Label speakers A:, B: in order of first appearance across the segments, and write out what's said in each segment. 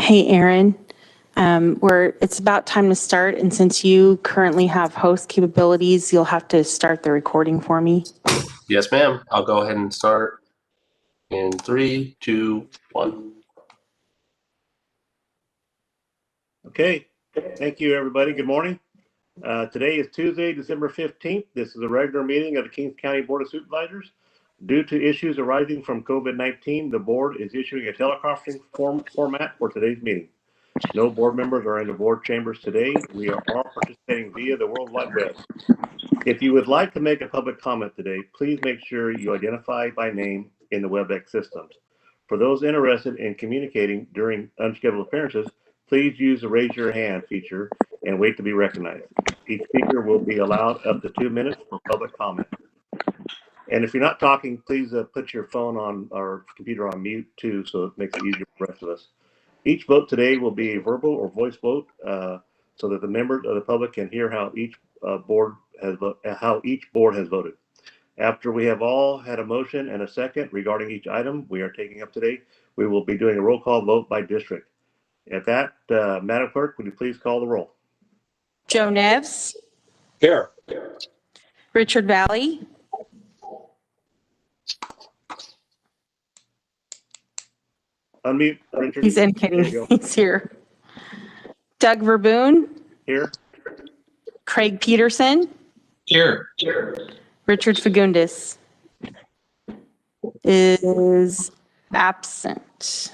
A: Hey, Aaron. It's about time to start, and since you currently have host capabilities, you'll have to start the recording for me.
B: Yes, ma'am. I'll go ahead and start in 3, 2, 1.
C: Okay, thank you, everybody. Good morning. Today is Tuesday, December 15th. This is a regular meeting of the Kings County Board of Supervisors. Due to issues arising from COVID-19, the board is issuing a teleconferencing format for today's meeting. No board members are in the board chambers today. We are all participating via the World Wide Web. If you would like to make a public comment today, please make sure you identify by name in the WebEx systems. For those interested in communicating during unscheduled appearances, please use the raise your hand feature and wait to be recognized. Each speaker will be allowed up to 2 minutes for public comment. And if you're not talking, please put your phone on or computer on mute too, so it makes it easier for the rest of us. Each vote today will be a verbal or voice vote so that the members of the public can hear how each board has voted. After we have all had a motion and a second regarding each item we are taking up today, we will be doing a roll call vote by district. At that, Madam Clerk, would you please call the roll?
A: Joe Neves.
B: Here.
A: Richard Valley.
C: Unmute, Richard.
A: He's indicating he's here. Doug Verboon.
C: Here.
A: Craig Peterson.
B: Here.
A: Richard Fagundes is absent.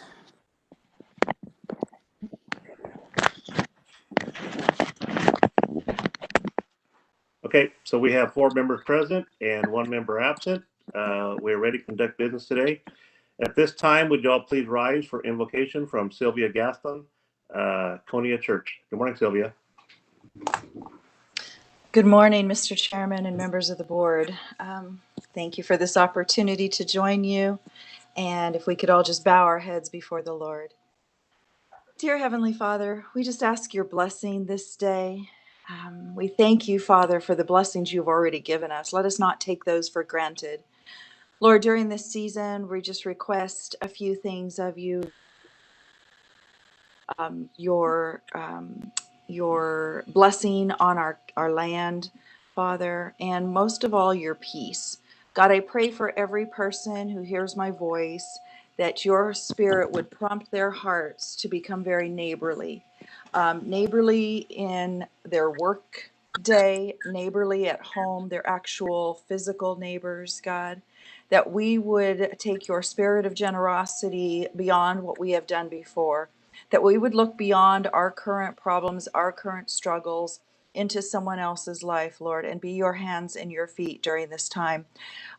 C: Okay, so we have 4 members present and 1 member absent. We're ready to conduct business today. At this time, would you all please rise for invocation from Sylvia Gaston, Konya Church. Good morning, Sylvia.
D: Good morning, Mr. Chairman and members of the board. Thank you for this opportunity to join you. And if we could all just bow our heads before the Lord. Dear Heavenly Father, we just ask your blessing this day. We thank you, Father, for the blessings you've already given us. Let us not take those for granted. Lord, during this season, we just request a few things of you. Your blessing on our land, Father, and most of all, your peace. God, I pray for every person who hears my voice that your spirit would prompt their hearts to become very neighborly. Neighborly in their work day, neighborly at home, their actual physical neighbors, God, that we would take your spirit of generosity beyond what we have done before, that we would look beyond our current problems, our current struggles, into someone else's life, Lord, and be your hands and your feet during this time.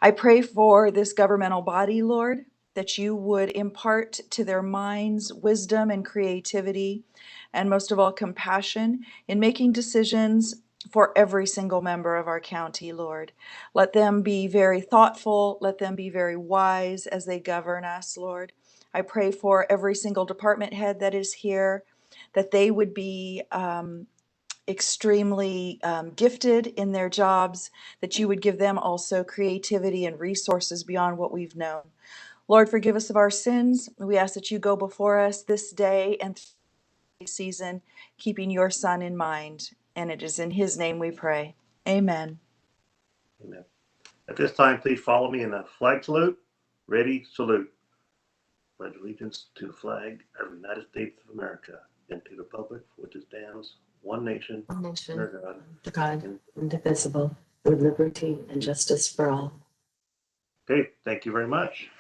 D: I pray for this governmental body, Lord, that you would impart to their minds wisdom and creativity, and most of all, compassion in making decisions for every single member of our county, Lord. Let them be very thoughtful. Let them be very wise as they govern us, Lord. I pray for every single department head that is here, that they would be extremely gifted in their jobs, that you would give them also creativity and resources beyond what we've known. Lord, forgive us of our sins. We ask that you go before us this day and season, keeping your Son in mind. And it is in his name we pray. Amen.
C: Amen. At this time, please follow me in a flag salute. Ready, salute. Pledge allegiance to the flag of the United States of America and to the republic for which it stands, one nation, under God,
E: indivisible, with liberty and justice for all.
C: Okay, thank you very much.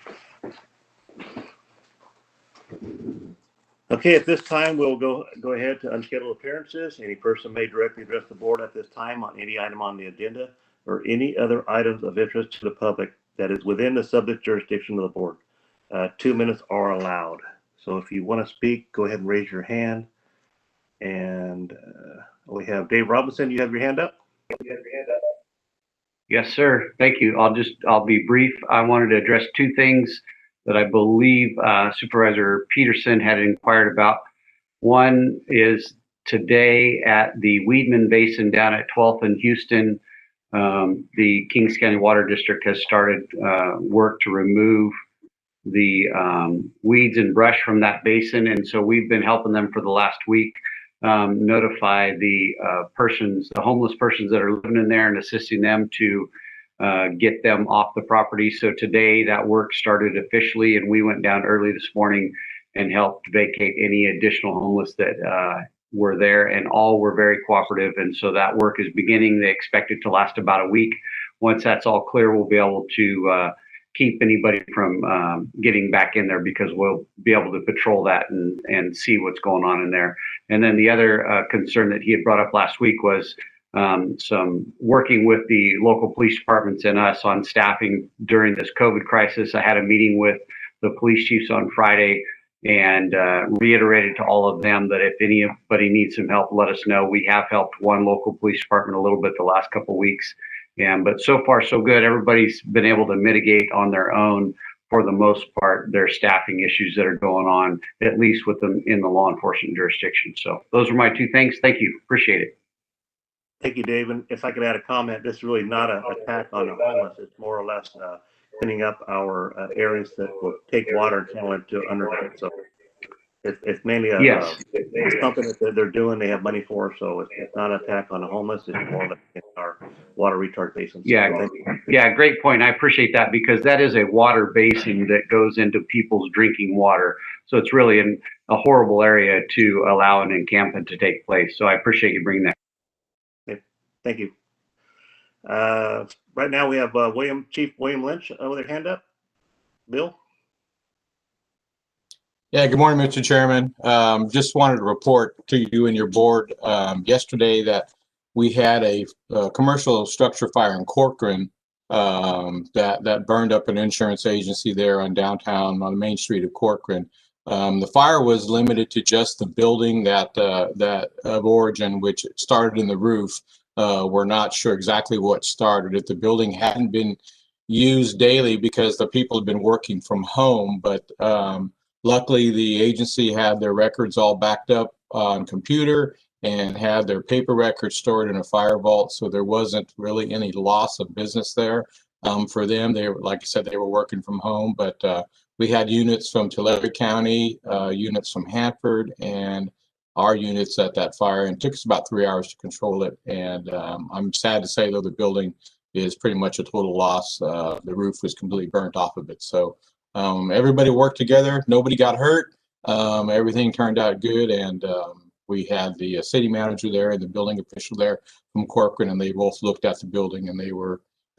C: Okay, at this time, we'll go ahead to unscheduled appearances. Any person may directly address the board at this time on any item on the agenda or any other items of interest to the public that is within the subject jurisdiction of the board. 2 minutes are allowed. So if you want to speak, go ahead and raise your hand. And we have Dave Robinson. You have your hand up?
F: Yes, sir. Thank you. I'll be brief. I wanted to address 2 things that I believe Supervisor Peterson had inquired about. One is today at the Weedman Basin down at 12th and Houston, the Kings County Water District has started work to remove weeds and brush from that basin. And so we've been helping them for the last week, notify the homeless persons that are living in there and assisting them to get them off the property. So today that work started officially, and we went down early this morning and helped vacate any additional homeless that were there, and all were very cooperative. And so that work is beginning. They expect it to last about a week. Once that's all clear, we'll be able to keep anybody from getting back in there, because we'll be able to patrol that and see what's going on in there. And then the other concern that he had brought up last week was some working with the local police departments and us on staffing during this COVID crisis. I had a meeting with the police chiefs on Friday and reiterated to all of them that if anybody needs some help, let us know. We have helped one local police department a little bit the last couple of weeks. But so far so good. Everybody's been able to mitigate on their own, for the most part, their staffing issues that are going on, at least with them in the law enforcement jurisdiction. So those are my two things. Thank you. Appreciate it.
C: Thank you, Dave. And if I could add a comment, this is really not an attack on the homeless. It's more or less cleaning up our areas that will take water and channel it to underground. So it's mainly something that they're doing. They have money for, so it's not an attack on the homeless. It's more like our water recharge basins.
F: Yeah, great point. I appreciate that, because that is a water basin that goes into people's drinking water. So it's really a horrible area to allow an encampment to take place. So I appreciate you bringing that.
C: Okay. Thank you. Right now we have Chief William Lynch with their hand up. Bill?
G: Yeah, good morning, Mr. Chairman. Just wanted to report to you and your board yesterday that we had a commercial structure fire in Corcoran that burned up an insurance agency there on downtown on the main street of Corcoran. The fire was limited to just the building that of origin, which started in the roof. We're not sure exactly what started it. The building hadn't been used daily because the people had been working from home, but luckily, the agency had their records all backed up on computer and had their paper records stored in a fire vault, so there wasn't really any loss of business there for them. They were, like I said, they were working from home, but we had units from Tulare County, units from Hanford, and our units at that fire, and it took us about 3 hours to control it. And I'm sad to say, though, the building is pretty much a total loss. The roof was completely burnt off of it. So everybody worked together. Nobody got hurt. Everything turned out good. And we had the city manager there and the building official there from Corcoran, and they both looked at the building, and they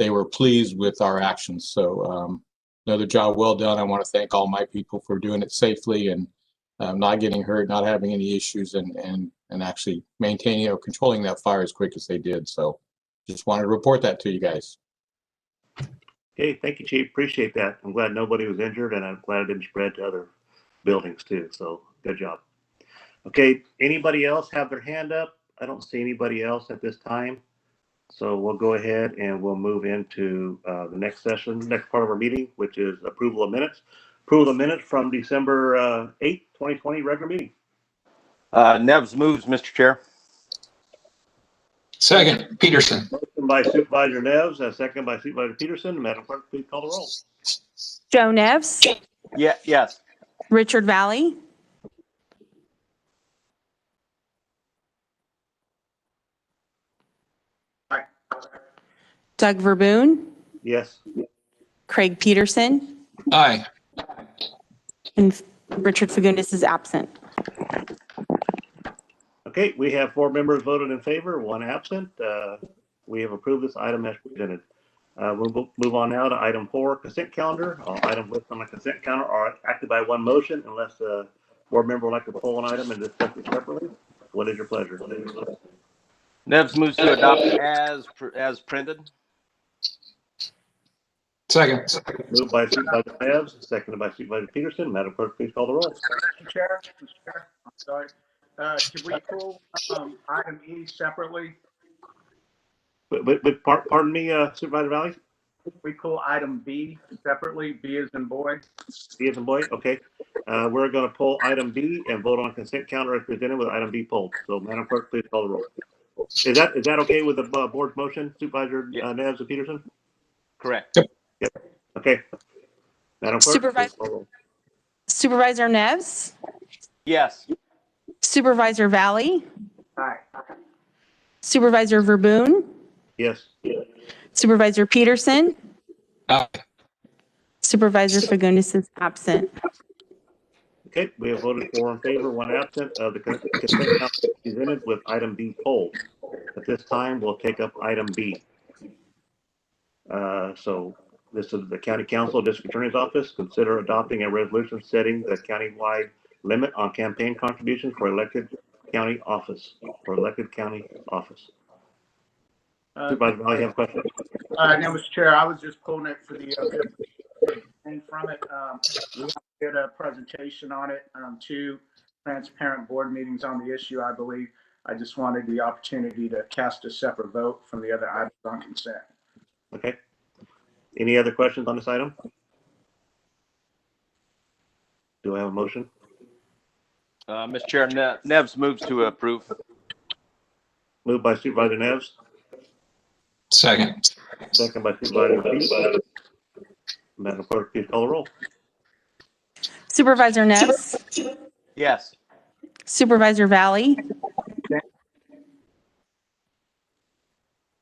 G: were pleased with our actions. So another job well done. I want to thank all my people for doing it safely and not getting hurt, not having any issues, and actually maintaining or controlling that fire as quick as they did. So just wanted to report that to you guys.
C: Okay, thank you, Chief. Appreciate that. I'm glad nobody was injured, and I'm glad it didn't spread to other buildings too. So good job. Okay, anybody else have their hand up? I don't see anybody else at this time. So we'll go ahead and we'll move into the next session, next part of our meeting, which is approval of minutes. Approval of minutes from December 8th, 2020 regular meeting.
H: Neves moves, Mr. Chair.
I: Second, Peterson.
C: Motion by Supervisor Neves, second by Supervisor Peterson. Madam Clerk, please call the roll.
A: Joe Neves,
H: Yeah, yes.
A: Richard Valley, Doug Verboon,
C: Yes.
A: Craig Peterson,
I: Aye.
A: and Richard Fagundes is absent.
C: Okay, we have 4 members voted in favor, 1 absent. We have approved this item as presented. We'll move on now to item 4, consent calendar. All items listed on the consent calendar are acted by one motion unless a board member would like to pull an item and discuss it separately. What is your pleasure?
H: Neves moves to adopt as printed.
I: Second.
C: Moved by Supervisor Neves, seconded by Supervisor Peterson. Madam Clerk, please call the roll.
J: Mr. Chair, I'm sorry. Could we pull item E separately?
C: But pardon me, Supervisor Valley?
J: We pull item B separately, B as in boy.
C: B as in boy? Okay. We're going to pull item B and vote on consent calendar as presented with item B pulled. So Madam Clerk, please call the roll. Is that okay with the board's motion, Supervisor Neves and Peterson?
H: Correct.
C: Yep. Okay. Madam Clerk, please
A: Supervisor,
C: call roll.
A: Supervisor Neves,
H: Yes.
A: Supervisor Valley,
J: Aye.
A: Supervisor Verboen,
C: Yes.
A: Supervisor Peterson,
I: Aye.
A: Supervisor Fagundes is absent.
C: Okay, we have voted 4 in favor, 1 absent of the consent calendar presented with item B polled. At this time, we'll take up item B. So this is the County Council District Attorney's Office. Consider adopting a resolution setting the countywide limit on campaign contributions for elected county office. Supervisor Valley, you have a question?
J: No, Mr. Chair, I was just pulling it for the thing from it. We did a presentation on it, 2 transparent board meetings on the issue, I believe. I just wanted the opportunity to cast a separate vote from the other items on consent.
C: Okay. Any other questions on this item? Do I have a motion?
H: Mr. Chair, Neves moves to approve.
C: Moved by Supervisor Neves,
I: Second.
C: second by Supervisor Peterson. Madam Clerk, please call the roll.
A: Supervisor Neves,
H: Yes.
A: Supervisor Valley.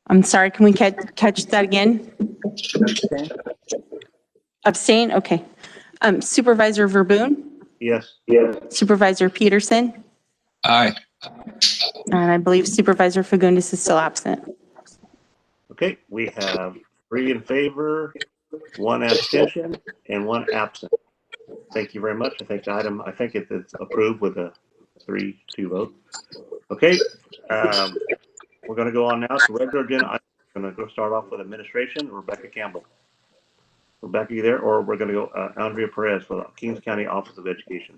A: I'm sorry, can we catch that again?
J: Abstain?
A: Abstain, okay. Supervisor Verboen,
C: Yes.
A: Supervisor Peterson,
I: Aye.
A: and I believe Supervisor Fagundes is still absent.
C: Okay, we have 3 in favor, 1 abstention, and 1 absent. Thank you very much. I think it's approved with a 3-2 vote. Okay, we're going to go on now to regular agenda. I'm going to go start off with administration. Rebecca Campbell. Rebecca, you there? Or we're going to go Andrea Perez for the Kings County Office of Education.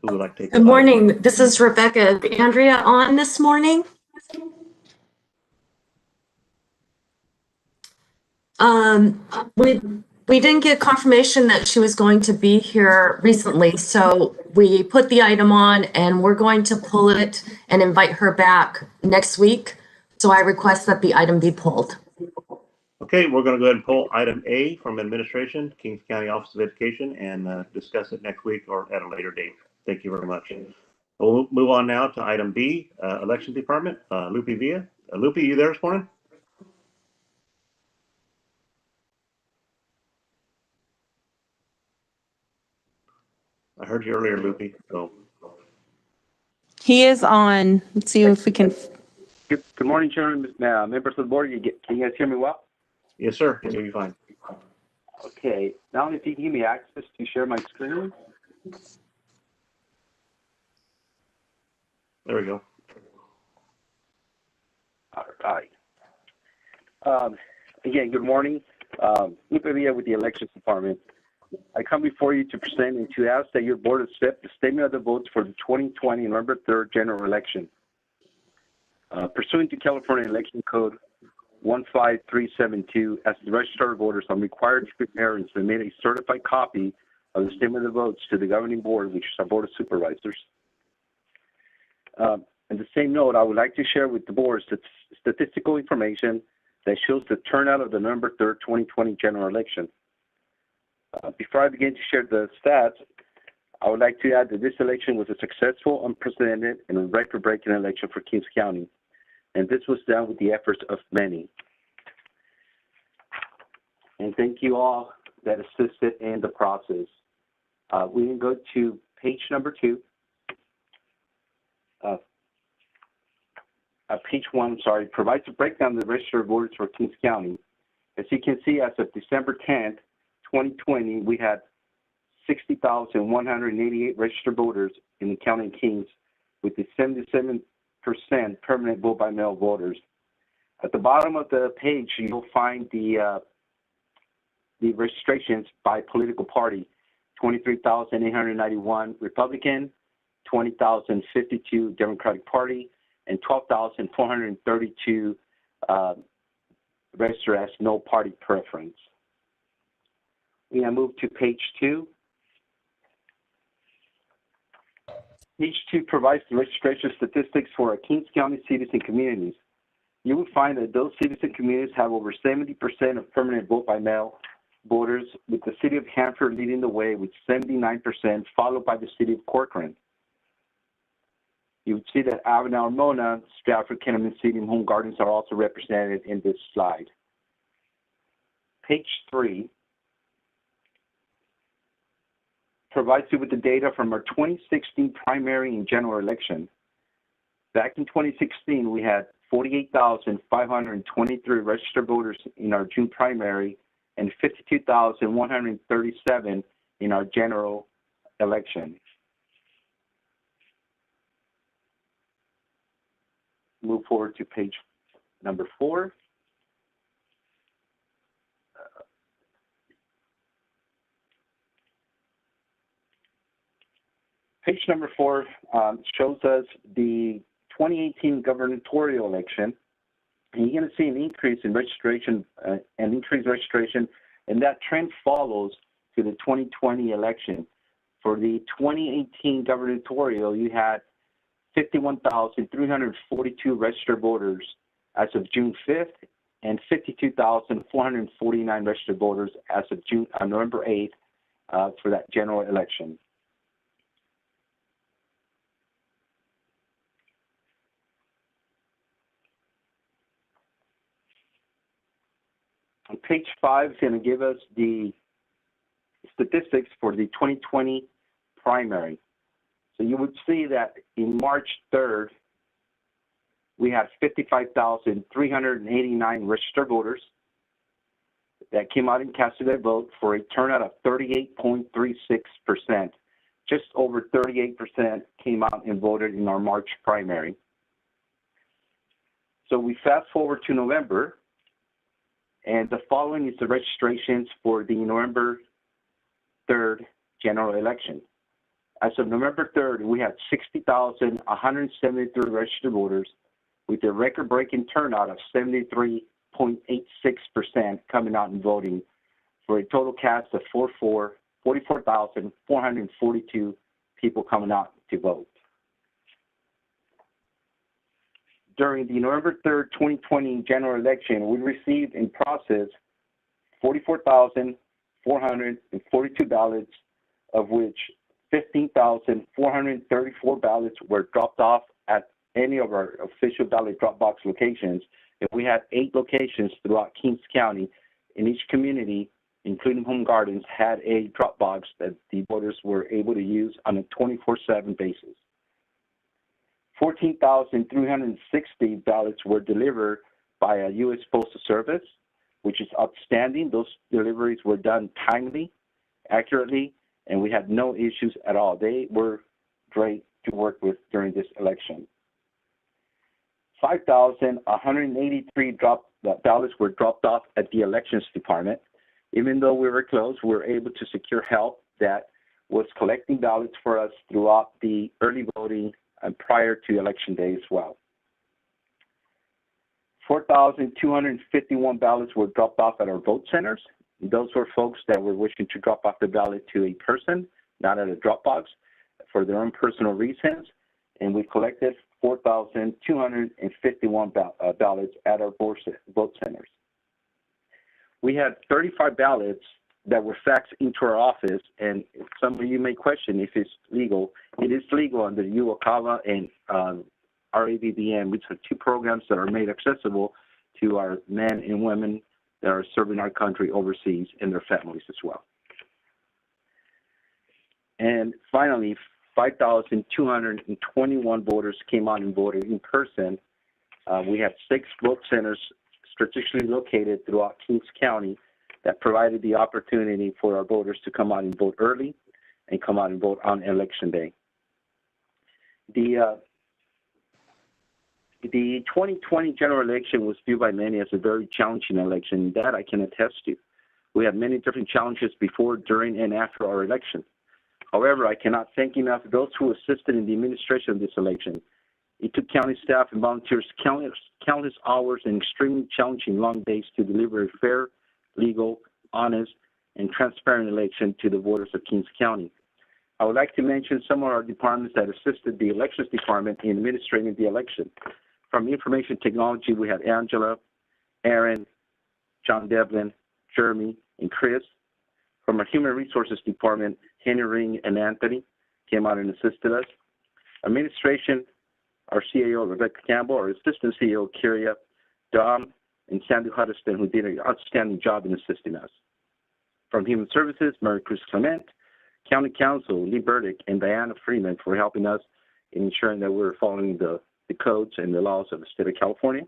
C: Who would like to take
E: Good morning. This is Rebecca. Is Andrea on this morning? We didn't get confirmation that she was going to be here recently, so we put the item on and we're going to pull it and invite her back next week. So I request that the item be pulled.
C: Okay, we're going to go ahead and pull item A from administration, Kings County Office of Education, and discuss it next week or at a later date. Thank you very much. We'll move on now to item B, Elections Department, Lupe Villa. Lupe, you there this morning? I heard you earlier, Lupe. So.
A: He is on. Let's see if we can.
K: Good morning, Chairman, members of the board. Can you guys hear me well?
C: Yes, sir. I hear you fine.
K: Okay. Now, if you give me access to share my screen.
C: There we go.
K: All right. Again, good morning. Lupe Villa with the Elections Department. I come before you to present and to ask that your board accept the statement of the votes for the 2020 November 3rd general election. Pursuant to California Election Code 15372, as the registered voters, I'm required to prepare and submit a certified copy of the statement of the votes to the governing board, which is our Board of Supervisors. On the same note, I would like to share with the board statistical information that shows the turnout of the November 3rd, 2020 general election. Before I begin to share the stats, I would like to add that this election was a successful, unprecedented, and record-breaking election for Kings County, and this was done with the efforts of many. And thank you all that assisted in the process. We can go to page number 2. Page 1, provides a breakdown of the registered voters for Kings County. As you can see, as of December 10th, 2020, we had 60,188 registered voters in the county of Kings, with the 77% permanent vote by mail voters. At the bottom of the page, you'll find the registrations by political party: 23,891 Republican, 20,052 Democratic Party, and 12,432 registered as no party preference. We now move to page 2. Page 2 provides the registration statistics for our Kings County cities and communities. You will find that those cities and communities have over 70% of permanent vote by mail voters, with the city of Hanford leading the way with 79%, followed by the city of Corcoran. You would see that Avenel, Mona, Stratford, Kenneman City, and Home Gardens are also represented in this slide. Page 3 provides you with the data from our 2016 primary and general election. Back in 2016, we had 48,523 registered voters in our June primary and 52,137 in our general election. Move forward to page number 4. Page number 4 shows us the 2018 gubernatorial election, and you're going to see an increase in registration, and that trend follows to the 2020 election. For the 2018 gubernatorial, you had 51,342 registered voters as of June 5th, and 52,449 registered voters as of November 8th for that general election. On page 5 is going to give us the statistics for the 2020 primary. So you would see that in March 3rd, we had 55,389 registered voters that came out and casted their vote for a turnout of 38.36%. Just over 38% came out and voted in our March primary. So we fast forward to November, and the following is the registrations for the November 3rd general election. As of November 3rd, we had 60,173 registered voters with a record-breaking turnout of 73.86% coming out and voting for a total cast of 44,442 people coming out to vote. During the November 3rd, 2020 general election, we received in process 44,442 ballots, of which 15,434 ballots were dropped off at any of our official ballot drop box locations. And we had 8 locations throughout Kings County. In each community, including Home Gardens, had a drop box that the voters were able to use on a 24/7 basis. 14,360 ballots were delivered by a U.S. Postal Service, which is outstanding. Those deliveries were done timely, accurately, and we had no issues at all. They were great to work with during this election. 5,183 ballots were dropped off at the elections department. Even though we were closed, we were able to secure help that was collecting ballots for us throughout the early voting and prior to election day as well. 4,251 ballots were dropped off at our vote centers. Those were folks that were wishing to drop off the ballot to a person, not at a drop box, for their own personal reasons. And we collected 4,251 ballots at our vote centers. We had 35 ballots that were faxed into our office, and some of you may question if it's legal. It is legal under UOCAVA and RAVBN, which are 2 programs that are made accessible to our men and women that are serving our country overseas and their families as well. And finally, 5,221 voters came out and voted in person. We have 6 vote centers strategically located throughout Kings County that provided the opportunity for our voters to come out and vote early and come out and vote on election day. The 2020 general election was viewed by many as a very challenging election. That I can attest to. We had many different challenges before, during, and after our election. However, I cannot thank enough those who assisted in the administration of this election. It took county staff and volunteers countless hours and extremely challenging long days to deliver a fair, legal, honest, and transparent election to the voters of Kings County. I would like to mention some of our departments that assisted the elections department in administrating the election. From information technology, we had Angela, Aaron, John Devlin, Jeremy, and Chris From our Human Resources Department, Henry Ring and Anthony came out and assisted us. Administration, our CAO, Rebecca Campbell, our Assistant CEO, Kyria, Dom, and Sandy Huddiston, who did an outstanding job in assisting us. From Human Services, Mary Cruz Clement, County Counsel, Lee Burdick, and Diana Freeman for helping us in ensuring that we're following the codes and the laws of the state of California.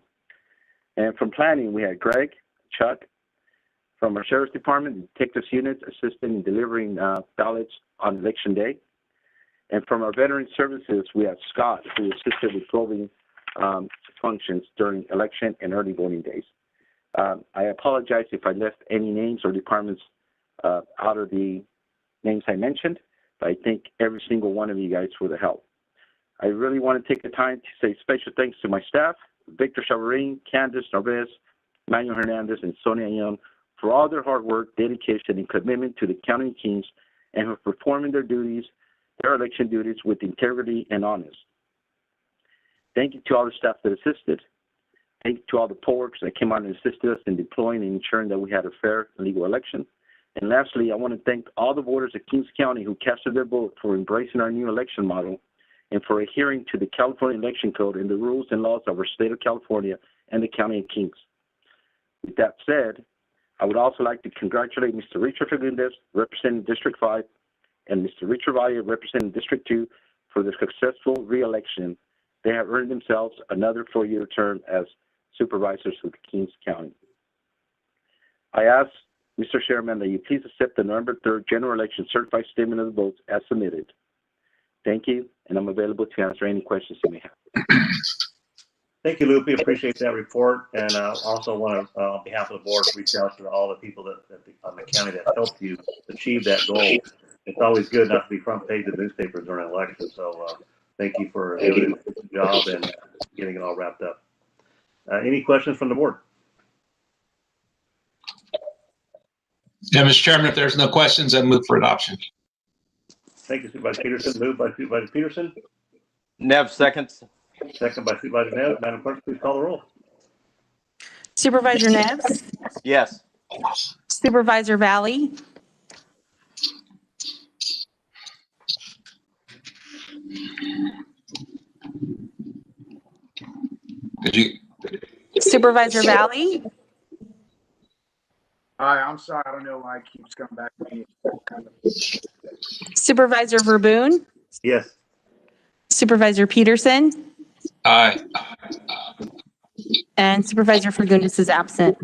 K: And from planning, we had Greg, Chuck. From our Sheriff's Department, detectives units assisting in delivering ballots on election day. And from our Veteran Services, we had Scott, who assisted with voting functions during election and early voting days. I apologize if I left any names or departments out of the names I mentioned, but I thank every single one of you guys for the help. I really want to take the time to say special thanks to my staff, Victor Chavarin, Candace Narvaez, Manuel Hernandez, and Sonia Young, for all their hard work, dedication, and commitment to the County of Kings, and for performing their duties, their election duties, with integrity and honest. Thank you to all the staff that assisted. Thank you to all the poll workers that came out and assisted us in deploying and ensuring that we had a fair and legal election. And lastly, I want to thank all the voters of Kings County who casted their vote for embracing our new election model and for adhering to the California Election Code and the rules and laws of our state of California and the County of Kings. With that said, I would also like to congratulate Mr. Richard Fagundes, representing District 5, and Mr. Richard Valle, representing District 2, for the successful re-election. They have earned themselves another 4-year term as supervisors with Kings County. I ask, Mr. Chairman, that you please accept the November 3rd general election certified statement of the votes as submitted. Thank you, and I'm available to answer any questions you may have.
C: Thank you, Lupe. Appreciate that report. And I also want to, on behalf of the board, reach out to all the people on the county that helped you achieve that goal. It's always good not to be front page of newspapers during an election. So thank you for doing a good job and getting it all wrapped up. Any questions from the board?
I: Yeah, Mr. Chairman, if there's no questions, I move for adoption.
C: Thank you, Supervisor Peterson. Moved by Supervisor Peterson.
H: Nev seconds.
C: Second by Supervisor Neves. Madam Clerk, please call the roll.
A: Supervisor Neves,
H: Yes.
A: Supervisor Valley,
I: Could you?
A: Supervisor Valley,
J: Hi, I'm sorry. I don't know why it keeps coming back to me.
A: Supervisor Verboen,
C: Yes.
A: Supervisor Peterson,
I: Aye.
A: and Supervisor Fagundes is absent.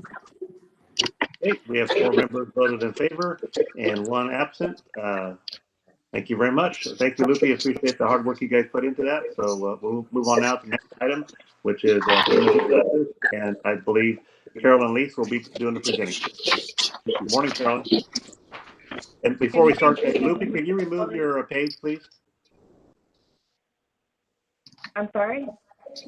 C: Okay, we have 4 members voted in favor and 1 absent. Thank you very much. Thank you, Lupe. Appreciate the hard work you guys put into that. So we'll move on now to the next item, which is and I believe Carolyn Lease will be doing the presenting. Good morning, Carolyn. And before we start, Lupe, can you remove your page, please?
L: I'm sorry?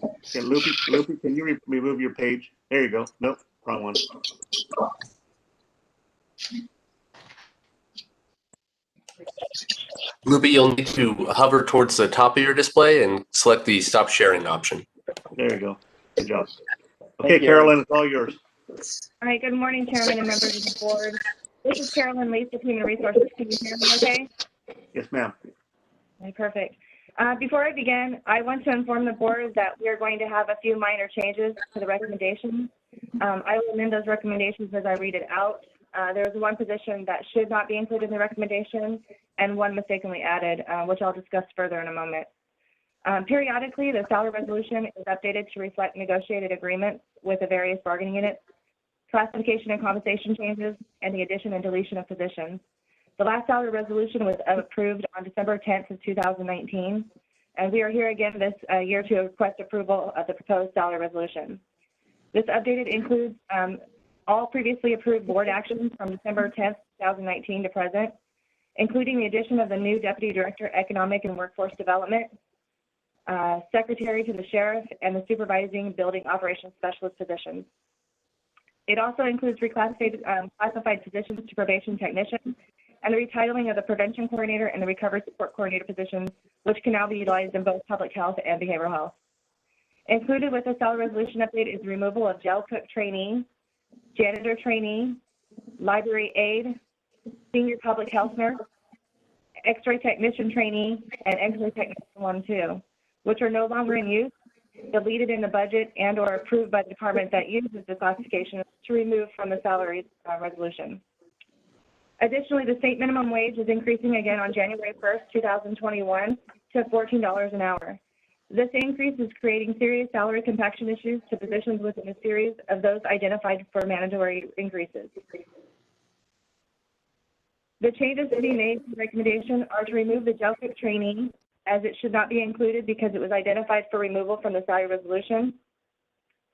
C: Okay, Lupe, can you remove your page? There you go. Nope, wrong one.
B: Lupe, you'll need to hover towards the top of your display and select the stop sharing option.
C: There you go. Good job. Okay, Carolyn, it's all yours.
L: All right, good morning, Chairman and members of the board. This is Carolyn Lease with Human Resources. Can you hear me okay?
C: Yes, ma'am.
L: Okay, perfect. Before I begin, I want to inform the board that we are going to have a few minor changes to the recommendations. I will amend those recommendations as I read it out. There's one position that should not be included in the recommendation and one mistakenly added, which I'll discuss further in a moment. Periodically, the salary resolution is updated to reflect negotiated agreements with the various bargaining units, classification and compensation changes, and the addition and deletion of positions. The last salary resolution was approved on December 10th of 2019, and we are here again this year to request approval of the proposed salary resolution. This updated includes all previously approved board actions from December 10th, 2019 to present, including the addition of the new Deputy Director, Economic and Workforce Development, Secretary to the Sheriff, and the Supervising Building Operations Specialist positions. It also includes reclassified classified positions to Probation Technician and the retitling of the Prevention Coordinator and the Recovery Support Coordinator positions, which can now be utilized in both Public Health and Behavioral Health. Included with the salary resolution update is the removal of jail cook trainee, janitor trainee, library aide, senior public health nurse, X-ray technician trainee, and X-ray technician 1-2, which are no longer in use, deleted in the budget, and or approved by the department that uses the classification to remove from the salary resolution. Additionally, the state minimum wage is increasing again on January 1st, 2021 to $14 an hour. This increase is creating serious salary compaction issues to positions within a series of those identified for mandatory increases. The changes to be made in the recommendation are to remove the jail cook trainee, as it should not be included because it was identified for removal from the salary resolution.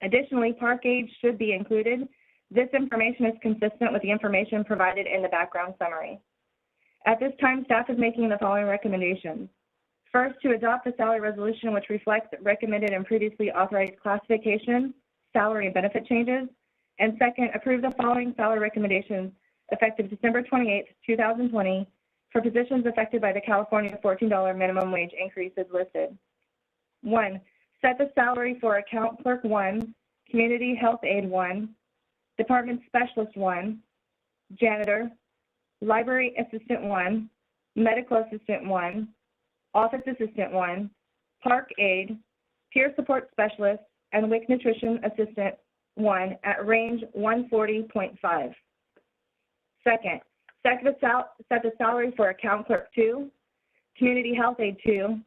L: Additionally, park age should be included. This information is consistent with the information provided in the background summary. At this time, staff is making the following recommendations. First, to adopt the salary resolution which reflects recommended and previously authorized classification, salary, and benefit changes. And second, approve the following salary recommendations effective December 28th, 2020 for positions affected by the California $14 minimum wage increase as listed. 1, set the salary for account clerk 1, community health aide 1, department specialist 1, janitor, library assistant 1, medical assistant 1, office assistant 1, park aide, peer support specialist, and WIC nutrition assistant 1 at range 140.5. Second, set the salary for account clerk 2, community health aide 2,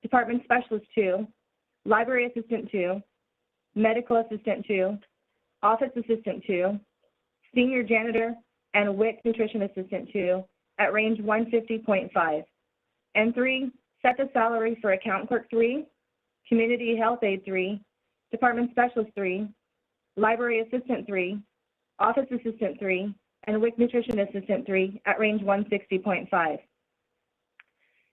L: department specialist 2, library assistant 2, medical assistant 2, office assistant 2, senior janitor, and WIC nutrition assistant 2 at range 150.5. And 3, set the salary for account clerk 3, community health aide 3, department specialist 3, library assistant 3, office assistant 3, and WIC nutrition assistant 3 at range 160.5.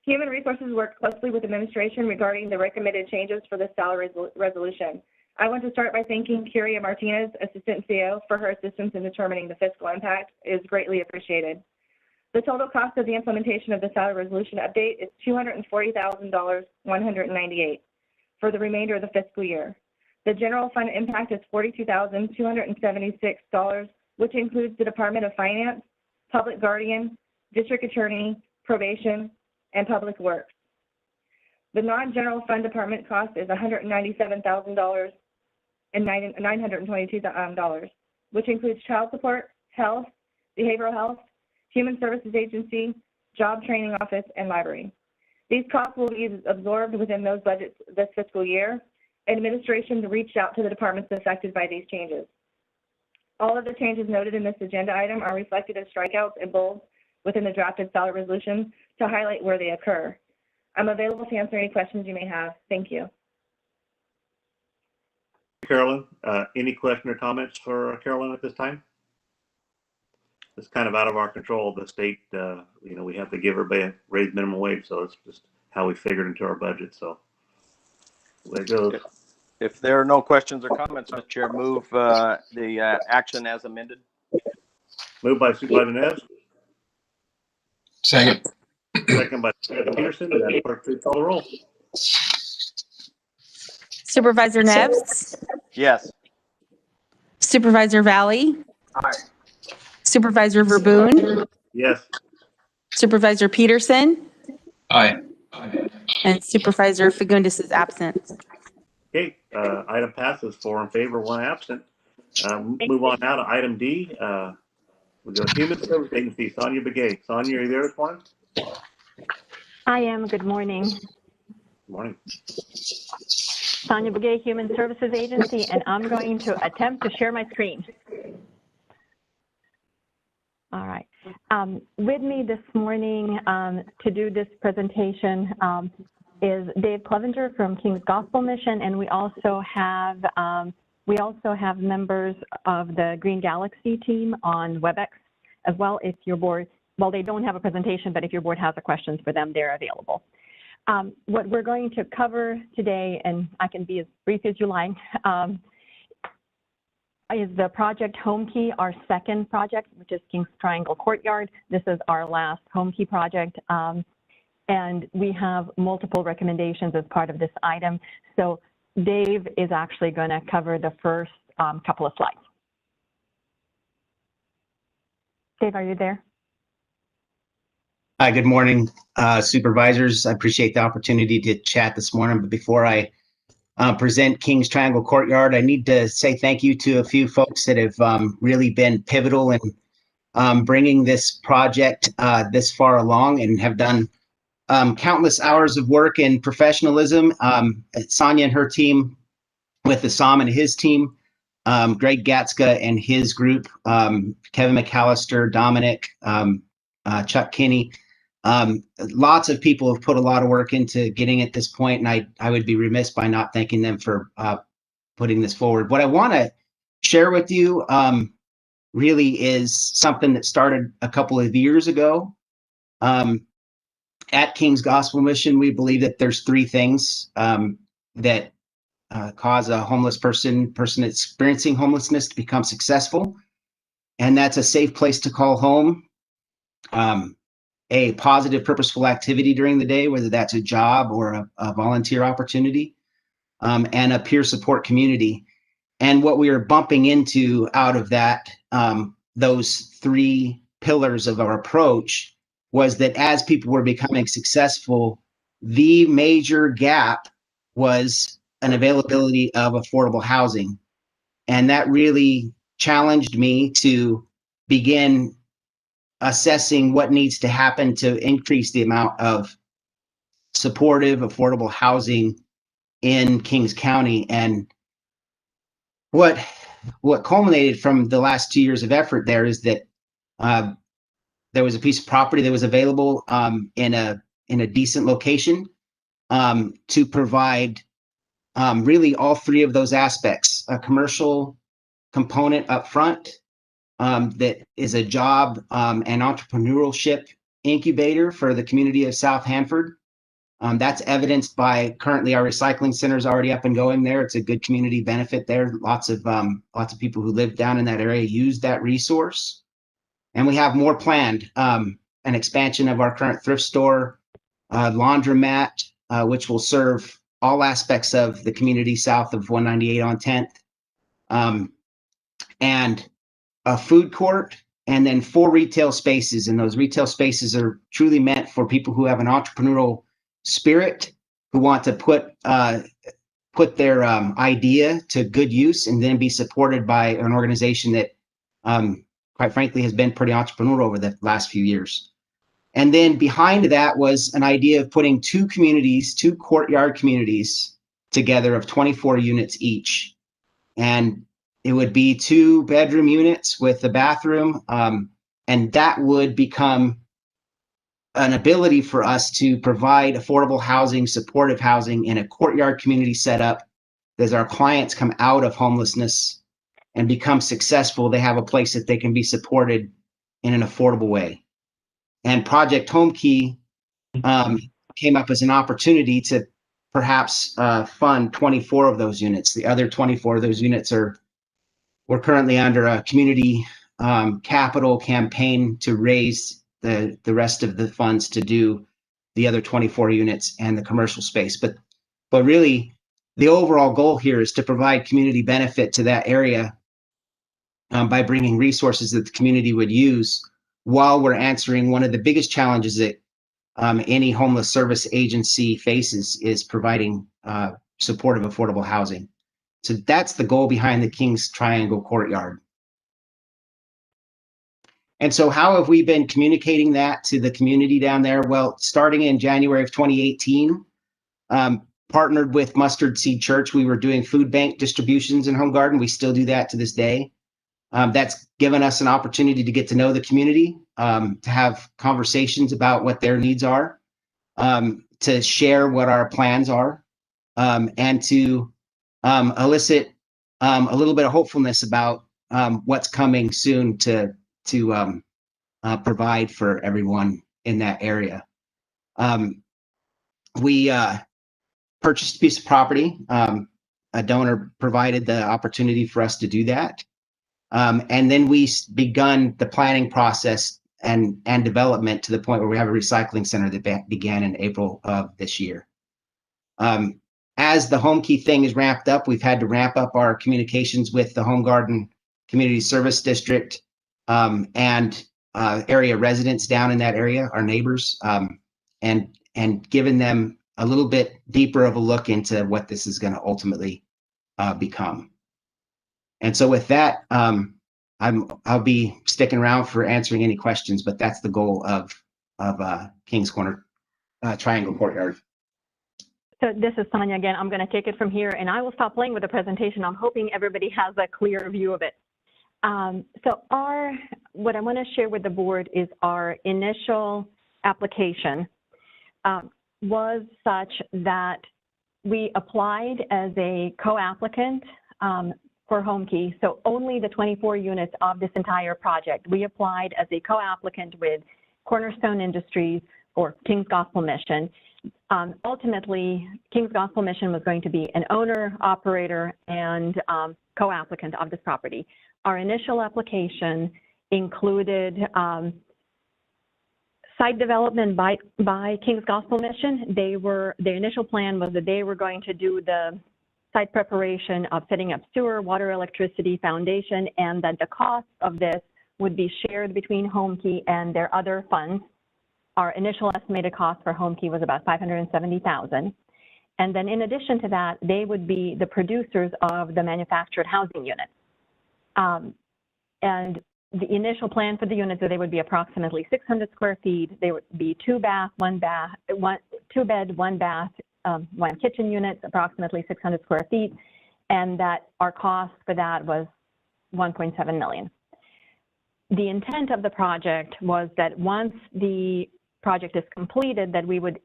L: Human Resources worked closely with administration regarding the recommended changes for the salary resolution. I want to start by thanking Kyria Martinez, Assistant CO, for her assistance in determining the fiscal impact. It is greatly appreciated. The total cost of the implementation of the salary resolution update is $240,198 for the remainder of the fiscal year. The general fund impact is $42,276, which includes the Department of Finance, Public Guardian, District Attorney, Probation, and Public Works. The non-general fund department cost is $197,000 and $922, which includes child support, health, behavioral health, Human Services Agency, Job Training Office, and Library. These costs will be absorbed within those budgets this fiscal year. Administration reached out to the departments affected by these changes. All of the changes noted in this agenda item are reflected as strikeouts and bolds within the drafted salary resolution to highlight where they occur. I'm available to answer any questions you may have. Thank you.
C: Carolyn, any question or comments for Carolyn at this time? It's kind of out of our control. The state, we have to give everybody a raised minimum wage, so it's just how we figured into our budget. So there it goes.
H: If there are no questions or comments, Mr. Chair, move the action as amended.
C: Moved by Supervisor Neves.
I: Second.
C: Second by Supervisor Peterson. Madam Clerk, please call the roll.
A: Supervisor Neves?
H: Yes.
A: Supervisor Valley?
J: Aye.
A: Supervisor Verboen?
C: Yes.
A: Supervisor Peterson?
I: Aye.
A: And Supervisor Fagundes is absent.
C: Okay, item passes, 4 in favor, 1 absent. Move on now to item D. We go Human Services Agency, Sonia Begay. Sonia, are you there this morning?
M: I am. Good morning.
C: Good morning.
M: Sonia Begay, Human Services Agency, and I'm going to attempt to share my screen. All right. With me this morning to do this presentation is Dave Clevenger from King's Gospel Mission, and we also have members of the Green Galaxy team on WebEx as well. If your board, well, they don't have a presentation, but if your board has a questions for them, they're available. What we're going to cover today, and I can be as brief as you like, is the project Home Key, our second project, which is Kings Triangle Courtyard. This is our last Home Key project. And we have multiple recommendations as part of this item. So Dave is actually going to cover the first couple of slides. Dave, are you there?
N: Hi, good morning, supervisors. I appreciate the opportunity to chat this morning. But before I present Kings Triangle Courtyard, I need to say thank you to a few folks that have really been pivotal in bringing this project this far along and have done countless hours of work and professionalism. Sonia and her team, with Assam and his team, Greg Gatska and his group, Kevin McAllister, Dominic, Chuck Kinney. Lots of people have put a lot of work into getting at this point, and I would be remiss by not thanking them for putting this forward. What I want to share with you really is something that started a couple of years ago. At King's Gospel Mission, we believe that there's three things that cause a homeless person experiencing homelessness to become successful. And that's a safe place to call home, a positive, purposeful activity during the day, whether that's a job or a volunteer opportunity, and a peer support community. And what we are bumping into out of that, those three pillars of our approach, was that as people were becoming successful, the major gap was an availability of affordable housing. And that really challenged me to begin assessing what needs to happen to increase the amount of supportive, affordable housing in Kings County. And what culminated from the last 2 years of effort there is that there was a piece of property that was available in a decent location to provide really all three of those aspects: a commercial component up front that is a job and entrepreneurship incubator for the community of South Hanford. That's evidenced by currently our recycling center is already up and going there. It's a good community benefit there. Lots of people who live down in that area use that resource. And we have more planned, an expansion of our current thrift store, laundromat, which will serve all aspects of the community south of 198 on 10th, and a food court, and then 4 retail spaces. And those retail spaces are truly meant for people who have an entrepreneurial spirit, who want to put their idea to good use and then be supported by an organization that quite frankly has been pretty entrepreneurial over the last few years. And then behind that was an idea of putting 2 courtyard communities together of 24 units each. And it would be 2-bedroom units with a bathroom, and that would become an ability for us to provide affordable housing, supportive housing in a courtyard community setup. As our clients come out of homelessness and become successful, they have a place that they can be supported in an affordable way. And Project Home Key came up as an opportunity to perhaps fund 24 of those units. The other 24 of those units we're currently under a community capital campaign to raise the rest of the funds to do the other 24 units and the commercial space. But really, the overall goal here is to provide community benefit to that area by bringing resources that the community would use while we're answering one of the biggest challenges that any homeless service agency faces, is providing supportive, affordable housing. So that's the goal behind the Kings Triangle Courtyard. And so how have we been communicating that to the community down there? Well, starting in January of 2018, partnered with Mustard Seed Church, we were doing food bank distributions in Home Garden. We still do that to this day. That's given us an opportunity to get to know the community, to have conversations about what their needs are, to share what our plans are, and to elicit a little bit of hopefulness about what's coming soon to provide for everyone in that area. We purchased a piece of property. A donor provided the opportunity for us to do that. And then we begun the planning process and development to the point where we have a recycling center that began in April of this year. As the Home Key thing is ramped up, we've had to ramp up our communications with the Home Garden Community Service District, and area residents down in that area, our neighbors, and given them a little bit deeper of a look into what this is going to ultimately become. And so with that, I'll be sticking around for answering any questions, but that's the goal of Kings Corner Triangle Courtyard.
M: So this is Sonia again. I'm going to take it from here, and I will stop playing with the presentation. I'm hoping everybody has a clear view of it. So what I want to share with the board is our initial application was such that we applied as a co-applicant for Homekey. So only the 24 units of this entire project. We applied as a co-applicant with Cornerstone Industries or King's Gospel Mission. Ultimately, King's Gospel Mission was going to be an owner, operator, and co-applicant of this property. Our initial application included site development by King's Gospel Mission. The initial plan was that they were going to do the site preparation of setting up sewer, water, electricity, foundation, and that the cost of this would be shared between Homekey and their other funds. Our initial estimated cost for Homekey was about $570,000. And then in addition to that, they would be the producers of the manufactured housing units. And the initial plan for the units, they would be approximately 600 square feet. They would be two bed, one bath, one kitchen units, approximately 600 square feet. And that our cost for that was $1.7 million. The intent of the project was that once the project is completed, that we would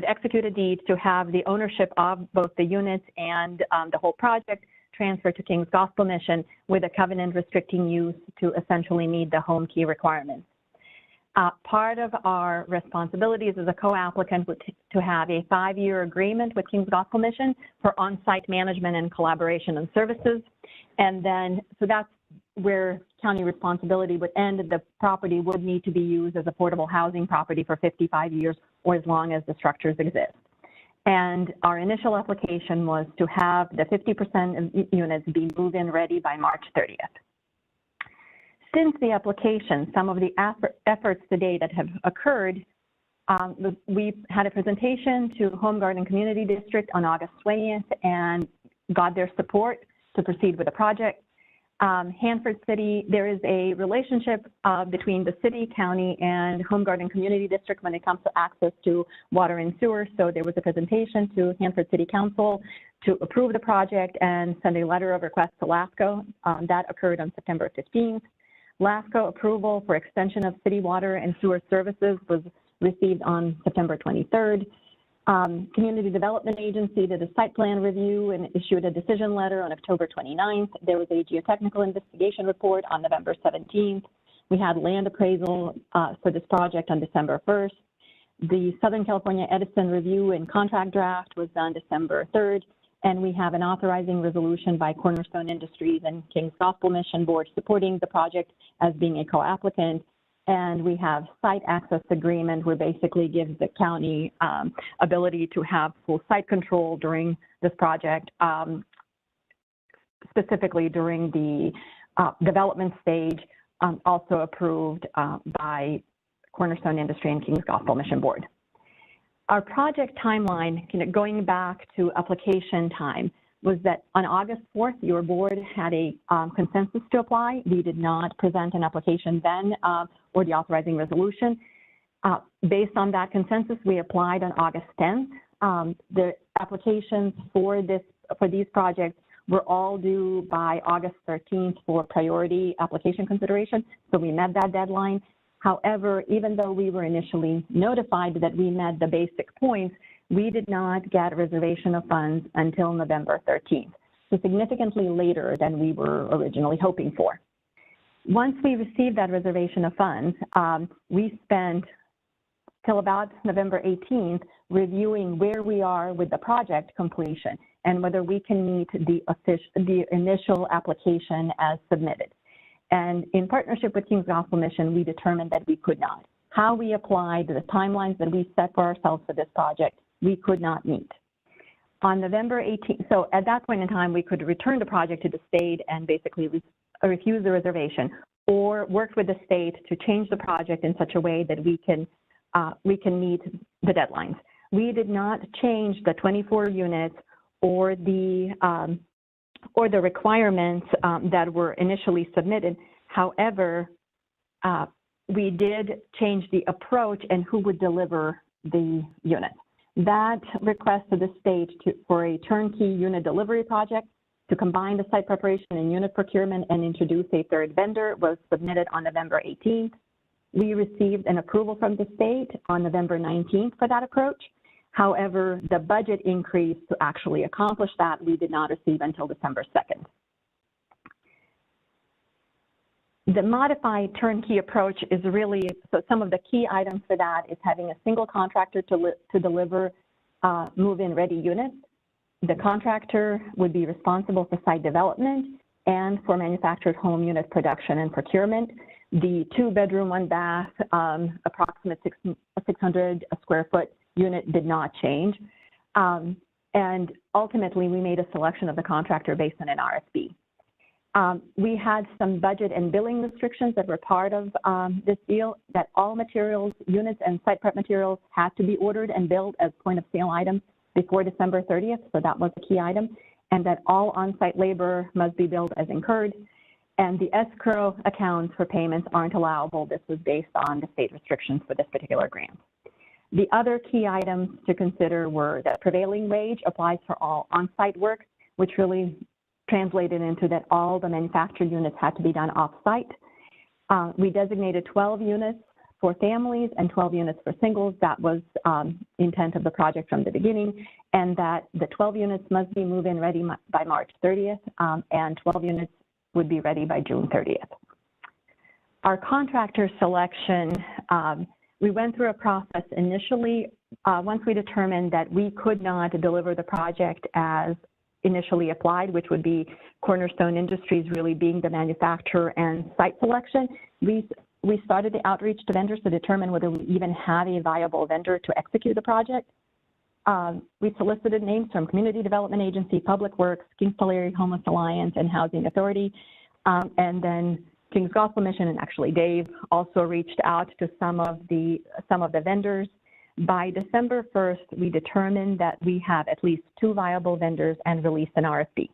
M: execute a deed to have the ownership of both the units and the whole project transferred to King's Gospel Mission with a covenant restricting use to essentially meet the Homekey requirements. Part of our responsibilities as a co-applicant would to have a 5-year agreement with King's Gospel Mission for on-site management and collaboration and services. And then, so that's where county responsibility would end. The property would need to be used as affordable housing property for 55 years or as long as the structures exist. And our initial application was to have the 50% of units be move-in ready by March 30th. Since the application, some of the efforts today that have occurred, we had a presentation to Home Garden Community District on August 20th and got their support to proceed with the project. Hanford City, there is a relationship between the city, county, and Home Garden Community District when it comes to access to water and sewer. So there was a presentation to Hanford City Council to approve the project and send a letter of request to LASCO. That occurred on September 15th. LASCO approval for extension of city water and sewer services was received on September 23rd. Community Development Agency did a site plan review and issued a decision letter on October 29th. There was a geotechnical investigation report on November 17th. We had land appraisal for this project on December 1st. The Southern California Edison review and contract draft was done December 3rd. And we have an authorizing resolution by Cornerstone Industries and King's Gospel Mission Board supporting the project as being a co-applicant. And we have site access agreement, where basically gives the county ability to have full site control during this project, specifically during the development stage, also approved by Cornerstone Industry and King's Gospel Mission Board. Our project timeline, going back to application time, was that on August 4th, your board had a consensus to apply. We did not present an application then or the authorizing resolution. Based on that consensus, we applied on August 10th. The applications for these projects were all due by August 13th for priority application consideration, so we met that deadline. However, even though we were initially notified that we met the basic points, we did not get a reservation of funds until November 13th, so significantly later than we were originally hoping for. Once we received that reservation of funds, we spent till about November 18th reviewing where we are with the project completion and whether we can meet the initial application as submitted. And in partnership with King's Gospel Mission, we determined that we could not. How we applied the timelines that we set for ourselves for this project, we could not meet. On November 18th, so at that point in time, we could return the project to the state and basically refuse the reservation, or worked with the state to change the project in such a way that we can meet the deadlines. We did not change the 24 units or the requirements that were initially submitted. However, we did change the approach and who would deliver the units. That request to the state for a turnkey unit delivery project to combine the site preparation and unit procurement and introduce a third vendor was submitted on November 18th. We received an approval from the state on November 19th for that approach. However, the budget increase to actually accomplish that we did not receive until December 2nd. The modified turnkey approach is really, so some of the key items for that is having a single contractor to deliver move-in ready units. The contractor would be responsible for site development and for manufactured home unit production and procurement. The 2-bedroom, 1-bath, approximate 600 square foot unit did not change. And ultimately, we made a selection of the contractor based on an RFP. We had some budget and billing restrictions that were part of this deal, that all materials, units, and site prep materials had to be ordered and billed as point of sale items before December 30th, so that was a key item, and that all on-site labor must be billed as incurred, and the escrow accounts for payments aren't allowable. This was based on the state restrictions for this particular grant. The other key items to consider were that prevailing wage applies for all on-site work, which really translated into that all the manufactured units had to be done off-site. We designated 12 units for families and 12 units for singles. That was intent of the project from the beginning, and that the 12 units must be move-in ready by March 30th, and 12 units would be ready by June 30th. Our contractor selection, we went through a process initially. Once we determined that we could not deliver the project as initially applied, which would be Cornerstone Industries really being the manufacturer and site selection, we started the outreach to vendors to determine whether we even had a viable vendor to execute the project. We solicited names from Community Development Agency, Public Works, Kings Tulare Homeless Alliance, and Housing Authority. And then King's Gospel Mission, and actually Dave also reached out to some of the vendors. By December 1st, we determined that we have at least 2 viable vendors and released an RFP.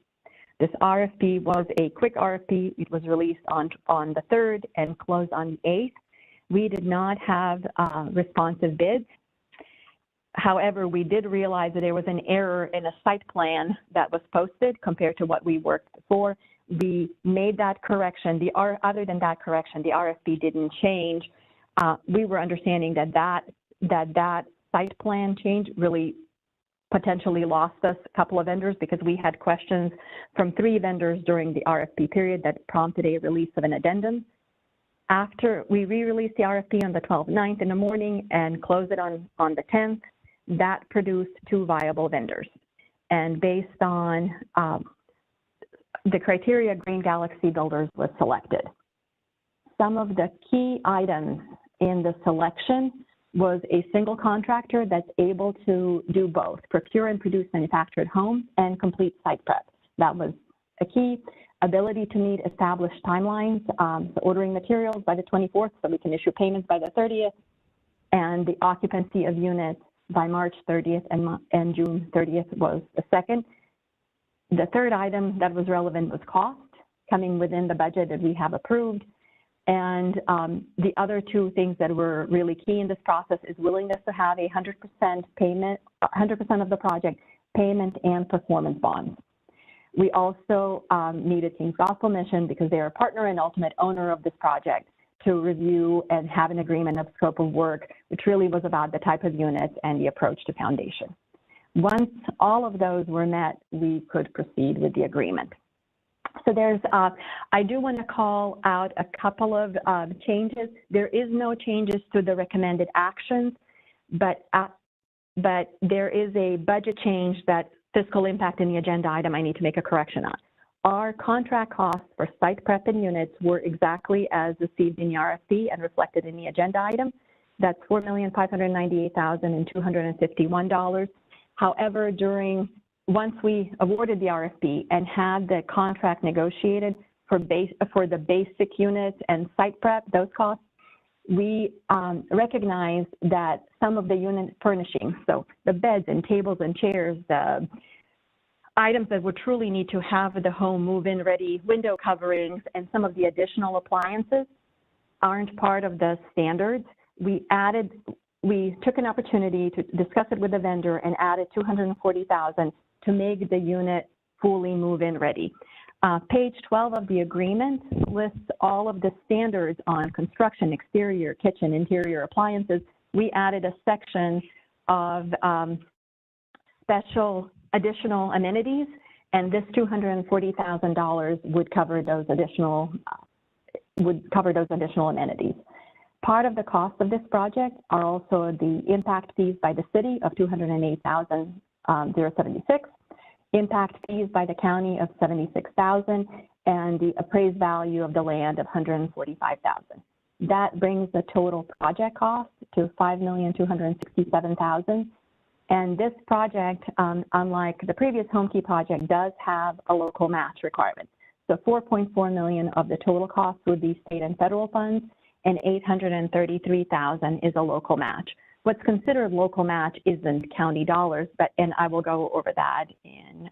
M: This RFP was a quick RFP. It was released on the 3rd and closed on the 8th. We did not have responsive bids. However, we did realize that there was an error in a site plan that was posted compared to what we worked for. We made that correction. Other than that correction, the RFP didn't change. We were understanding that site plan change really potentially lost us a couple of vendors because we had questions from 3 vendors during the RFP period that prompted a release of an addendum. After we re-released the RFP on the 9th in the morning and closed it on the 10th, that produced 2 viable vendors. And based on the criteria, Green Galaxy Builders was selected. Some of the key items in the selection was a single contractor that's able to do both, procure and produce manufactured homes and complete site prep. That was a key. Ability to meet established timelines, so ordering materials by the 24th so we can issue payments by the 30th, and the occupancy of units by March 30th and June 30th was the second. The third item that was relevant was cost, coming within the budget that we have approved. And the other 2 things that were really key in this process is willingness to have a 100% payment, 100% of the project payment and performance bonds. We also needed King's Gospel Mission, because they're a partner and ultimate owner of this project, to review and have an agreement of scope of work, which really was about the type of units and the approach to foundation. Once all of those were met, we could proceed with the agreement. So there's, I do want to call out a couple of changes. There is no changes to the recommended actions, but there is a budget change that fiscal impact in the agenda item I need to make a correction on. Our contract costs for site prep and units were exactly as received in the RFP and reflected in the agenda item. That's $4,598,251. However, once we awarded the RFP and had the contract negotiated, for the basic units and site prep, those costs, we recognize that some of the unit furnishings, so the beds and tables and chairs, the items that would truly need to have the home move-in ready, window coverings, and some of the additional appliances aren't part of the standards. We took an opportunity to discuss it with the vendor and added $240,000 to make the unit fully move-in ready. Page 12 of the agreement lists all of the standards on construction, exterior, kitchen, interior appliances. We added a section of special additional amenities, and this $240,000 would cover those additional amenities. Part of the cost of this project are also the impact fees by the city of $208,076, impact fees by the county of $76,000, and the appraised value of the land of $145,000. That brings the total project cost to $5,267,000. And this project, unlike the previous HomeKey project, does have a local match requirement. So $4.4 million of the total cost would be state and federal funds, and $833,000 is a local match. What's considered local match isn't county dollars, and I will go over that in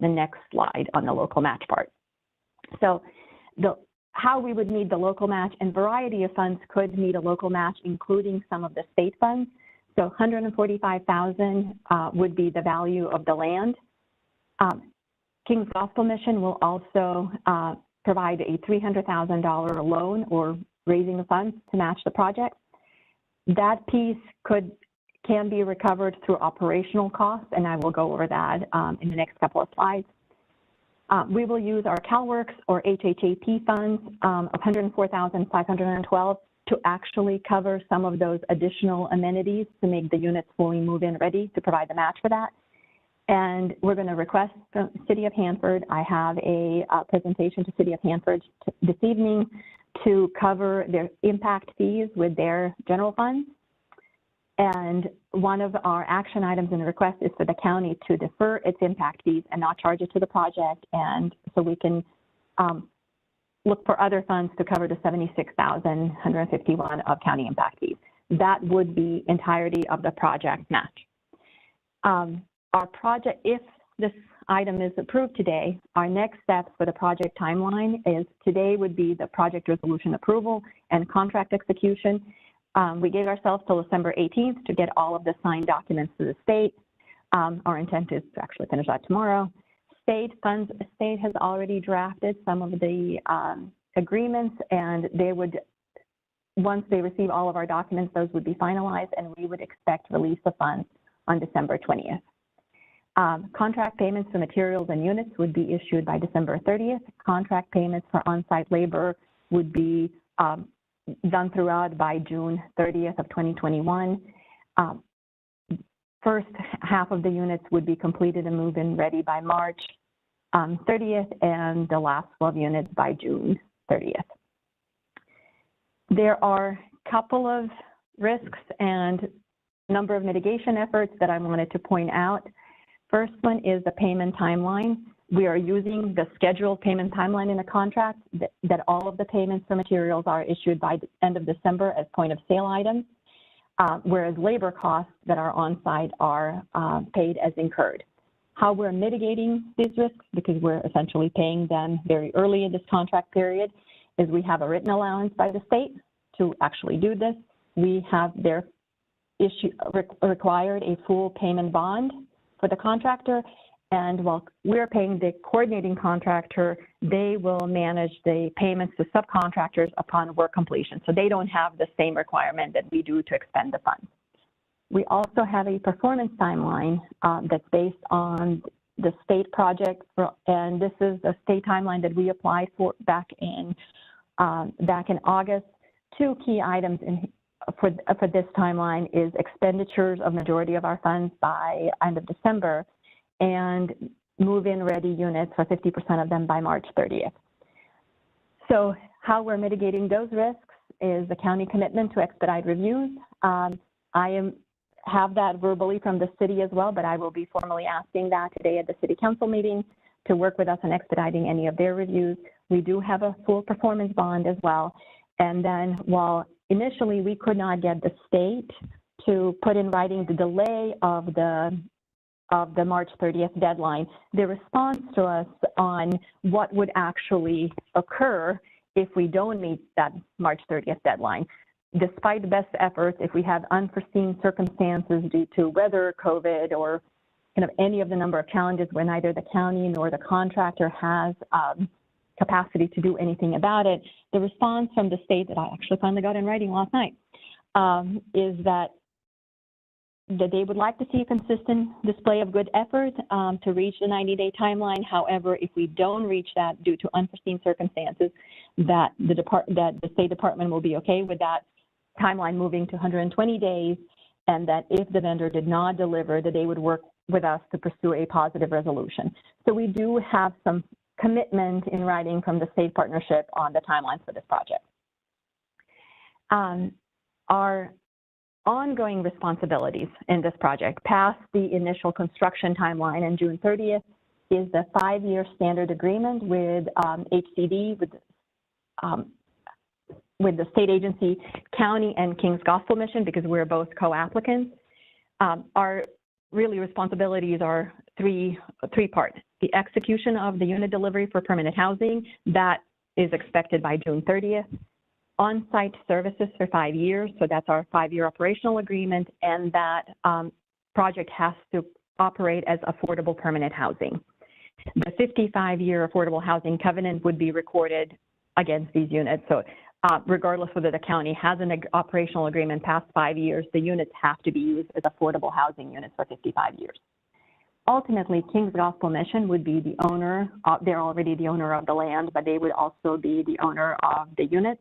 M: the next slide on the local match part. So how we would need the local match, and variety of funds could need a local match, including some of the state funds. So $145,000 would be the value of the land. King's Gospel Mission will also provide a $300,000 loan or raising the funds to match the project. That piece can be recovered through operational costs, and I will go over that in the next couple of slides. We will use our CalWorks or HHAP funds of $104,512 to actually cover some of those additional amenities to make the units fully move-in ready to provide the match for that. And we're going to request from City of Hanford. I have a presentation to City of Hanford this evening to cover their impact fees with their general funds. And one of our action items in the request is for the county to defer its impact fees and not charge it to the project, and so we can look for other funds to cover the $76,151 of county impact fees. That would be entirety of the project match. Our project, if this item is approved today, our next steps for the project timeline is today would be the project resolution approval and contract execution. We gave ourselves till December 18th to get all of the signed documents to the state. Our intent is to actually finish that tomorrow. State has already drafted some of the agreements, and they would, once they receive all of our documents, those would be finalized, and we would expect release of funds on December 20th. Contract payments for materials and units would be issued by December 30th. Contract payments for on-site labor would be done throughout by June 30th of 2021. First half of the units would be completed and move-in ready by March 30th, and the last 12 units by June 30th. There are a couple of risks and number of mitigation efforts that I wanted to point out. First one is the payment timeline. We are using the scheduled payment timeline in the contract that all of the payments for materials are issued by the end of December as point of sale items. Whereas labor costs that are on site are paid as incurred. How we're mitigating these risks, because we're essentially paying them very early in this contract period, is we have a written allowance by the state to actually do this. We have required a full payment bond for the contractor, and while we're paying the coordinating contractor, they will manage the payments to subcontractors upon work completion. So they don't have the same requirement that we do to expend the funds. We also have a performance timeline that's based on the state project, and this is the state timeline that we applied for back in August. Two key items for this timeline is expenditures of majority of our funds by end of December, and move-in ready units for 50% of them by March 30th. So how we're mitigating those risks is the county commitment to expedite reviews. I have that verbally from the city as well, but I will be formally asking that today at the city council meeting to work with us on expediting any of their reviews. We do have a full performance bond as well. And then while initially we could not get the state to put in writing the delay of the March 30th deadline, the response to us on what would actually occur if we don't meet that March 30th deadline. Despite the best efforts, if we have unforeseen circumstances due to weather, COVID, or kind of any of the number of challenges where neither the county nor the contractor has capacity to do anything about it, the response from the state that I actually finally got in writing last night is that they would like to see a consistent display of good effort to reach the 90-day timeline. However, if we don't reach that due to unforeseen circumstances, that the State Department will be okay with that timeline moving to 120 days, and that if the vendor did not deliver, that they would work with us to pursue a positive resolution. So we do have some commitment in writing from the state partnership on the timelines for this project. Our ongoing responsibilities in this project past the initial construction timeline and June 30th is the 5-year standard agreement with HCD, with the state agency, county, and King's Gospel Mission, because we're both co-applicants. Our really responsibilities are three parts. The execution of the unit delivery for permanent housing, that is expected by June 30th. On-site services for 5 years, so that's our 5-year operational agreement, and that project has to operate as affordable permanent housing. The 55-year affordable housing covenant would be recorded against these units. So regardless whether the county has an operational agreement past 5 years, the units have to be used as affordable housing units for 55 years. Ultimately, King's Gospel Mission would be the owner. They're already the owner of the land, but they would also be the owner of the units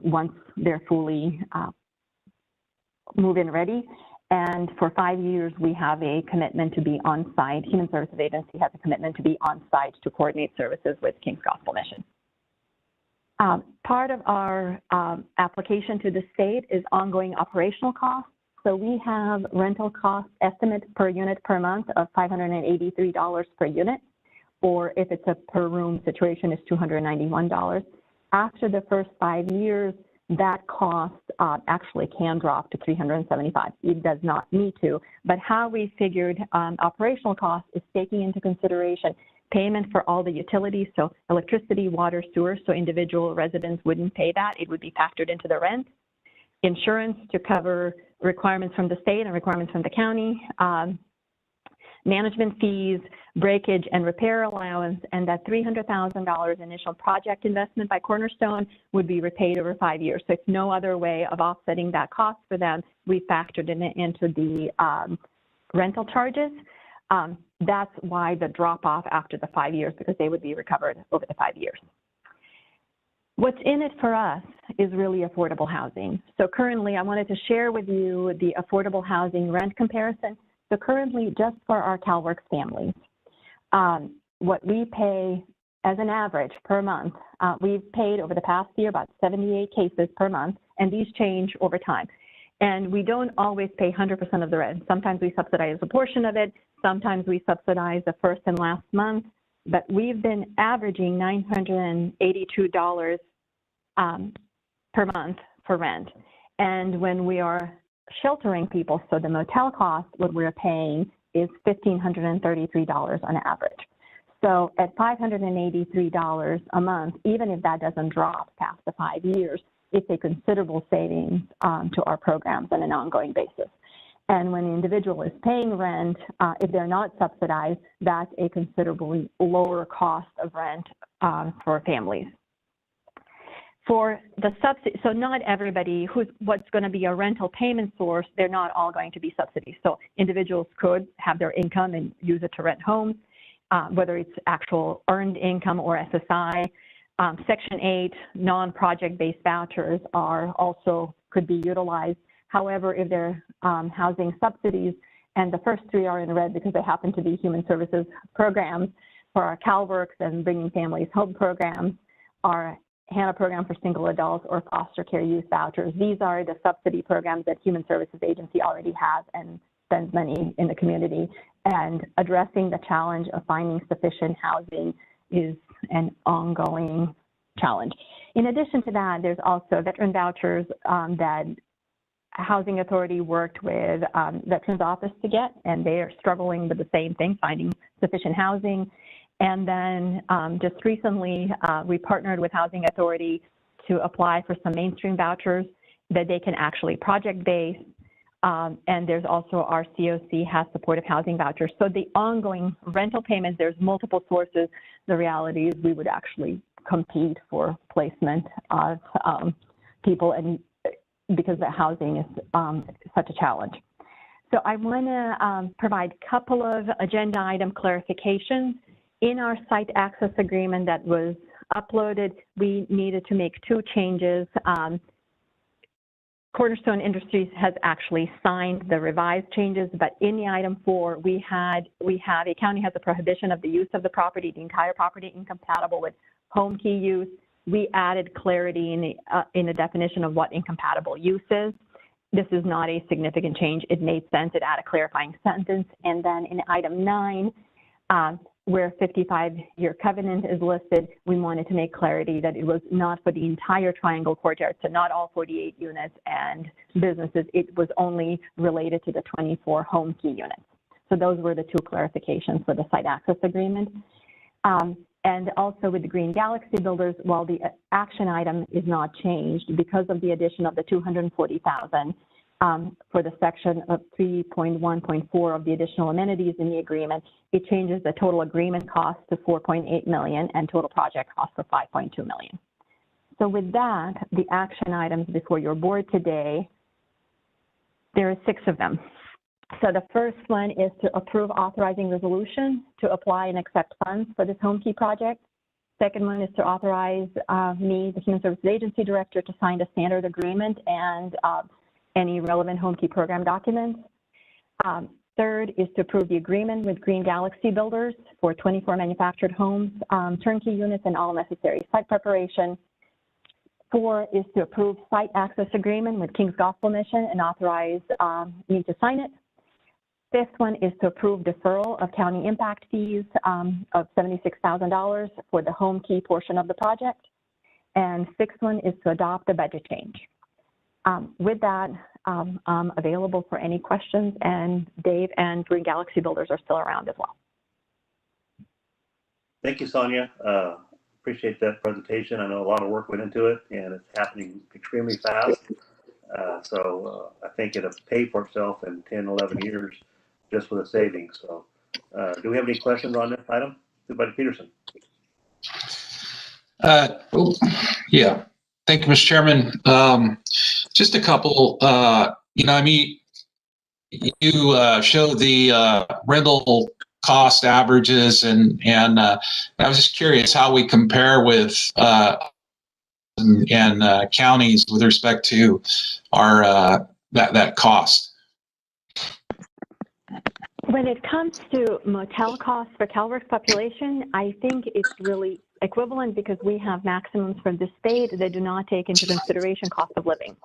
M: once they're fully move-in ready. And for 5 years, we have a commitment to be on site. Human Services Agency has a commitment to be on site to coordinate services with King's Gospel Mission. Part of our application to the state is ongoing operational costs. So we have rental cost estimates per unit per month of $583 per unit, or if it's a per room situation, it's $291. After the first 5 years, that cost actually can drop to $375. It does not need to, but how we figured operational costs is taking into consideration payment for all the utilities, so electricity, water, sewer, so individual residents wouldn't pay that. It would be factored into the rent. Insurance to cover requirements from the state and requirements from the county. Management fees, breakage and repair allowance, and that $300,000 initial project investment by Cornerstone would be repaid over 5 years. So it's no other way of offsetting that cost for them. We factored it into the rental charges. That's why the drop off after the 5 years, because they would be recovered over the 5 years. What's in it for us is really affordable housing. So currently, I wanted to share with you the affordable housing rent comparison. So currently, just for our CalWorks families, what we pay as an average per month, we've paid over the past year about 78 cases per month, and these change over time. And we don't always pay 100% of the rent. Sometimes we subsidize a portion of it. Sometimes we subsidize the first and last month. But we've been averaging $982 per month for rent. And when we are sheltering people, so the motel cost, what we're paying is $1,533 on average. So at $583 a month, even if that doesn't drop past the 5 years, it's a considerable savings to our programs on an ongoing basis. And when an individual is paying rent, if they're not subsidized, that's a considerably lower cost of rent for families. For the subsidy, so not everybody what's going to be a rental payment source, they're not all going to be subsidies. So individuals could have their income and use it to rent homes, whether it's actual earned income or SSI. Section 8 non-project-based vouchers are also could be utilized. However, if they're housing subsidies, and the first three are in red because they happen to be human services programs for our CalWorks and Bringing Families Home programs, our HANA program for single adults, or foster care youth vouchers. These are the subsidy programs that Human Services Agency already has and spends money in the community, and addressing the challenge of finding sufficient housing is an ongoing challenge. In addition to that, there's also veteran vouchers that Housing Authority worked with Veterans Office to get, and they are struggling with the same thing, finding sufficient housing. And then just recently, we partnered with Housing Authority to apply for some mainstream vouchers that they can actually project-base. And there's also our COC has supportive housing vouchers. So the ongoing rental payments, there's multiple sources. The reality is we would actually compete for placement of people, and because the housing is such a challenge. So I want to provide a couple of agenda item clarifications. In our site access agreement that was uploaded, we needed to make two changes. Cornerstone Industries has actually signed the revised changes, but in the item 4, we have a county has a prohibition of the use of the property, the entire property incompatible with home key use. We added clarity in the definition of what incompatible use is. This is not a significant change. It made sense. It added a clarifying sentence. And then in item 9, where 55-year covenant is listed, we wanted to make clarity that it was not for the entire Triangle Courtyard, so not all 48 units and businesses. It was only related to the 24 home key units. So those were the two clarifications for the site access agreement. And also with the Green Galaxy Builders, while the action item is not changed because of the addition of the $240,000 for the section of 3.1.4 of the additional amenities in the agreement, it changes the total agreement cost to $4.8 million and total project cost for $5.2 million. So with that, the action items before your board today, there are 6 of them. So the first one is to approve authorizing resolution to apply and accept funds for this home key project. Second one is to authorize me, the Human Services Agency Director, to sign the standard agreement and any relevant home key program documents. Third is to approve the agreement with Green Galaxy Builders for 24 manufactured homes, turnkey units, and all necessary site preparation. 4 is to approve site access agreement with King's Gospel Mission and authorize me to sign it. 5th one is to approve deferral of county impact fees of $76,000 for the home key portion of the project. And 6th one is to adopt the budget change. With that, I'm available for any questions, and Dave and Green Galaxy Builders are still around as well.
C: Thank you, Sonia. Appreciate that presentation. I know a lot of work went into it, and it's happening extremely fast. So I think it'll pay for itself in 10, 11 years just for the savings. So do we have any questions on this item? Supervisor Peterson.
I: Yeah. Thank you, Mr. Chairman. Just a couple, I mean, you show the rental cost averages, and I was just curious how we compare with counties with respect to our that cost.
M: When it comes to motel costs for CalWORKs population, I think it's really equivalent because we have maximums for the state that do not take into consideration cost of living.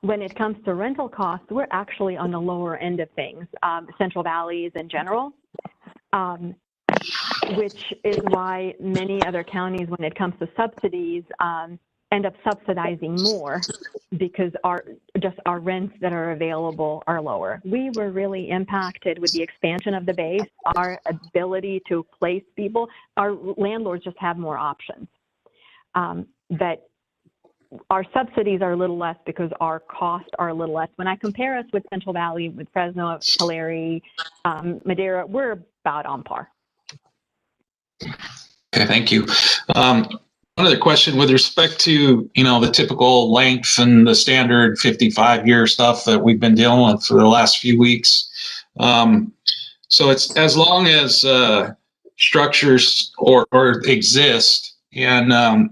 M: When it comes to rental costs, we're actually on the lower end of things, Central Valleys in general, which is why many other counties, when it comes to subsidies, end up subsidizing more because our rents that are available are lower. We were really impacted with the expansion of the base, our ability to place people. Our landlords just have more options. But our subsidies are a little less because our costs are a little less. When I compare us with Central Valley, with Fresno, Tulare, Madera, we're about on par.
I: Okay, thank you. One other question with respect to, the typical length and the standard 55-year stuff that we've been dealing with for the last few weeks. So it's as long as structures or exist, and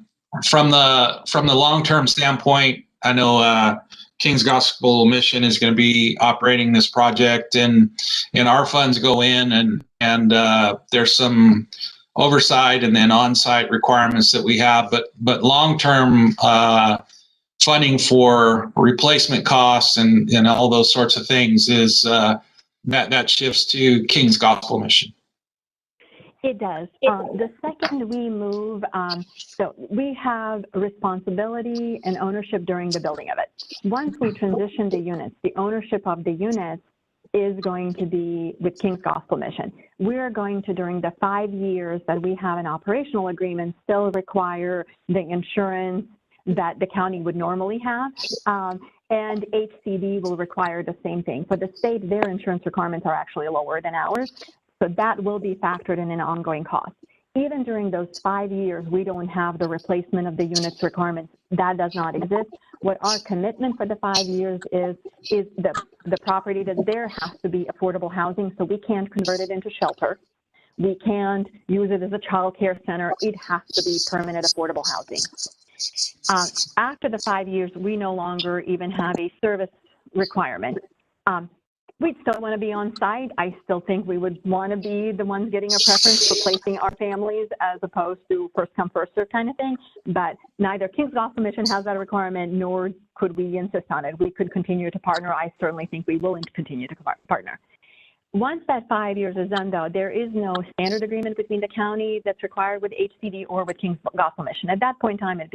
I: from the long-term standpoint, I know King's Gospel Mission is going to be operating this project, and our funds go in, and there's some oversight and then on-site requirements that we have, but long-term funding for replacement costs and all those sorts of things is that shifts to King's Gospel Mission.
M: It does. The second we move, so we have responsibility and ownership during the building of it. Once we transition the units, the ownership of the units is going to be with King's Gospel Mission. We're going to, during the 5 years that we have an operational agreement, still require the insurance that the county would normally have. And HCD will require the same thing. For the state, their insurance requirements are actually lower than ours. So that will be factored in an ongoing cost. Even during those 5 years, we don't have the replacement of the units requirements. That does not exist. What our commitment for the 5 years is the property that's there has to be affordable housing, so we can't convert it into shelter. We can't use it as a child care center. It has to be permanent affordable housing. After the 5 years, we no longer even have a service requirement. We'd still want to be on site. I still think we would want to be the ones getting a preference for placing our families as opposed to first come, first serve kind of thing. But neither King's Gospel Mission has that requirement, nor could we insist on it. We could continue to partner. I certainly think we will continue to partner. Once that 5 years is done, though, there is no standard agreement between the county that's required with HCD or with King's Gospel Mission. At that point in time, it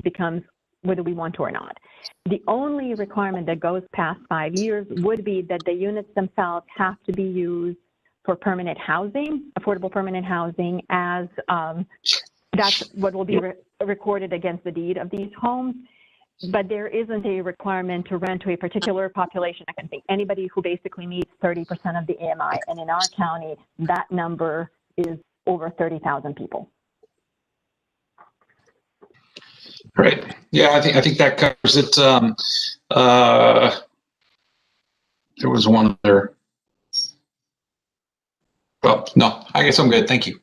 M: becomes whether we want to or not. The only requirement that goes past 5 years would be that the units themselves have to be used for permanent housing, affordable permanent housing, as that's what will be recorded against the deed of these homes. But there isn't a requirement to rent to a particular population. I can think anybody who basically meets 30% of the AMI, and in our county, that number is over 30,000 people.
I: Right. Yeah, I think that covers it. There was one other. Well, no, I guess I'm good. Thank you.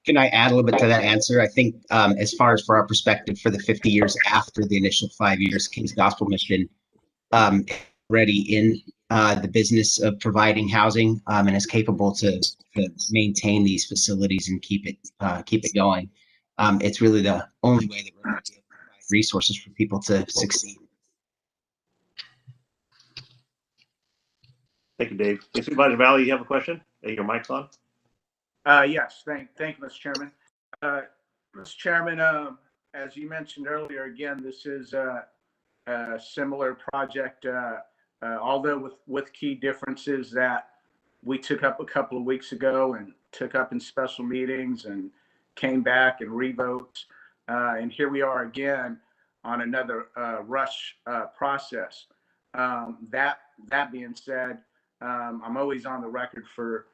N: Can I add a little bit to that answer? I think as far as for our perspective for the 50 years after the initial 5 years, King's Gospel Mission already in the business of providing housing and is capable to maintain these facilities and keep it going. It's really the only way that we're going to provide resources for people to succeed.
C: Thank you, Dave. Supervisor Valley, you have a question? Your mic's on.
J: Yes, thank you, Mr. Chairman. Mr. Chairman, as you mentioned earlier, again, this is a similar project, although with key differences that we took up a couple of weeks ago and took up in special meetings and came back and revoked. And here we are again on another rush process. That being said, I'm always on the record for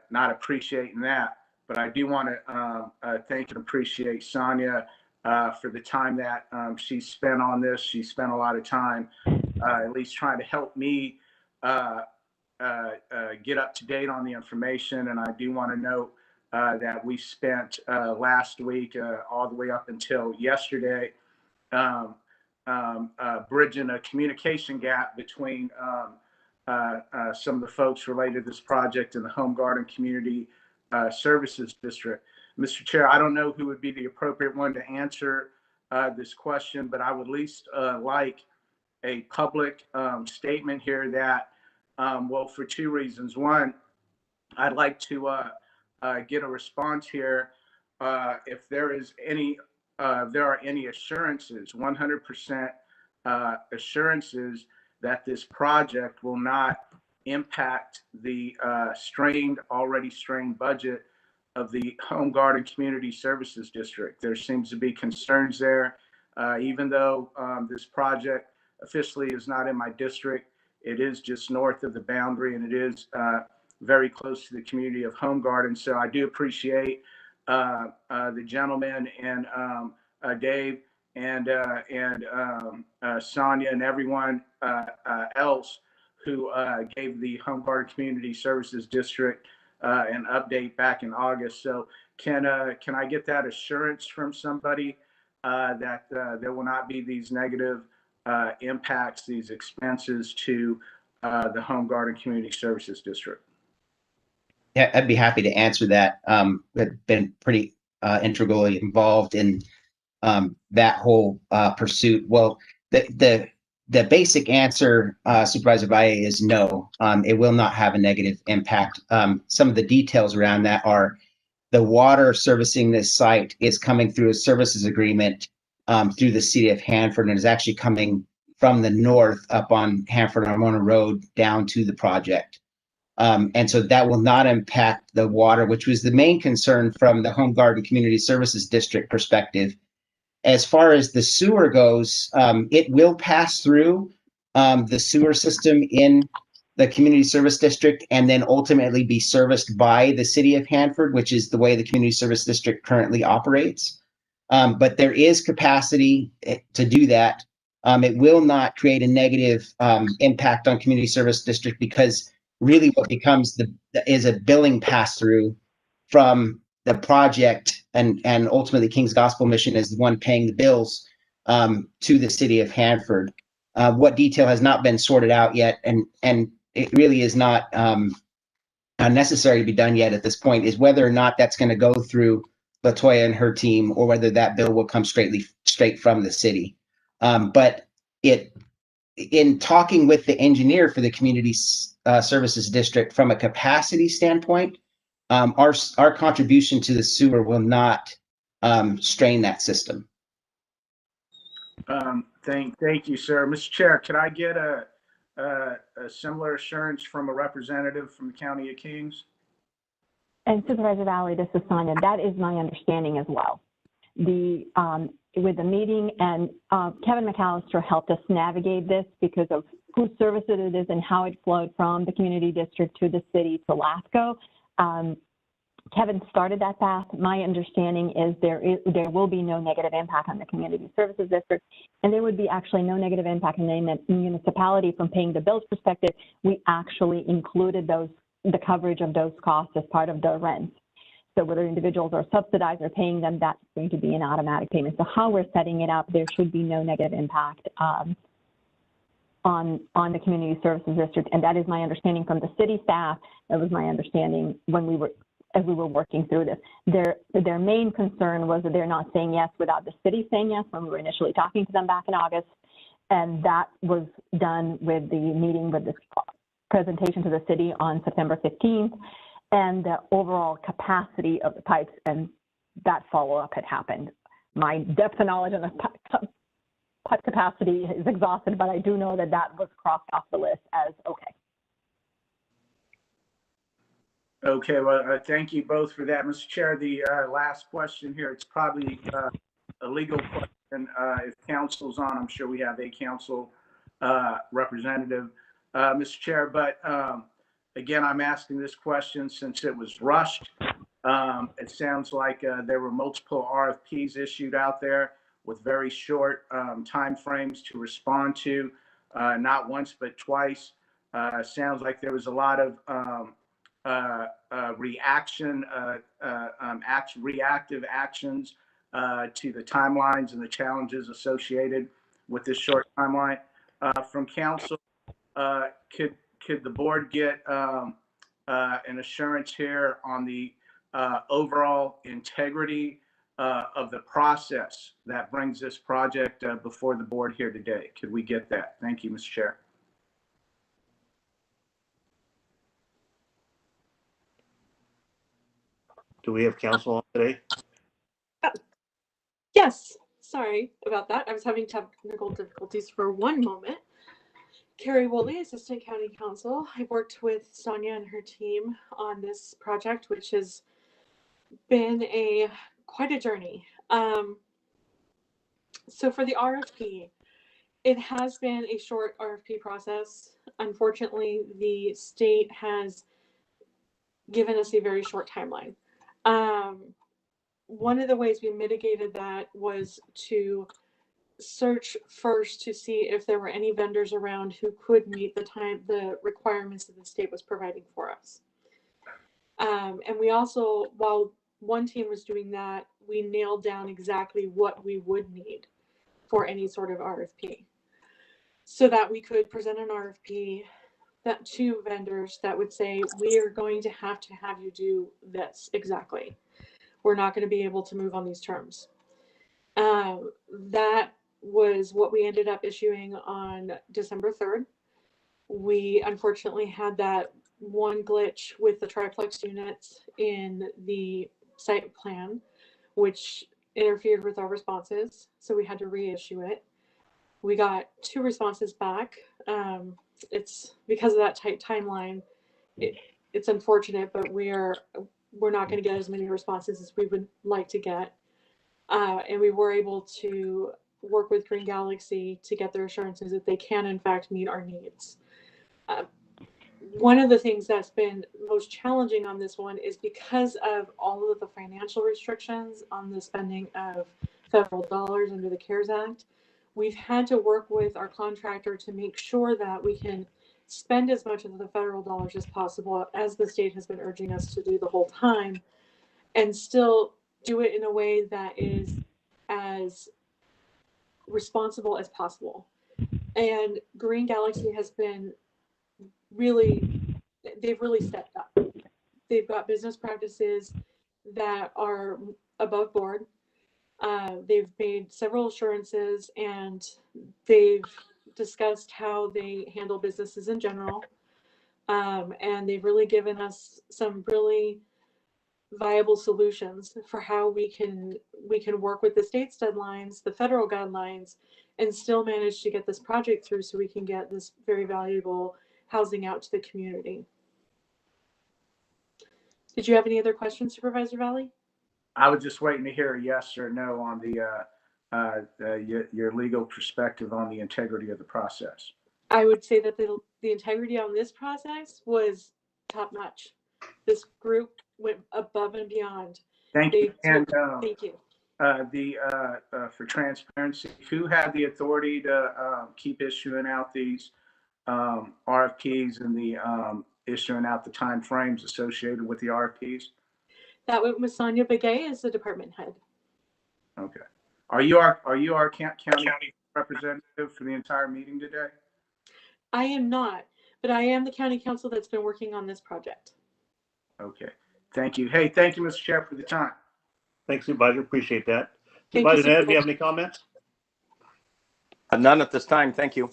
J: not appreciating that, but I do want to thank and appreciate Sonia for the time that she spent on this. She spent a lot of time at least trying to help me get up to date on the information. And I do want to note that we spent last week all the way up until yesterday bridging a communication gap between some of the folks related to this project in the Home Garden Community Services District. Mr. Chair, I don't know who would be the appropriate one to answer this question, but I would at least like a public statement here that, well, for two reasons. One, I'd like to get a response here if there are any assurances, 100% assurances that this project will not impact the already strained budget of the Home Garden Community Services District. There seems to be concerns there, even though this project officially is not in my district. It is just north of the boundary, and it is very close to the community of Home Garden. So I do appreciate the gentleman and Dave and Sonia and everyone else who gave the Home Garden Community Services District an update back in August. So can I get that assurance from somebody that there will not be these negative impacts, these expenses to the Home Garden Community Services District?
N: Yeah, I'd be happy to answer that. I've been pretty integrally involved in that whole pursuit. Well, the basic answer, Supervisor Valle, is no. It will not have a negative impact. Some of the details around that are the water servicing this site is coming through a services agreement through the city of Hanford, and is actually coming from the north up on Hanford-Armona Road down to the project. And so that will not impact the water, which was the main concern from the Home Garden Community Services District perspective. As far as the sewer goes, it will pass through the sewer system in the community service district and then ultimately be serviced by the city of Hanford, which is the way the community service district currently operates. But there is capacity to do that. It will not create a negative impact on community service district, because really what becomes is a billing pass through from the project, and ultimately King's Gospel Mission is the one paying the bills to the city of Hanford. What detail has not been sorted out yet, and it really is not necessary to be done yet at this point, is whether or not that's going to go through Latoya and her team, or whether that bill will come straight from the city. But in talking with the engineer for the community services district, from a capacity standpoint, our contribution to the sewer will not strain that system.
J: Thank you, sir. Mr. Chair, could I get a similar assurance from a representative from the County of Kings?
M: And Supervisor Valley, this is Sonia. That is my understanding as well. With the meeting, and Kevin McAllister helped us navigate this because of whose service it is and how it flowed from the community district to the city to LASCO. Kevin started that path. My understanding is there will be no negative impact on the community services district, and there would be actually no negative impact in the municipality from paying the bills perspective. We actually included the coverage of those costs as part of the rent. So whether individuals are subsidized or paying them, that's going to be an automatic payment. So how we're setting it up, there should be no negative impact on the community services district, and that is my understanding from the city staff. That was my understanding as we were working through this. Their main concern was that they're not saying yes without the city saying yes when we were initially talking to them back in August, and that was done with the meeting with this presentation to the city on September 15th, and the overall capacity of the pipes, and that follow-up had happened. My depth of knowledge on the pipe capacity is exhausted, but I do know that that was crossed off the list as okay.
J: Okay, well, thank you both for that. Mr. Chair, the last question here, it's probably a legal question. If council's on, I'm sure we have a council representative, Mr. Chair, but again, I'm asking this question since it was rushed. It sounds like there were multiple RFPs issued out there with very short time frames to respond to, not once but twice. Sounds like there was a lot of reactive actions to the timelines and the challenges associated with this short timeline. From council, could the board get an assurance here on the overall integrity of the process that brings this project before the board here today? Could we get that? Thank you, Mr. Chair.
C: Do we have council on today?
O: Yes, sorry about that. I was having technical difficulties for one moment. Carrie Woolley, Assistant County Counsel. I've worked with Sonia and her team on this project, which has been quite a journey. So for the RFP, it has been a short RFP process. Unfortunately, the state has given us a very short timeline. One of the ways we mitigated that was to search first to see if there were any vendors around who could meet the requirements that the state was providing for us. And we also, while one team was doing that, we nailed down exactly what we would need for any sort of RFP, so that we could present an RFP to vendors that would say, we are going to have you do this exactly. We're not going to be able to move on these terms. That was what we ended up issuing on December 3rd. We unfortunately had that one glitch with the triplex units in the site plan, which interfered with our responses. So we had to reissue it. We got 2 responses back. It's because of that tight timeline. It's unfortunate, but we're not going to get as many responses as we would like to get. And we were able to work with Green Galaxy to get their assurances that they can in fact meet our needs. One of the things that's been most challenging on this one is because of all of the financial restrictions on the spending of federal dollars under the CARES Act. We've had to work with our contractor to make sure that we can spend as much of the federal dollars as possible, as the state has been urging us to do the whole time, and still do it in a way that is as responsible as possible. And Green Galaxy has been they've really stepped up. They've got business practices that are above board. They've made several assurances, and they've discussed how they handle businesses in general. And they've really given us some really viable solutions for how we can work with the state's deadlines, the federal guidelines, and still manage to get this project through so we can get this very valuable housing out to the community. Did you have any other questions, Supervisor Valley?
J: I was just waiting to hear a yes or no on your legal perspective on the integrity of the process.
O: I would say that the integrity on this process was top notch. This group went above and beyond.
J: Thank you. And
O: thank you.
J: For transparency, who had the authority to keep issuing out these RFPs and the issuing out the time frames associated with the RFPs?
O: That went with Sonia Begay as the department head.
J: Okay. Are you our county representative for the entire meeting today?
O: I am not, but I am the county council that's been working on this project.
J: Okay. Thank you. Hey, thank you, Mr. Chair, for the time.
C: Thanks, Supervisor. Appreciate that.
O: Thank you,
C: Supervisor Ned, do you have any comments?
H: None at this time. Thank you.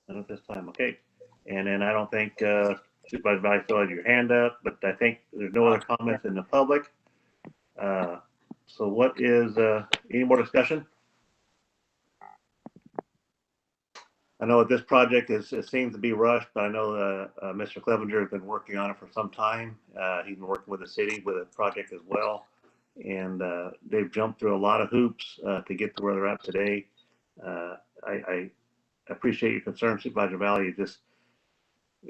C: None at this time. Okay. And then I don't think Supervisor Valley still has your hand up, but I think there's no other comments in the public. So what is any more discussion? I know this project it seems to be rushed, but I know Mr. Clevenger has been working on it for some time. He's been working with the city with a project as well. And they've jumped through a lot of hoops to get to where they're at today. I appreciate your concern, Supervisor Valley.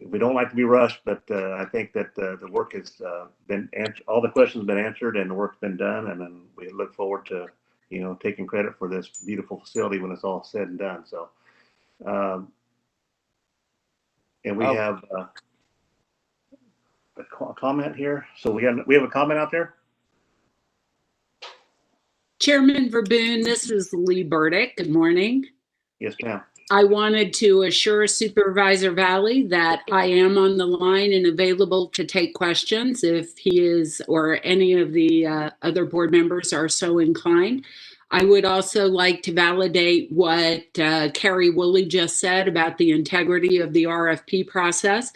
C: We don't like to be rushed, but I think that the work has been answered. All the questions have been answered, and the work's been done. And then we look forward to taking credit for this beautiful facility when it's all said and done. So, and we have a comment here. So we have a comment out there.
P: Chairman Verboen, this is Lee Burdick. Good morning.
C: Yes, ma'am.
P: I wanted to assure Supervisor Valley that I am on the line and available to take questions if he is or any of the other board members are so inclined. I would also like to validate what Carrie Woolley just said about the integrity of the RFP process.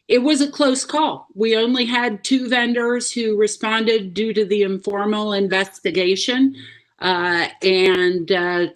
P: It was a close call. We only had 2 vendors who responded due to the informal investigation. And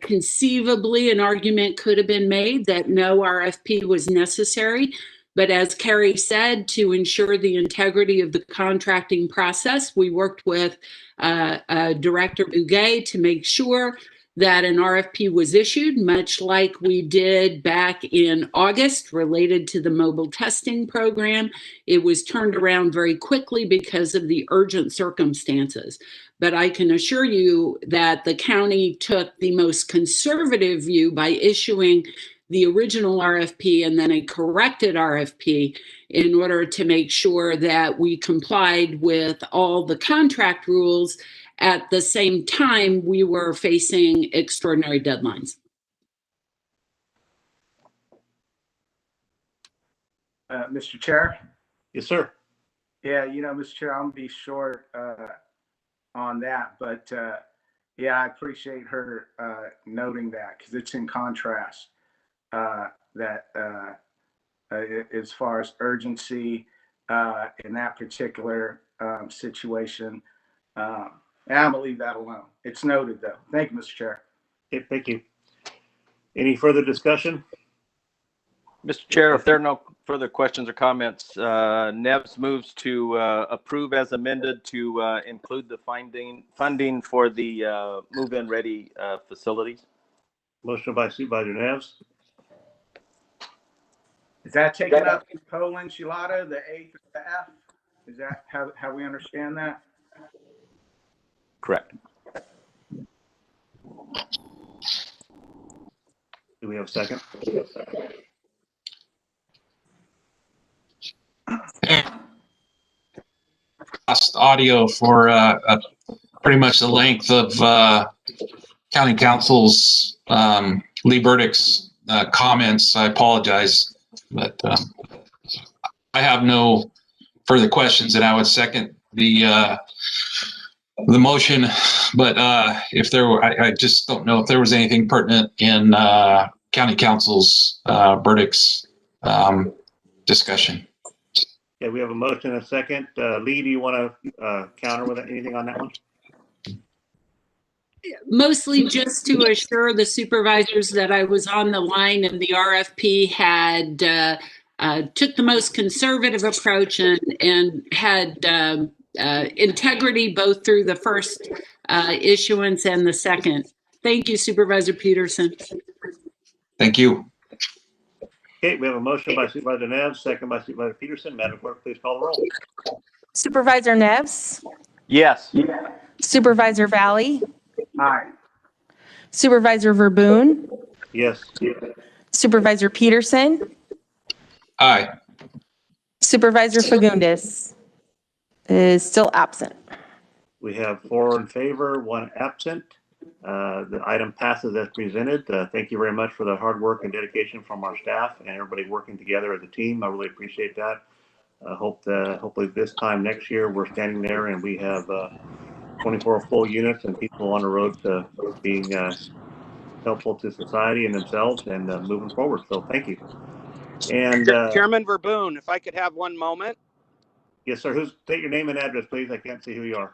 P: conceivably, an argument could have been made that no RFP was necessary. But as Carrie said, to ensure the integrity of the contracting process, we worked with Director Bugay to make sure that an RFP was issued, much like we did back in August related to the mobile testing program. It was turned around very quickly because of the urgent circumstances. But I can assure you that the county took the most conservative view by issuing the original RFP and then a corrected RFP in order to make sure that we complied with all the contract rules. At the same time, we were facing extraordinary deadlines.
J: Mr. Chair?
C: Yes, sir.
J: Yeah, Mr. Chair, I'm going to be short on that, but Yeah, I appreciate her noting that because it's in contrast as far as urgency in that particular situation. And I'm gonna leave that alone. It's noted though. Thank you, Mr. Chair.
C: Okay, thank you. Any further discussion?
H: Mr. Chair, if there are no further questions or comments, Nevs moves to approve as amended to include the funding for the move-in ready facilities.
C: Motion by Supervisor Neves.
J: Is that taking up Poe enchilada, the A through the F? Is that how we understand that?
H: Correct.
C: Do we have a second?
I: Lost audio for pretty much the length of County Council's Lee Burdick's comments. I apologize, but I have no further questions, and I would second the motion. But if there were, I just don't know if there was anything pertinent in County Council's Burdick's discussion.
C: Okay, we have a motion and a second. Lee, do you want to counter with anything on that one?
P: Mostly just to assure the supervisors that I was on the line and the RFP had took the most conservative approach and had integrity both through the first issuance and the second. Thank you, Supervisor Peterson.
I: Thank you.
C: Okay, we have a motion by Supervisor Neves, second by Supervisor Peterson. Madam Clerk, please call the roll.
A: Supervisor Neves?
H: Yes.
A: Supervisor Valley?
J: Aye.
A: Supervisor Verboen?
C: Yes.
A: Supervisor Peterson?
I: Aye.
A: Supervisor Fagundes is still absent.
C: We have 4 in favor, 1 absent. The item passes as presented. Thank you very much for the hard work and dedication from our staff and everybody working together as a team. I really appreciate that. Hopefully this time next year we're standing there and we have 24 full units and people on the road to being helpful to society and themselves and moving forward. So thank you. And
Q: Chairman Verboen, if I could have one moment.
C: Yes, sir. State your name and address, please. I can't see who you are.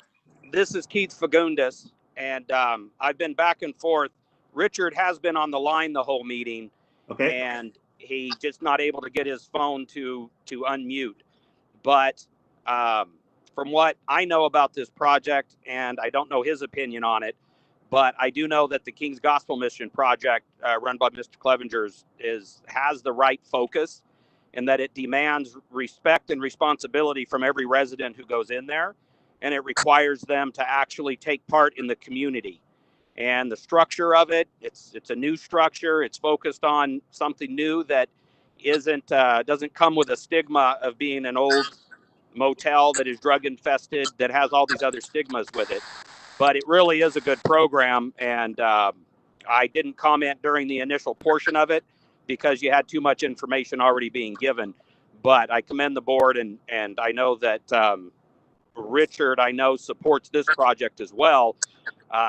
Q: This is Keith Fagundes, and I've been back and forth. Richard has been on the line the whole meeting,
C: okay,
Q: and he just not able to get his phone to unmute. But from what I know about this project, and I don't know his opinion on it, but I do know that the King's Gospel Mission project run by Mr. Clevenger has the right focus, and that it demands respect and responsibility from every resident who goes in there, and it requires them to actually take part in the community. And the structure of it, it's a new structure. It's focused on something new that doesn't come with a stigma of being an old motel that is drug infested, that has all these other stigmas with it. But it really is a good program, and I didn't comment during the initial portion of it because you had too much information already being given. But I commend the board, and I know that Richard, I know, supports this project as well.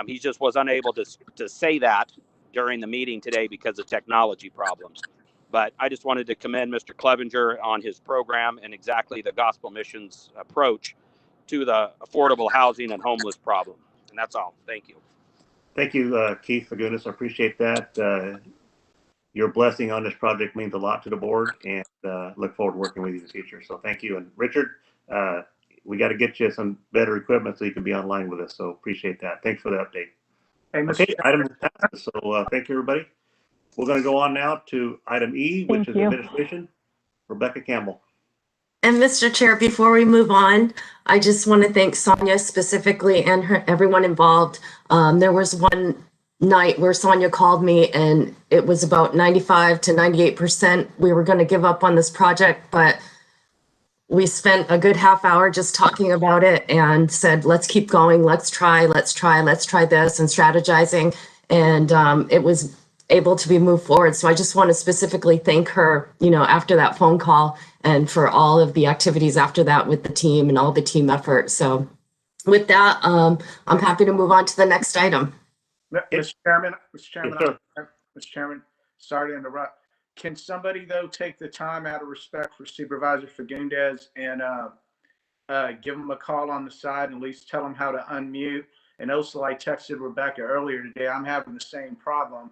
Q: He just was unable to say that during the meeting today because of technology problems. But I just wanted to commend Mr. Clevenger on his program and exactly the Gospel Mission's approach to the affordable housing and homeless problem. And that's all. Thank you.
C: Thank you, Keith Fagundes. I appreciate that. Your blessing on this project means a lot to the board, and look forward to working with you in the future. So thank you. And Richard, we got to get you some better equipment so you can be online with us. So appreciate that. Thanks for the update.
J: Hey,
C: okay, item passes. So thank you, everybody. We're going to go on now to item E, which is administration. Rebecca Campbell.
E: And Mr. Chair, before we move on, I just want to thank Sonia specifically and everyone involved. There was one night where Sonia called me and it was about 95 to 98%. We were going to give up on this project, but we spent a good half hour just talking about it and said, let's keep going. Let's try this and strategizing. And it was able to be moved forward. So I just want to specifically thank her, after that phone call and for all of the activities after that with the team and all the team effort. So with that, I'm happy to move on to the next item.
J: Mr. Chairman,
C: Yes, sir.
J: Mr. Chairman, sorry to interrupt. Can somebody though take the time out of respect for Supervisor Fagundes and give him a call on the side and at least tell him how to unmute? And also, I texted Rebecca earlier today. I'm having the same problem.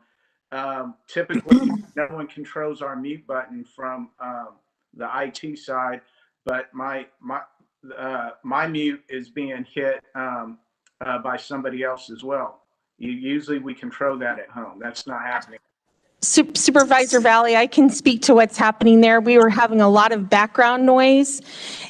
J: Typically, no one controls our mute button from the IT side, but my mute is being hit by somebody else as well. Usually we control that at home. That's not happening.
A: Supervisor Valley, I can speak to what's happening there. We were having a lot of background noise,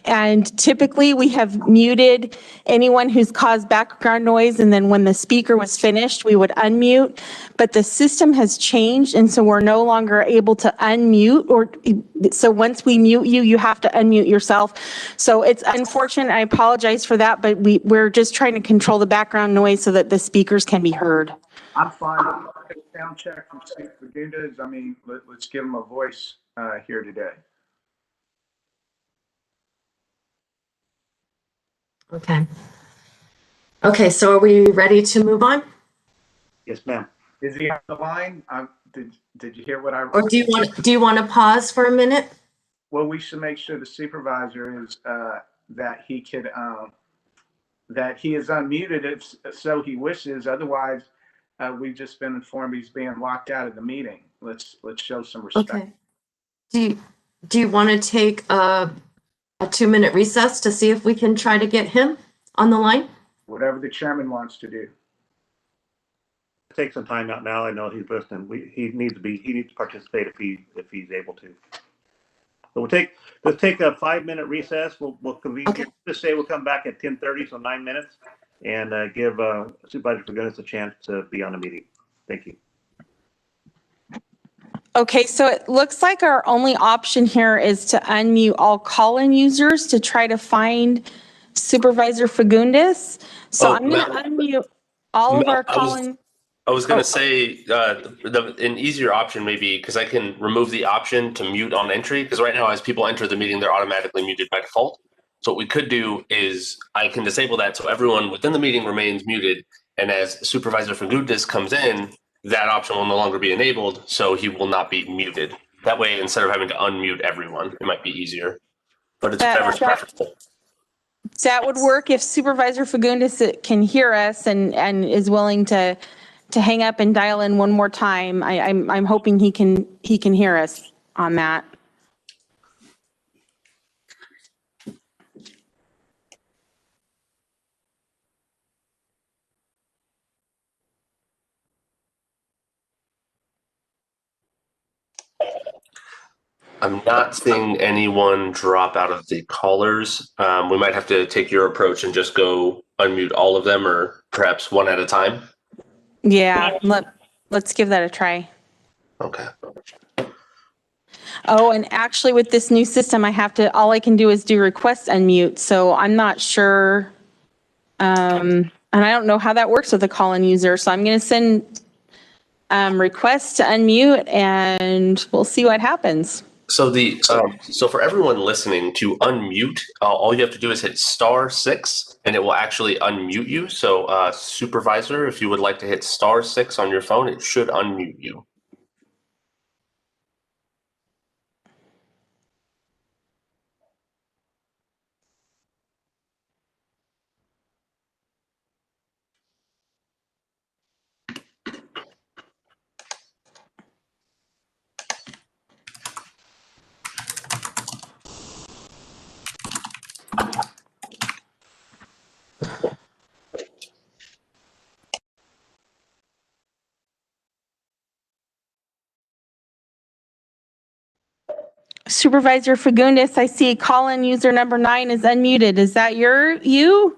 A: and typically we have muted anyone who's caused background noise, and then when the speaker was finished, we would unmute. But the system has changed, and so we're no longer able to unmute, so once we mute you, you have to unmute yourself. So it's unfortunate. I apologize for that, but we're just trying to control the background noise so that the speakers can be heard.
J: I'm fine. Sound check from Steve Fagundes. I mean, let's give him a voice here today.
E: Okay. Okay, so are we ready to move on?
C: Yes, ma'am.
J: Is he on the line? Did you hear what I?
E: Or do you want to pause for a minute?
J: Well, we should make sure the supervisor is that he could that he is unmuted if so he wishes. Otherwise, we've just been informed he's being locked out of the meeting. Let's show some respect.
E: Okay. Do you want to take a 2-minute recess to see if we can try to get him on the line?
J: Whatever the chairman wants to do.
C: Take some time out now. I know he's listening. He needs to participate if he's able to. So let's take a 5-minute recess. We'll convene.
E: Okay.
C: Just say we'll come back at 10:30, so 9 minutes, and give Supervisor Fagundes a chance to be on the meeting. Thank you.
A: Okay, so it looks like our only option here is to unmute all call-in users to try to find Supervisor Fagundes. So I'm going to unmute all of our call-in.
B: I was going to say an easier option maybe, because I can remove the option to mute on entry, because right now as people enter the meeting, they're automatically muted by default. So what we could do is I can disable that so everyone within the meeting remains muted. And as Supervisor Fagundes comes in, that option will no longer be enabled, so he will not be muted. That way, instead of having to unmute everyone, it might be easier. But it's whatever's preferable.
A: That would work if Supervisor Fagundes can hear us and is willing to hang up and dial in one more time. I'm hoping he can hear us on that.
B: I'm not seeing anyone drop out of the callers. We might have to take your approach and just go unmute all of them, or perhaps one at a time.
A: Yeah, let's give that a try.
B: Okay.
A: Oh, and actually with this new system, all I can do is do request unmute. So I'm not sure. And I don't know how that works with a call-in user. So I'm going to send request to unmute and we'll see what happens.
B: So so for everyone listening, to unmute, all you have to do is hit *6 and it will actually unmute you. So Supervisor, if you would like to hit *6 on your phone, it should unmute you.
A: Supervisor Fagundes, I see call-in user number 9 is unmuted. Is that you?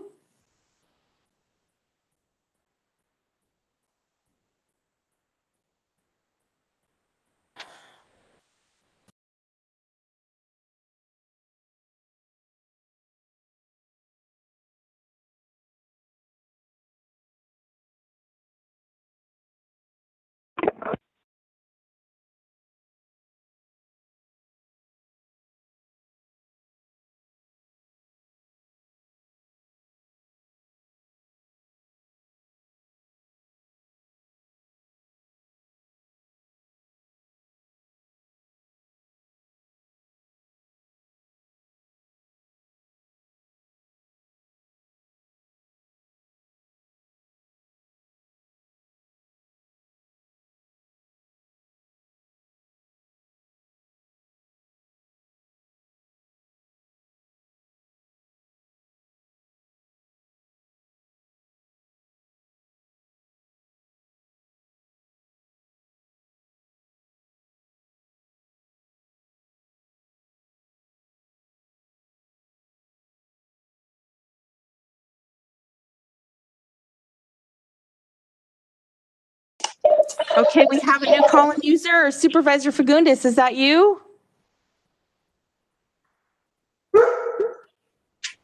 A: Okay, we have a new call-in user, Supervisor Fagundes. Is that you?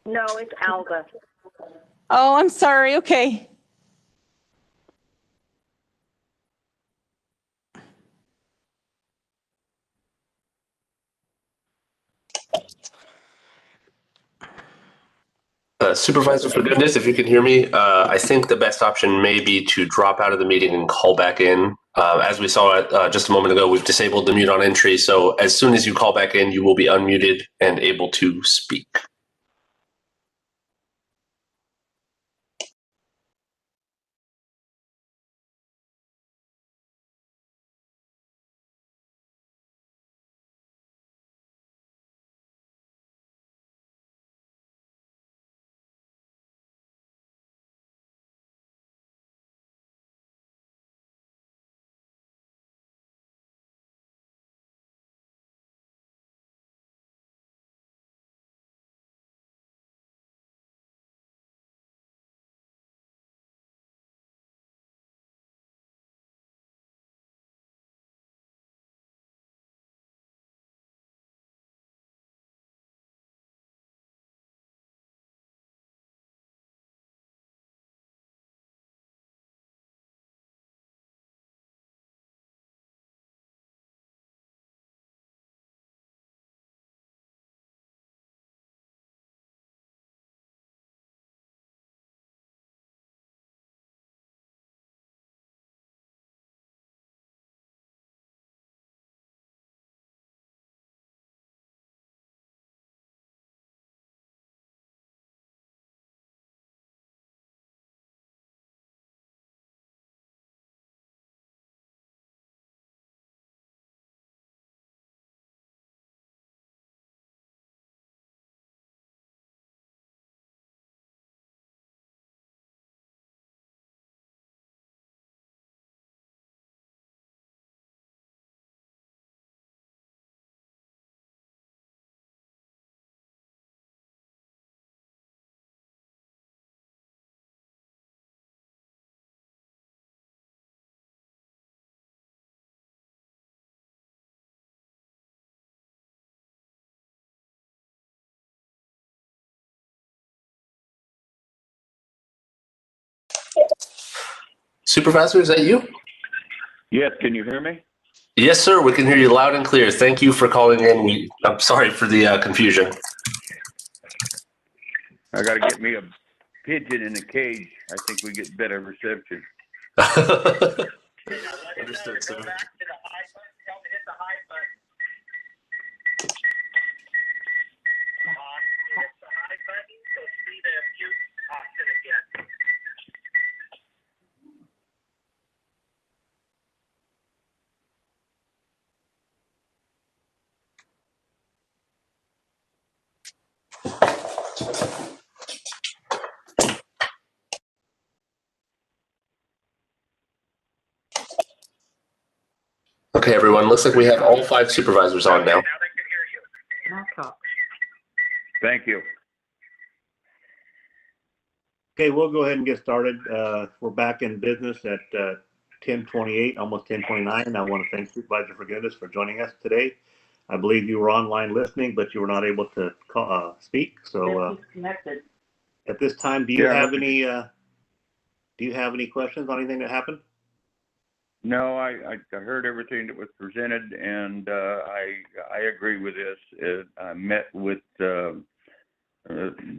L: No, it's Alba.
A: Oh, I'm sorry. Okay.
B: Supervisor, for goodness, if you can hear me, I think the best option may be to drop out of the meeting and call back in. As we saw just a moment ago, we've disabled the mute on entry. So as soon as you call back in, you will be unmuted and able to speak. Supervisor, is that you?
R: Yes, can you hear me?
B: Yes, sir. We can hear you loud and clear. Thank you for calling in. I'm sorry for the confusion.
R: I got to get me a pigeon in a cage. I think we get better reception.
B: Understood, sir. Okay, everyone. Looks like we have all 5 supervisors on now.
R: Thank you.
C: Okay, we'll go ahead and get started. We're back in business at 10:28, almost 10:29. I want to thank Supervisor Fagundes for joining us today. I believe you were online listening, but you were not able to speak. So at this time, do you have any questions on anything that happened?
R: No, I heard everything that was presented, and I agree with this. I met with a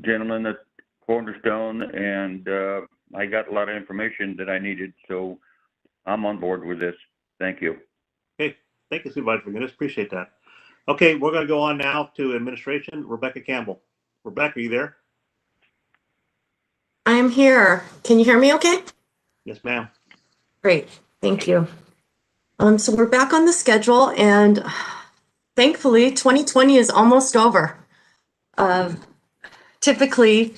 R: gentleman at Cornerstone, and I got a lot of information that I needed, so I'm on board with this. Thank you.
C: Okay, thank you, Supervisor Fagundes. Appreciate that. Okay, we're going to go on now to administration. Rebecca Campbell. Rebecca, are you there?
E: I'm here. Can you hear me okay?
C: Yes, ma'am.
E: Great, thank you. So we're back on the schedule, and thankfully 2020 is almost over. Typically,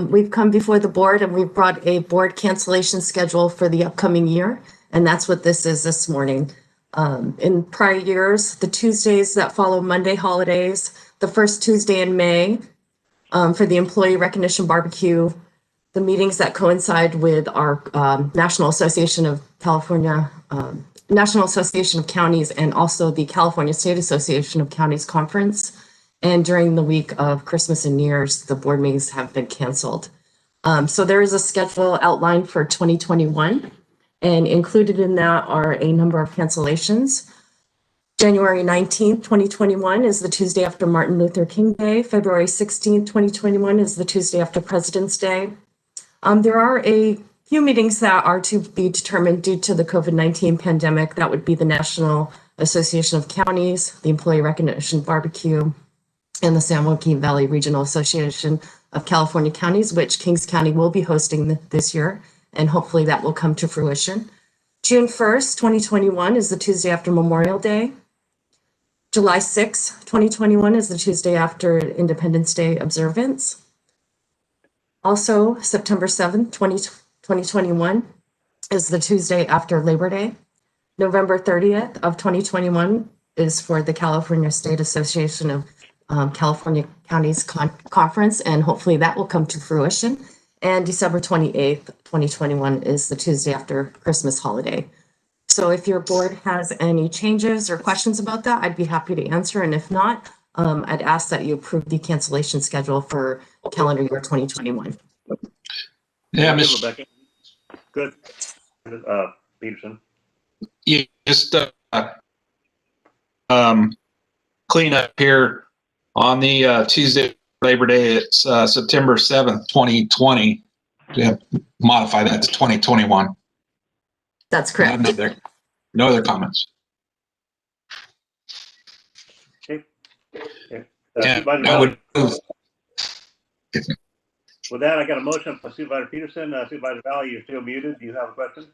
E: we've come before the board and we've brought a board cancellation schedule for the upcoming year, and that's what this is this morning. In prior years, the Tuesdays that follow Monday holidays, the first Tuesday in May for the employee recognition barbecue, the meetings that coincide with our National Association of California, National Association of Counties, and also the California State Association of Counties Conference. And during the week of Christmas and New Year's, the board meetings have been canceled. So there is a schedule outlined for 2021, and included in that are a number of cancellations. January 19th, 2021 is the Tuesday after Martin Luther King Day. February 16th, 2021 is the Tuesday after President's Day. There are a few meetings that are to be determined due to the COVID-19 pandemic. That would be the National Association of Counties, the Employee Recognition Barbecue, and the San Joaquin Valley Regional Association of California Counties, which Kings County will be hosting this year, and hopefully that will come to fruition. June 1st, 2021 is the Tuesday after Memorial Day. July 6th, 2021 is the Tuesday after Independence Day observance. Also, September 7th, 2021 is the Tuesday after Labor Day. November 30th of 2021 is for the California State Association of California Counties Conference, and hopefully that will come to fruition. And December 28th, 2021 is the Tuesday after Christmas holiday. So if your board has any changes or questions about that, I'd be happy to answer. And if not, I'd ask that you approve the cancellation schedule for calendar year 2021.
I: Yeah,
C: Good,
I: Mr.
C: Rebecca. Good. Peterson.
I: You just clean up here on the Tuesday Labor Day. It's September 7th, 2020. We have to modify that to 2021.
E: That's correct.
I: No other comments.
C: Okay. Okay.
I: Yeah,
C: Supervisor
I: I would
C: Valley.
I: move.
C: With that, I got a motion for Supervisor Peterson. Supervisor Valley, you're still muted. Do you have a question?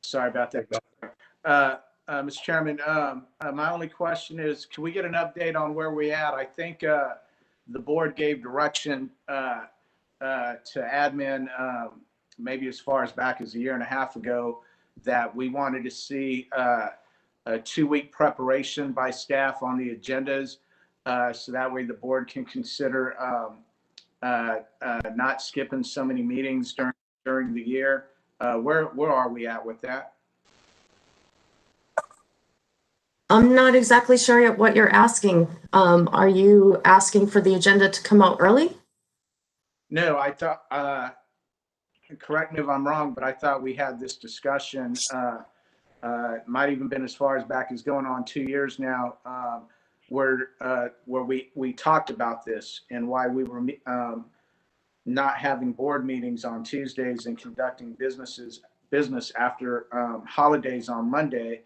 J: Sorry about that. Mr. Chairman, my only question is, can we get an update on where we're at? I think the board gave direction to admin, maybe as far as back as a year and a half ago, that we wanted to see a 2-week preparation by staff on the agendas, so that way the board can consider not skipping so many meetings during the year. Where are we at with that?
E: I'm not exactly sure yet what you're asking. Are you asking for the agenda to come out early?
J: No, I thought, correct me if I'm wrong, but I thought we had this discussion, it might even been as far as back as going on 2 years now, where we talked about this and why we were not having board meetings on Tuesdays and conducting business after holidays on Monday.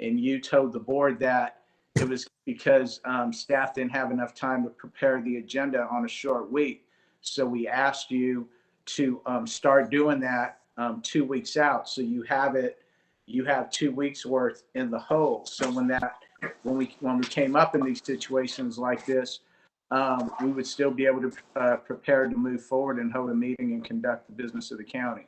J: And you told the board that it was because staff didn't have enough time to prepare the agenda on a short week. So we asked you to start doing that 2 weeks out. So you have 2 weeks worth in the hole. So when we came up in these situations like this, we would still be able to prepare to move forward and hold a meeting and conduct the business of the county.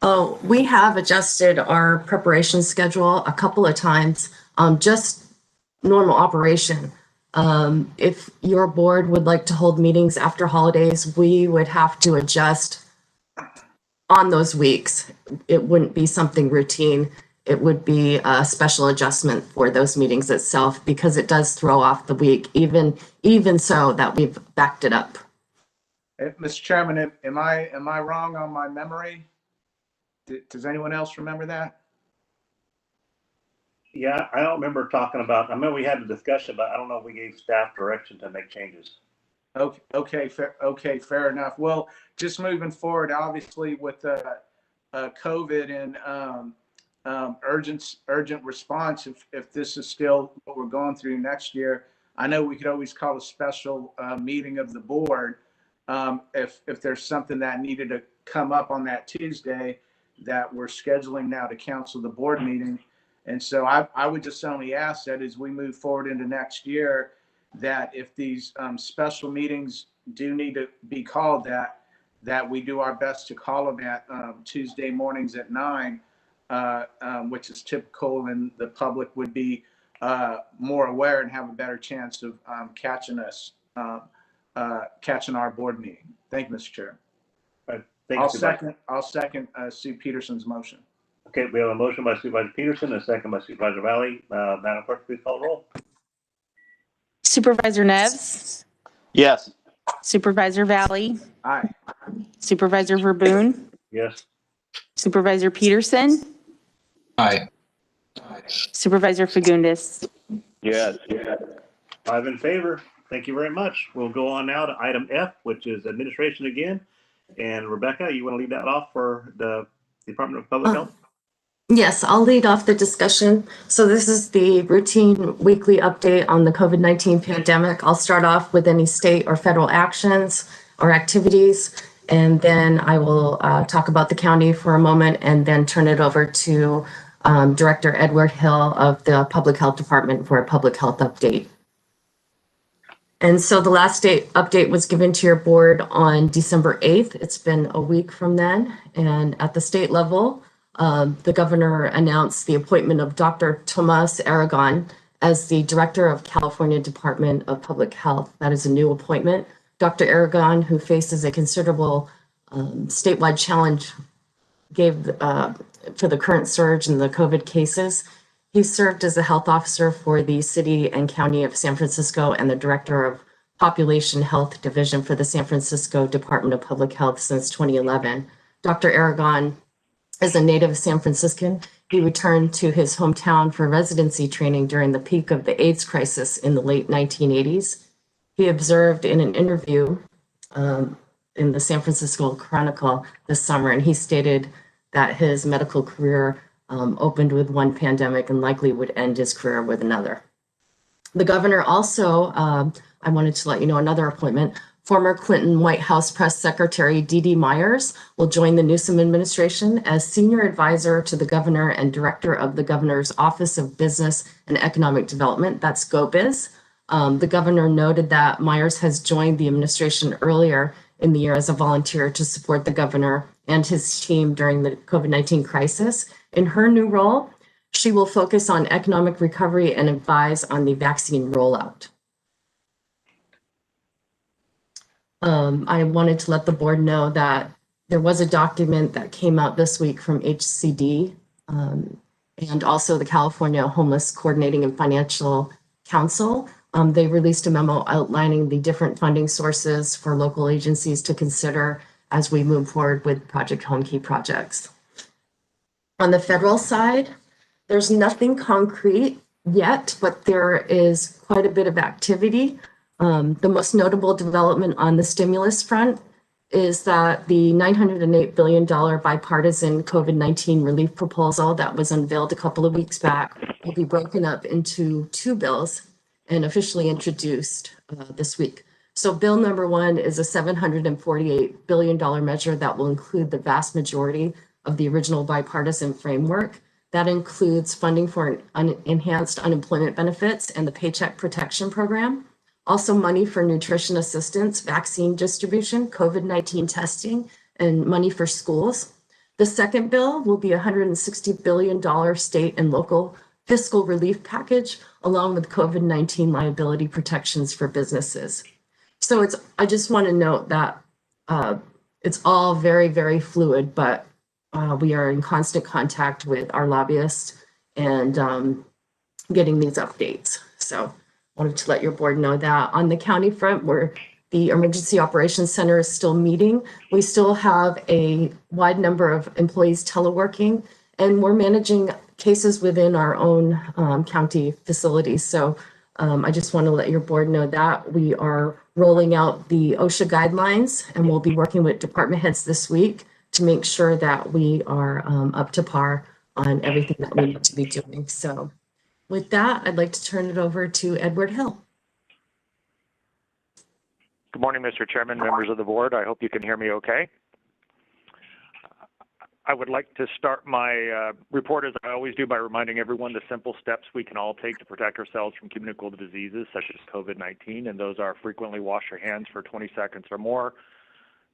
E: Oh, we have adjusted our preparation schedule a couple of times, just normal operation. If your board would like to hold meetings after holidays, we would have to adjust on those weeks. It wouldn't be something routine. It would be a special adjustment for those meetings itself, because it does throw off the week, even so that we've backed it up.
J: Mr. Chairman, am I wrong on my memory? Does anyone else remember that?
C: Yeah, I don't remember talking about, I remember we had a discussion, but I don't know if we gave staff direction to make changes.
J: Okay, fair enough. Well, just moving forward, obviously with COVID and urgent response, if this is still what we're going through next year, I know we could always call a special meeting of the board if there's something that needed to come up on that Tuesday that we're scheduling now to cancel the board meeting. And so I would just only ask that as we move forward into next year, that if these special meetings do need to be called, that we do our best to call them at Tuesday mornings at 9, which is typical, and the public would be more aware and have a better chance of catching us, catching our board meeting. Thank you, Mr. Chair. I'll second Sue Peterson's motion.
C: Okay, we have a motion by Supervisor Peterson and a second by Supervisor Valley. Madam Clerk, please call the roll.
A: Supervisor Neves,
H: Yes.
A: Supervisor Valley,
J: Aye.
A: Supervisor Verboen,
C: Yes.
A: Supervisor Peterson,
I: Aye.
A: Supervisor Fagundes.
R: Yes.
C: 5 in favor. Thank you very much. We'll go on now to item F, which is administration again. And Rebecca, you want to lead that off for the Department of Public Health?
E: Yes, I'll lead off the discussion. So this is the routine weekly update on the COVID-19 pandemic. I'll start off with any state or federal actions or activities, and then I will talk about the county for a moment and then turn it over to Director Edward Hill of the Public Health Department for a public health update. And so the last update was given to your board on December 8th. It's been a week from then. And at the state level, the governor announced the appointment of Dr. Tomas Aragon as the Director of California Department of Public Health. That is a new appointment. Dr. Aragon, who faces a considerable statewide challenge for the current surge in the COVID cases, he served as a health officer for the city and county of San Francisco and the Director of Population Health Division for the San Francisco Department of Public Health since 2011. Dr. Aragon is a native San Franciscan. He returned to his hometown for residency training during the peak of the AIDS crisis in the late 1980s. He observed in an interview in the San Francisco Chronicle this summer, and he stated that his medical career opened with one pandemic and likely would end his career with another. The governor also, I wanted to let you know another appointment. Former Clinton White House Press Secretary Dee Myers will join the Newsom administration as senior advisor to the governor and director of the governor's Office of Business and Economic Development. That's GoBiz. The governor noted that Myers has joined the administration earlier in the year as a volunteer to support the governor and his team during the COVID-19 crisis. In her new role, she will focus on economic recovery and advise on the vaccine rollout. I wanted to let the board know that there was a document that came out this week from HCD and also the California Homeless Coordinating and Financial Council. They released a memo outlining the different funding sources for local agencies to consider as we move forward with Project Home Key projects. On the federal side, there's nothing concrete yet, but there is quite a bit of activity. The most notable development on the stimulus front is that the $908 billion bipartisan COVID-19 relief proposal that was unveiled a couple of weeks back will be broken up into 2 bills and officially introduced this week. So bill number 1 is a $748 billion measure that will include the vast majority of the original bipartisan framework. That includes funding for enhanced unemployment benefits and the Paycheck Protection Program. Also money for nutrition assistance, vaccine distribution, COVID-19 testing, and money for schools. The second bill will be a $160 billion state and local fiscal relief package, along with COVID-19 liability protections for businesses. So I just want to note that it's all very, very fluid, but we are in constant contact with our lobbyists and getting these updates. So wanted to let your board know that. On the county front, where the Emergency Operations Center is still meeting, we still have a wide number of employees teleworking, and we're managing cases within our own county facilities. So I just want to let your board know that we are rolling out the OSHA guidelines, and we'll be working with department heads this week to make sure that we are up to par on everything that we need to be doing. So with that, I'd like to turn it over to Edward Hill.
S: Good morning, Mr. Chairman, members of the board. I hope you can hear me okay. I would like to start my report, as I always do, by reminding everyone the simple steps we can all take to protect ourselves from communicable diseases such as COVID-19, and those are frequently wash your hands for 20 seconds or more.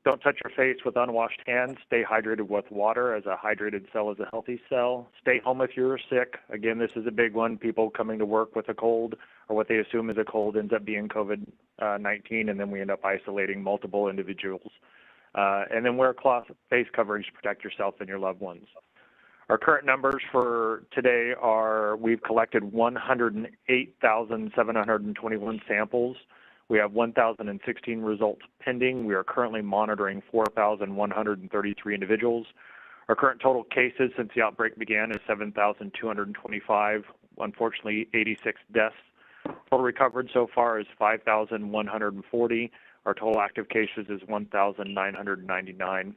S: Don't touch your face with unwashed hands. Stay hydrated with water, as a hydrated cell is a healthy cell. Stay home if you're sick. Again, this is a big one. People coming to work with a cold or what they assume is a cold ends up being COVID-19, and then we end up isolating multiple individuals. And then wear cloth face coverings to protect yourself and your loved ones. Our current numbers for today are we've collected 108,721 samples. We have 1,016 results pending. We are currently monitoring 4,133 individuals. Our current total cases since the outbreak began is 7,225. Unfortunately, 86 deaths. Total recovered so far is 5,140. Our total active cases is 1,999.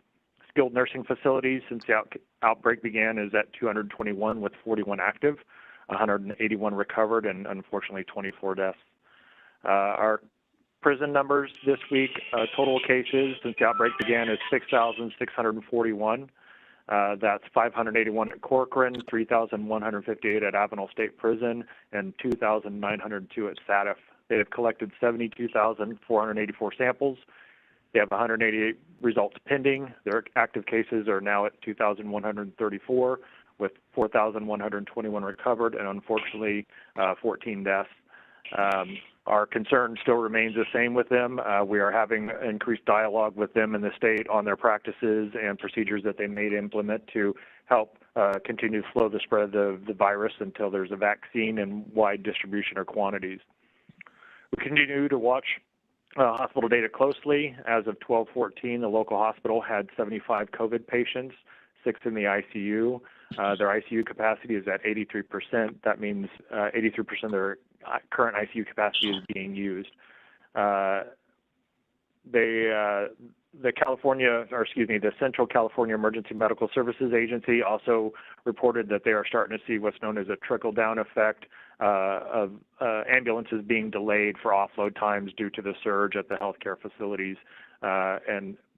S: Skilled nursing facilities since the outbreak began is at 221 with 41 active, 181 recovered, and unfortunately 24 deaths. Our prison numbers this week, total cases since the outbreak began is 6,641. That's 581 at Corcoran, 3,158 at Avenel State Prison, and 2,902 at SATF. They have collected 72,484 samples. They have 188 results pending. Their active cases are now at 2,134 with 4,121 recovered and unfortunately 14 deaths. Our concern still remains the same with them. We are having increased dialogue with them in the state on their practices and procedures that they may implement to help continue to slow the spread of the virus until there's a vaccine and wide distribution or quantities. We continue to watch hospital data closely. As of 12/14, the local hospital had 75 COVID patients, 6 in the ICU. Their ICU capacity is at 83%. That means 83% of their current ICU capacity is being used. The Central California Emergency Medical Services Agency also reported that they are starting to see what's known as a trickle-down effect of ambulances being delayed for offload times due to the surge at the healthcare facilities.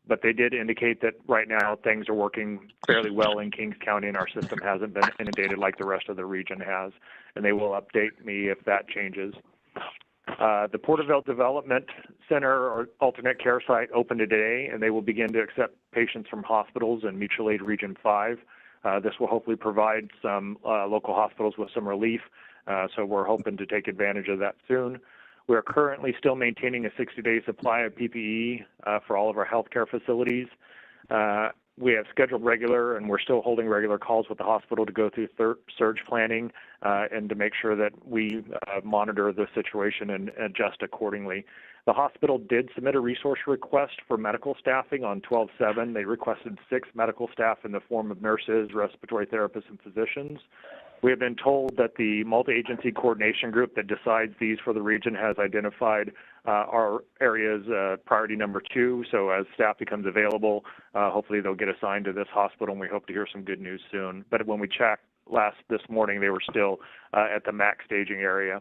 S: But they did indicate that right now things are working fairly well in Kings County and our system hasn't been inundated like the rest of the region has. And they will update me if that changes. The Porterville Development Center or alternate care site opened today, and they will begin to accept patients from hospitals in Mutual Aid Region 5. This will hopefully provide some local hospitals with some relief, so we're hoping to take advantage of that soon. We are currently still maintaining a 60-day supply of PPE for all of our healthcare facilities. We have scheduled regular, and we're still holding regular calls with the hospital to go through surge planning and to make sure that we monitor the situation and adjust accordingly. The hospital did submit a resource request for medical staffing on 12/7. They requested 6 medical staff in the form of nurses, respiratory therapists, and physicians. We have been told that the multi-agency coordination group that decides these for the region has identified our areas priority number 2. So as staff becomes available, hopefully they'll get assigned to this hospital, and we hope to hear some good news soon. But when we checked this morning, they were still at the max staging area.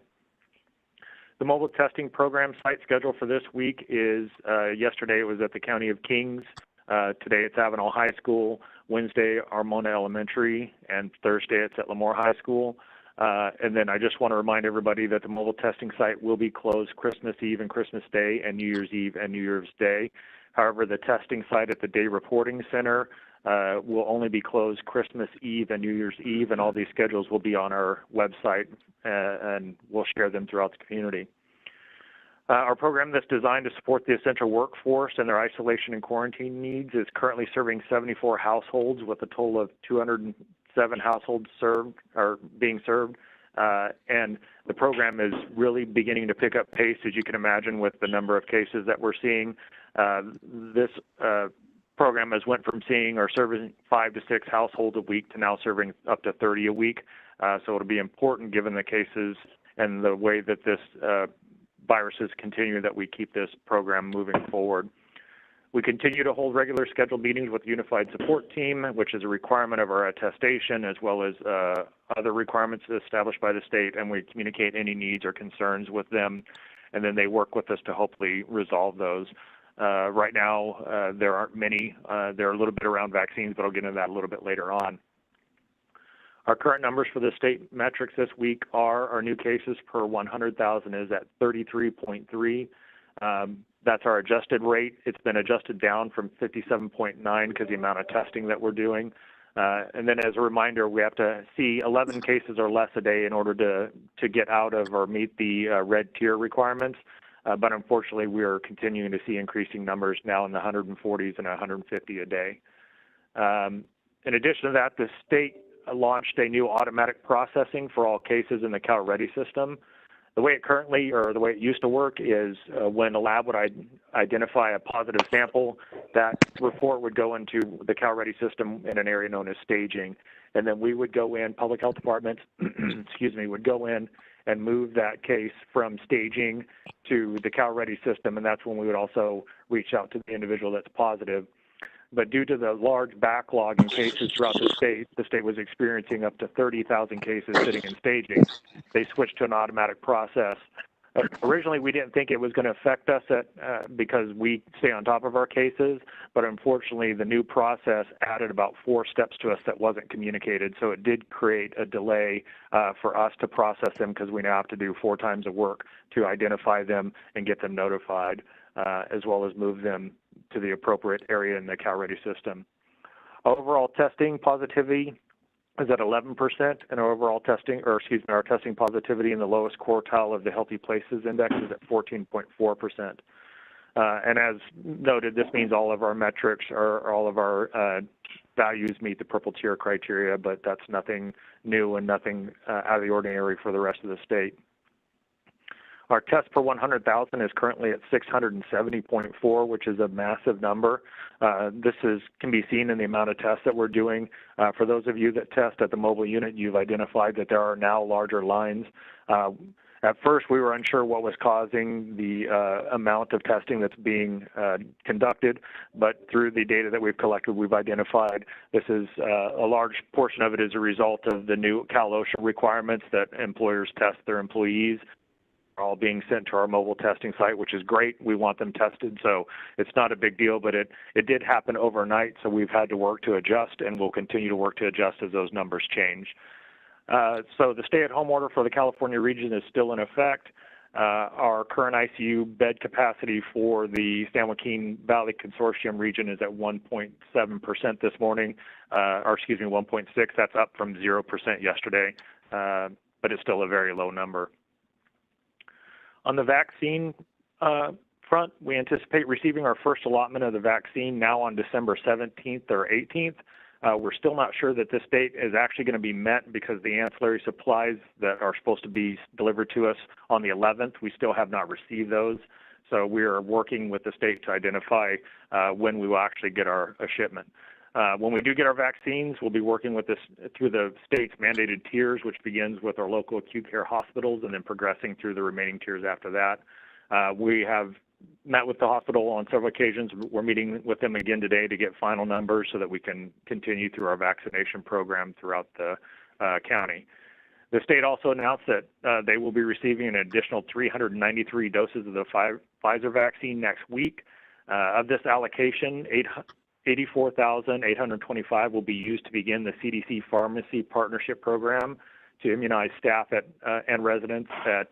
S: The mobile testing program site schedule for this week is yesterday it was at the County of Kings. Today it's Avenel High School, Wednesday Armona Elementary, and Thursday it's at Lemoore High School. And then I just want to remind everybody that the mobile testing site will be closed Christmas Eve and Christmas Day and New Year's Eve and New Year's Day. However, the testing site at the Day Reporting Center will only be closed Christmas Eve and New Year's Eve, and all these schedules will be on our website, and we'll share them throughout the community. Our program that's designed to support the essential workforce and their isolation and quarantine needs is currently serving 74 households with a total of 207 households being served. And the program is really beginning to pick up pace, as you can imagine, with the number of cases that we're seeing. This program has went from seeing or serving 5 to 6 households a week to now serving up to 30 a week. So it'll be important, given the cases and the way that this viruses continue, that we keep this program moving forward. We continue to hold regular scheduled meetings with the Unified Support Team, which is a requirement of our attestation, as well as other requirements established by the state, and we communicate any needs or concerns with them, and then they work with us to hopefully resolve those. Right now, there aren't many. There are a little bit around vaccines, but I'll get into that a little bit later on. Our current numbers for the state metrics this week are our new cases per 100,000 is at 33.3. That's our adjusted rate. It's been adjusted down from 57.9 because the amount of testing that we're doing. And then as a reminder, we have to see 11 cases or less a day in order to get out of or meet the red tier requirements. But unfortunately, we are continuing to see increasing numbers now in the 140s and 150 a day. In addition to that, the state launched a new automatic processing for all cases in the CalReady system. The way it currently, or the way it used to work, is when a lab would identify a positive sample, that report would go into the CalReady system in an area known as staging. And then we would go in, public health departments, excuse me, would go in and move that case from staging to the CalReady system, and that's when we would also reach out to the individual that's positive. But due to the large backlog in cases throughout the state was experiencing up to 30,000 cases sitting in staging. They switched to an automatic process. Originally, we didn't think it was going to affect us because we stay on top of our cases, but unfortunately, the new process added about 4 steps to us that wasn't communicated, so it did create a delay for us to process them because we now have to do 4 times of work to identify them and get them notified, as well as move them to the appropriate area in the CalReady system. Overall testing positivity is at 11%, and our overall testing, or excuse me, our testing positivity in the lowest quartile of the Healthy Places Index is at 14.4%. And as noted, this means all of our metrics or all of our values meet the purple tier criteria, but that's nothing new and nothing out of the ordinary for the rest of the state. Our test per 100,000 is currently at 670.4, which is a massive number. This can be seen in the amount of tests that we're doing. For those of you that test at the mobile unit, you've identified that there are now larger lines. At first, we were unsure what was causing the amount of testing that's being conducted, but through the data that we've collected, we've identified this is a large portion of it is a result of the new Cal OSHA requirements that employers test their employees. All being sent to our mobile testing site, which is great. We want them tested, so it's not a big deal, but it did happen overnight, so we've had to work to adjust, and we'll continue to work to adjust as those numbers change. So the stay-at-home order for the California region is still in effect. Our current ICU bed capacity for the San Joaquin Valley Consortium region is at 1.7% this morning, or excuse me, 1.6. That's up from 0% yesterday, but it's still a very low number. On the vaccine front, we anticipate receiving our first allotment of the vaccine now on December 17th or 18th. We're still not sure that this date is actually going to be met because the ancillary supplies that are supposed to be delivered to us on the 11th, we still have not received those. So we are working with the state to identify when we will actually get a shipment. When we do get our vaccines, we'll be working with this through the state's mandated tiers, which begins with our local acute care hospitals and then progressing through the remaining tiers after that. We have met with the hospital on several occasions. We're meeting with them again today to get final numbers so that we can continue through our vaccination program throughout the county. The state also announced that they will be receiving an additional 393 doses of the Pfizer vaccine next week. Of this allocation, 84,825 will be used to begin the CDC Pharmacy Partnership Program to immunize staff and residents at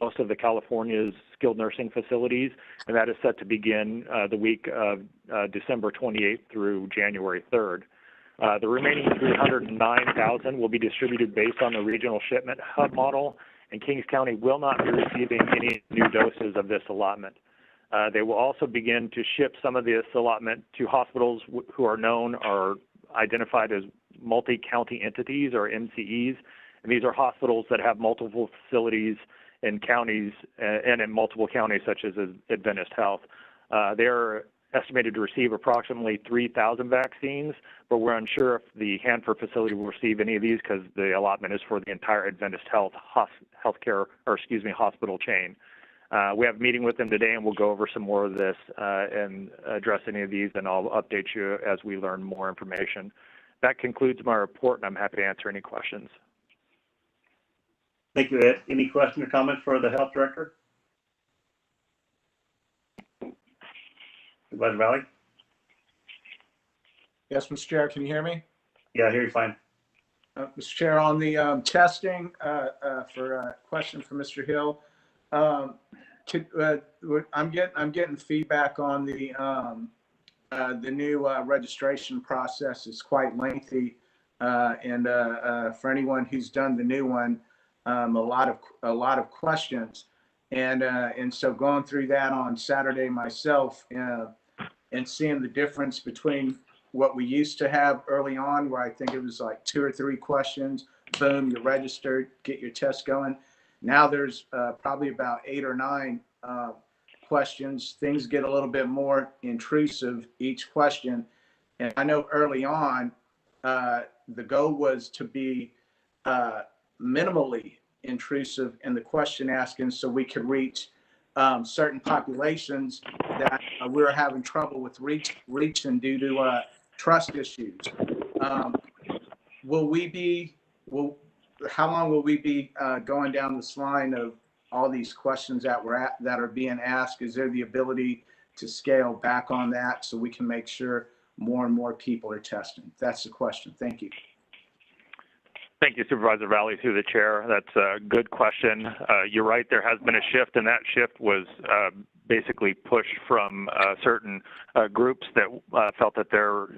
S: most of the California's skilled nursing facilities, and that is set to begin the week of December 28th through January 3rd. The remaining 309,000 will be distributed based on the regional shipment hub model, and Kings County will not be receiving any new doses of this allotment. They will also begin to ship some of this allotment to hospitals who are known or identified as multi-county entities or MCEs. And these are hospitals that have multiple facilities in counties and in multiple counties such as Adventist Health. They're estimated to receive approximately 3,000 vaccines, but we're unsure if the Hanford facility will receive any of these because the allotment is for the entire Adventist Health hospital chain. We have a meeting with them today, and we'll go over some more of this and address any of these, and I'll update you as we learn more information. That concludes my report, and I'm happy to answer any questions.
C: Thank you, Ed. Any question or comment for the Health Director? Supervisor Valley?
J: Yes, Mr. Chair, can you hear me?
C: Yeah, I hear you fine.
J: Mr. Chair, on the testing, for a question for Mr. Hill, I'm getting feedback on the new registration process is quite lengthy, and for anyone who's done the new one, a lot of questions, and so going through that on Saturday myself, and seeing the difference between what we used to have early on, where I think it was like 2 or 3 questions, boom, you registered, get your test going. Now there's probably about 8 or 9 questions. Things get a little bit more intrusive each question. And I know early on, the goal was to be minimally intrusive in the question asking so we could reach certain populations that we were having trouble with reaching due to trust issues. How long will we be going down this line of all these questions that are being asked? Is there the ability to scale back on that so we can make sure more and more people are testing? That's the question. Thank you.
S: Thank you, Supervisor Valley, through the chair. That's a good question. You're right, there has been a shift, and that shift was basically pushed from certain groups that felt that their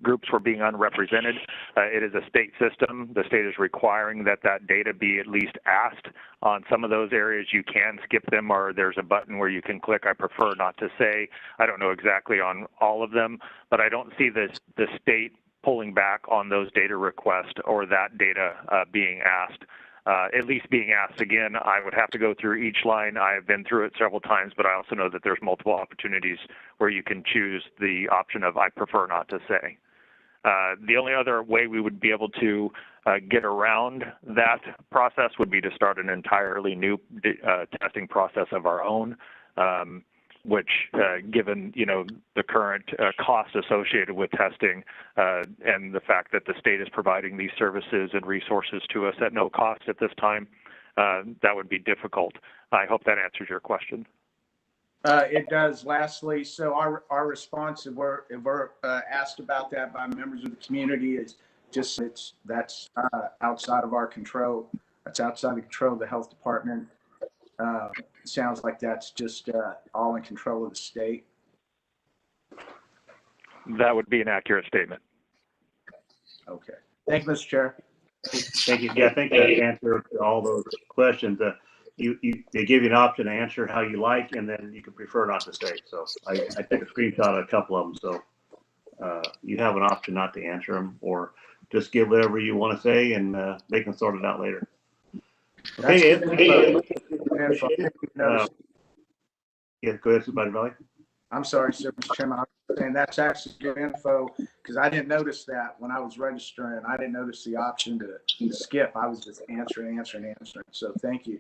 S: groups were being unrepresented. It is a state system. The state is requiring that data be at least asked. On some of those areas, you can skip them, or there's a button where you can click. I prefer not to say. I don't know exactly on all of them, but I don't see the state pulling back on those data requests or that data being asked. At least being asked again. I would have to go through each line. I have been through it several times, but I also know that there's multiple opportunities where you can choose the option of I prefer not to say. The only other way we would be able to get around that process would be to start an entirely new testing process of our own, which, given the current cost associated with testing and the fact that the state is providing these services and resources to us at no cost at this time, that would be difficult. I hope that answers your question.
J: It does. Lastly, so our response, if we're asked about that by members of the community, is just that's outside of our control. That's outside the control of the health department. Sounds like that's just all in control of the state.
S: That would be an accurate statement.
J: Okay. Thank you, Mr. Chair.
C: Thank you. Yeah, I think that answered all those questions. They give you an option to answer how you like, and then you can prefer not to say. So I took a screenshot of a couple of them. So you have an option not to answer them, or just give whatever you want to say, and they can sort it out later. Okay. Yeah, go ahead, Supervisor Valley.
J: I'm sorry, sir, Mr. Chairman. I was saying that's actually good info because I didn't notice that when I was registering. I didn't notice the option to skip. I was just answering. So thank you.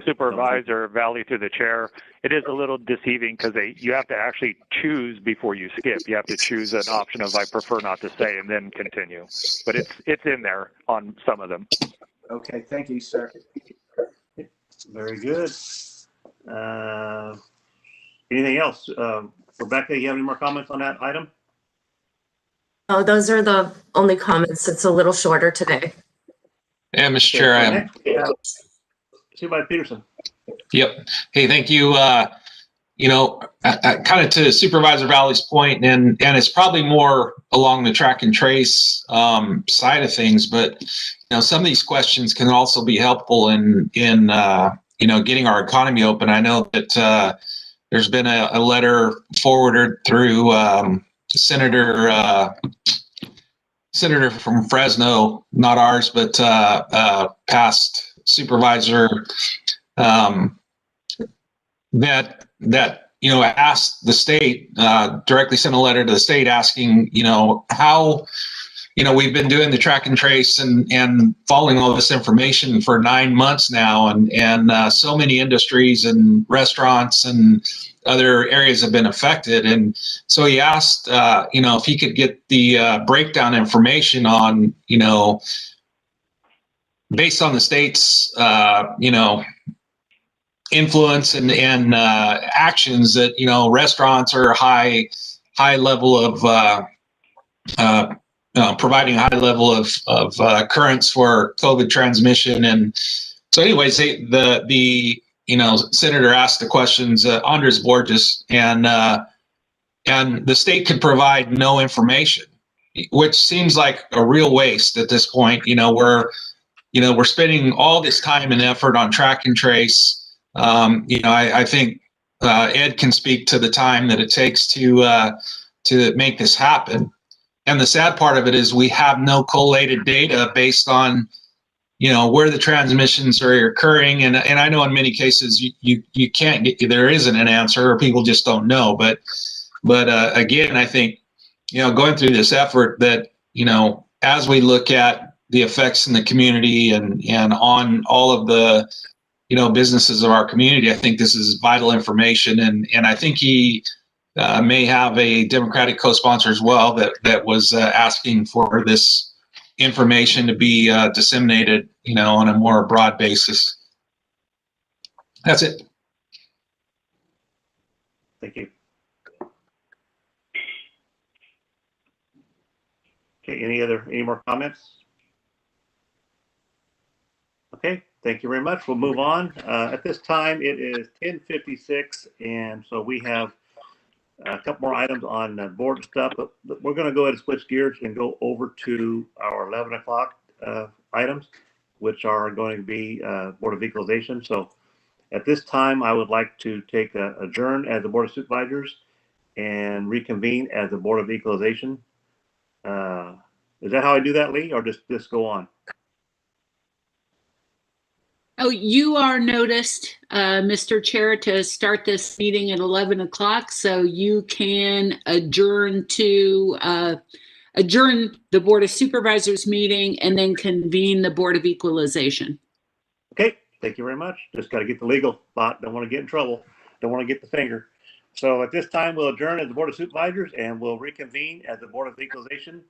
S: Supervisor Valley, through the chair, it is a little deceiving because you have to actually choose before you skip. You have to choose an option of I prefer not to say and then continue. But it's in there on some of them.
J: Okay, thank you, sir.
C: Very good. Anything else? Rebecca, you have any more comments on that item?
E: Oh, those are the only comments. It's a little shorter today.
I: Yeah, Mr. Chair, I am.
C: Supervisor Peterson.
I: Yep. Hey, thank you. Kind of to Supervisor Valley's point, and it's probably more along the track and trace side of things, but some of these questions can also be helpful in getting our economy open. I know that there's been a letter forwarded through Senator from Fresno, not ours, but past supervisor that asked the state, directly sent a letter to the state asking, how, we've been doing the track and trace and following all this information for 9 months now, and so many industries and restaurants and other areas have been affected. And so he asked, if he could get the breakdown information on, based on the state's, influence and actions that, you know, restaurants are high level of providing a high level of occurrence for COVID transmission. And so anyways, the you know, Senator asked the questions, Andres Borges, and the state could provide no information, which seems like a real waste at this point. You know, we're spending all this time and effort on track and trace. You know, I think Ed can speak to the time that it takes to make this happen. And the sad part of it is we have no collated data based on, you know, where the transmissions are occurring. And I know in many cases you can't get, there isn't an answer, or people just don't know. But again, I think, you know, going through this effort that, you know, as we look at the effects in the community and on all of the, you know, businesses of our community, I think this is vital information. And I think he may have a Democratic co-sponsor as well that was asking for this information to be disseminated, you know, on a more broad basis. That's it.
C: Thank you. Okay, any more comments? Okay, thank you very much. We'll move on. At this time, it is 10:56, and so we have a couple more items on board stuff, but we're going to go ahead and switch gears and go over to our 11 o'clock items, which are going to be Board of Equalization. So at this time, I would like to take a adjourn as the Board of Supervisors and reconvene as the Board of Equalization. Is that how I do that, Lee, or just go on?
P: Oh, you are noticed, Mr. Chair, to start this meeting at 11 o'clock, so you can adjourn the Board of Supervisors meeting and then convene the Board of Equalization.
C: Okay, thank you very much. Just got to get the legal spot. Don't want to get in trouble. Don't want to get the finger. So at this time, we'll adjourn as the Board of Supervisors and we'll reconvene as the Board of Equalization.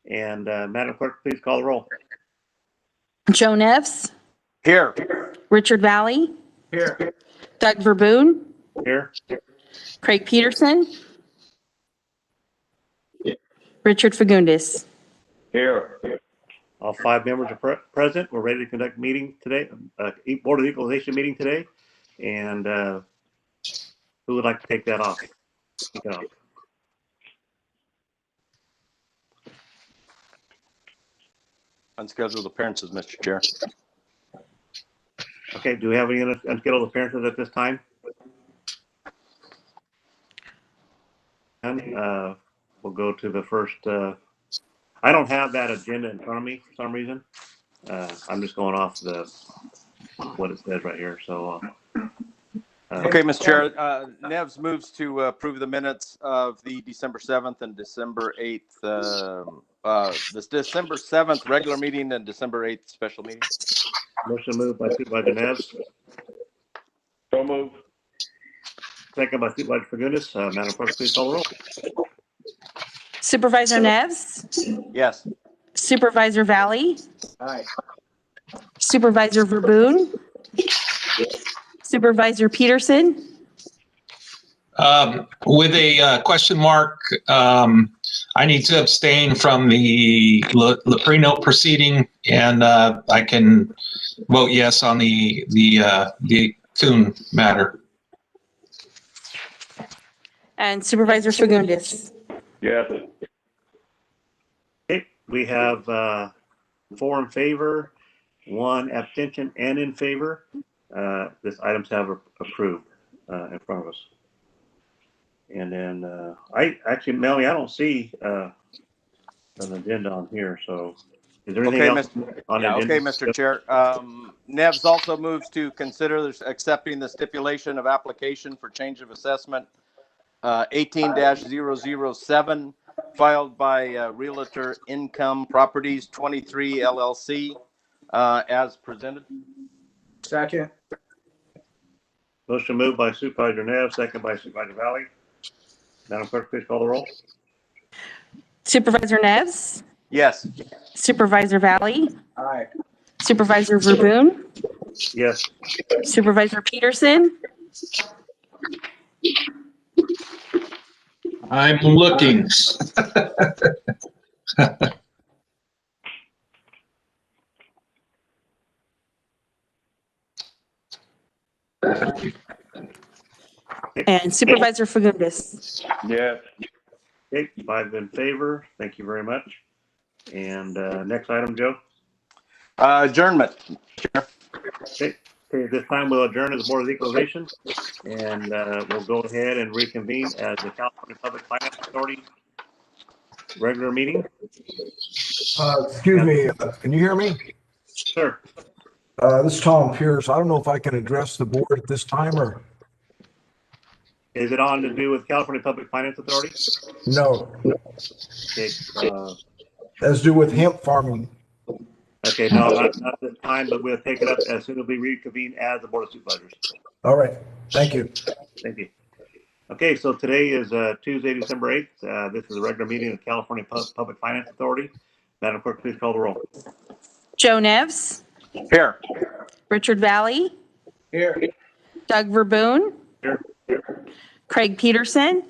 C: And Madam Clerk, please call the roll.
A: Joe Neves.
H: Here.
A: Richard Valley.
J: Here.
A: Doug Verboon.
C: Here.
A: Craig Peterson. Richard Fagundes.
R: Here.
C: All 5 members are present. We're ready to conduct a meeting today, Board of Equalization meeting today. And who would like to take that off? Kick it off.
H: Unscheduled appearances, Mr. Chair.
C: Okay, do we have any unscheduled appearances at this time? And we'll go to the first. I don't have that agenda in front of me for some reason. I'm just going off what it says right here. So.
H: Okay, Mr. Chair, Neves moves to approve the minutes of the December 7th and December 8th, this December 7th regular meeting and December 8th special meeting.
C: Motion moved by Supervisor Neves.
R: So move.
C: Second by Supervisor Fagundes. Madam Clerk, please call the roll.
A: Supervisor Neves.
H: Yes.
A: Supervisor Valley.
J: Aye.
A: Supervisor Verboon. Supervisor Peterson.
I: With a question mark, I need to abstain from the Leprino proceeding, and I can vote yes on the Kuhn matter.
A: And Supervisor Fagundes.
R: Yes.
C: Okay, we have 4 in favor, 1 abstention, and in favor. This items have approved in front of us. And then Melanie, I don't see an agenda on here. So is there anything else on the agenda?
H: Okay, Mr. Chair. Neves also moves to consider accepting the stipulation of application for change of assessment 18-007 filed by Realtor Income Properties 23 LLC as presented.
J: Second.
C: Motion moved by Supervisor Neves, second by Supervisor Valley. Madam Clerk, please call the roll.
A: Supervisor Neves.
H: Yes.
A: Supervisor Valley.
J: Aye.
A: Supervisor Verboon.
C: Yes.
A: Supervisor Peterson,
I: I'm looking.
A: and Supervisor Fagundes.
R: Yes.
C: Okay, 5 in favor. Thank you very much. And next item, Joe.
H: Adjournment.
C: Okay, this time we'll adjourn as the Board of Equalization, and we'll go ahead and reconvene as the California Public Finance Authority regular meeting.
T: Excuse me, can you hear me?
C: Sure.
T: This is Tom Pierce. I don't know if I can address the board at this time or.
C: Is it on to do with California Public Finance Authority?
T: No.
C: Okay.
T: Has to do with hemp farming.
C: Okay, no, not this time, but we'll take it up as soon as we reconvene as the Board of Supervisors.
T: All right. Thank you.
C: Thank you. Okay, so today is Tuesday, December 8th. This is a regular meeting of California Public Finance Authority. Madam Clerk, please call the roll.
A: Joe Nevs,
H: Here.
A: Richard Valley,
H: Here.
A: Doug Verboon,
C: Here.
A: Craig Peterson,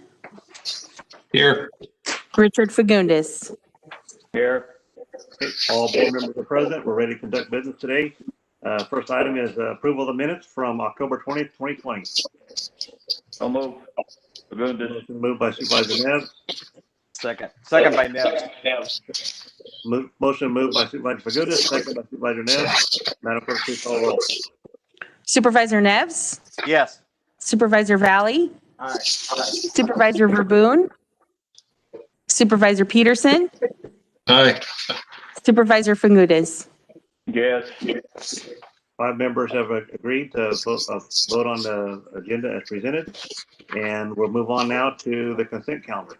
I: Here.
A: Richard Fagundes.
R: Here.
C: Okay, all board members are present. We're ready to conduct business today. First item is approval of the minutes from October 20th, 2020.
R: I'll move. Fagundes.
C: Moved by Supervisor Neves.
H: Second by Neves.
C: Motion moved by Supervisor Fagundes, second by Supervisor Neves. Madam Clerk, please call the roll.
A: Supervisor Neves,
H: Yes.
A: Supervisor Valley,
H: Aye.
A: Supervisor Verboon, Supervisor Peterson,
I: Aye.
A: Supervisor Fagundes.
R: Yes.
C: 5 members have agreed to vote on the agenda as presented, and we'll move on now to the consent calendar.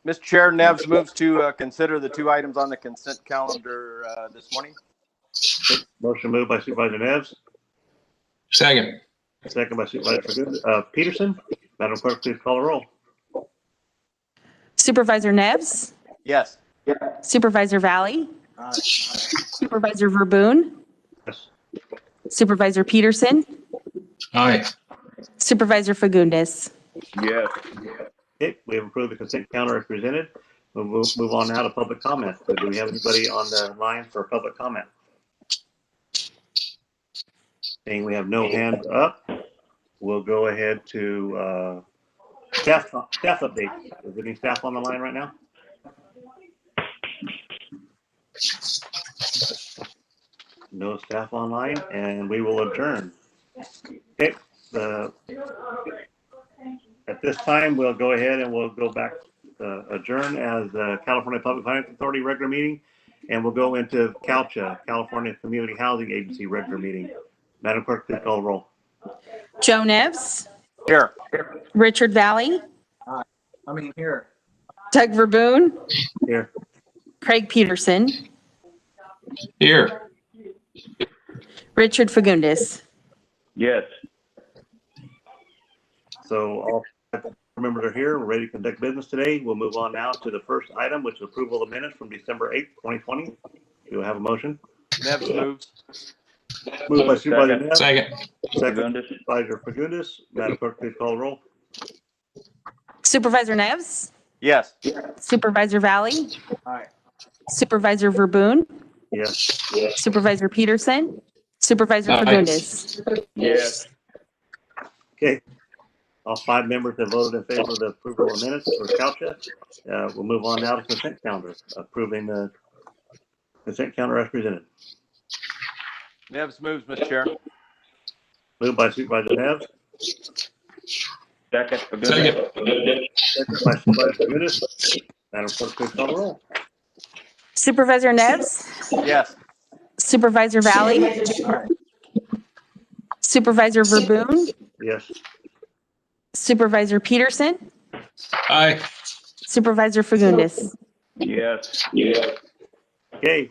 H: Mr. Chair, Neves moves to consider the 2 items on the consent calendar this morning.
C: Motion moved by Supervisor Neves,
I: Second.
C: second by Supervisor Peterson. Madam Clerk, please call the roll.
A: Supervisor Neves,
H: Yes.
A: Supervisor Valley,
H: Aye.
A: Supervisor Verboon,
C: Yes.
A: Supervisor Peterson,
I: Aye.
A: Supervisor Fagundes.
R: Yes.
C: Okay, we have approved the consent calendar as presented. We'll move on now to public comment. So do we have anybody on the line for public comment? Seeing we have no hands up, we'll go ahead to staff update. Is there any staff on the line right now? No staff online, and we will adjourn. Okay. At this time, we'll go ahead and we'll go back adjourn as the California Public Finance Authority regular meeting, and we'll go into CalCHA, California Community Housing Agency regular meeting. Madam Clerk, please call the roll.
A: Joe Nevs,
H: Here.
A: Richard Valley,
H: Here.
A: Doug Verboon,
C: Here.
A: Craig Peterson,
I: Here.
A: Richard Fagundes.
R: Yes.
C: So all members are here. We're ready to conduct business today. We'll move on now to the first item, which is approval of minutes from December 8th, 2020. Do I have a motion?
H: Neves moves.
C: Moved by Supervisor Neves.
I: Second.
C: Second by Supervisor Fagundes. Madam Clerk, please call the roll.
A: Supervisor Neves,
H: Yes.
A: Supervisor Valley,
H: Aye.
A: Supervisor Verboon,
C: Yes.
A: Supervisor Peterson, Supervisor
I: Aye.
A: Fagundes.
R: Yes.
C: Okay. All 5 members have voted in favor of the approval of minutes for CalCHA. We'll move on now to consent calendar, approving the consent calendar as presented.
H: Neves moves, Mr. Chair.
C: Moved by Supervisor Neves.
R: Second.
I: Second.
C: Second by Supervisor Fagundes. Madam Clerk, please call the roll.
A: Supervisor Neves,
H: Yes.
A: Supervisor Valley, Supervisor Verboon,
C: Yes.
A: Supervisor Peterson,
I: Aye.
A: Supervisor Fagundes.
R: Yes.
C: Okay.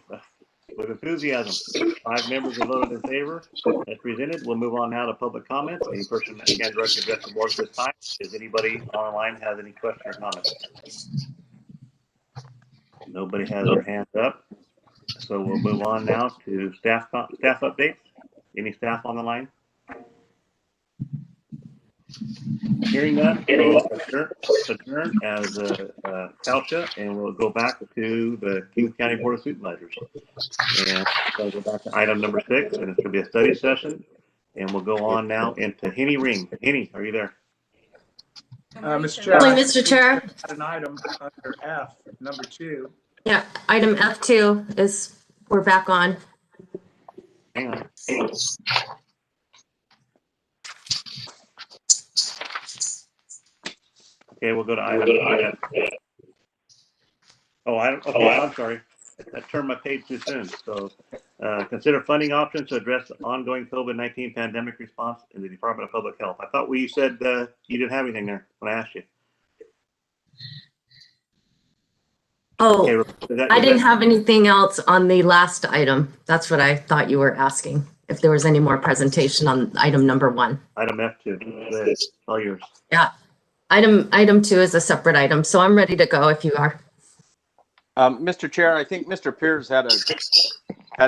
C: With enthusiasm, 5 members have voted in favor as presented. We'll move on now to public comments. Any person that can directly address the board at this time. Does anybody online have any question or comment? Nobody has their hand up. So we'll move on now to staff updates. Any staff on the line? Hearing none, we'll adjourn as CalSHA, and we'll go back to the Kings County Board of Supervisors. And we'll go back to item number 6, and it's going to be a study session. And we'll go on now into Henny Ring. Henny, are you there?
J: Mr. Chair.
E: Only Mr. Chair.
J: Had an item under F, number 2.
E: Yeah, item F2 is, we're back on.
C: Hang on. Okay, we'll go to item. I'm sorry. I turned my page too soon. So consider funding options to address the ongoing COVID-19 pandemic response in the Department of Public Health. I thought we said you didn't have anything there when I asked you.
E: Oh,
C: Okay,
E: I didn't have anything else on the last item. That's what I thought you were asking. If there was any more presentation on item number 1.
C: Item F2. All yours.
E: Yeah. Item 2 is a separate item, so I'm ready to go if you are.
H: Mr. Chair, I think Mr. Pierce had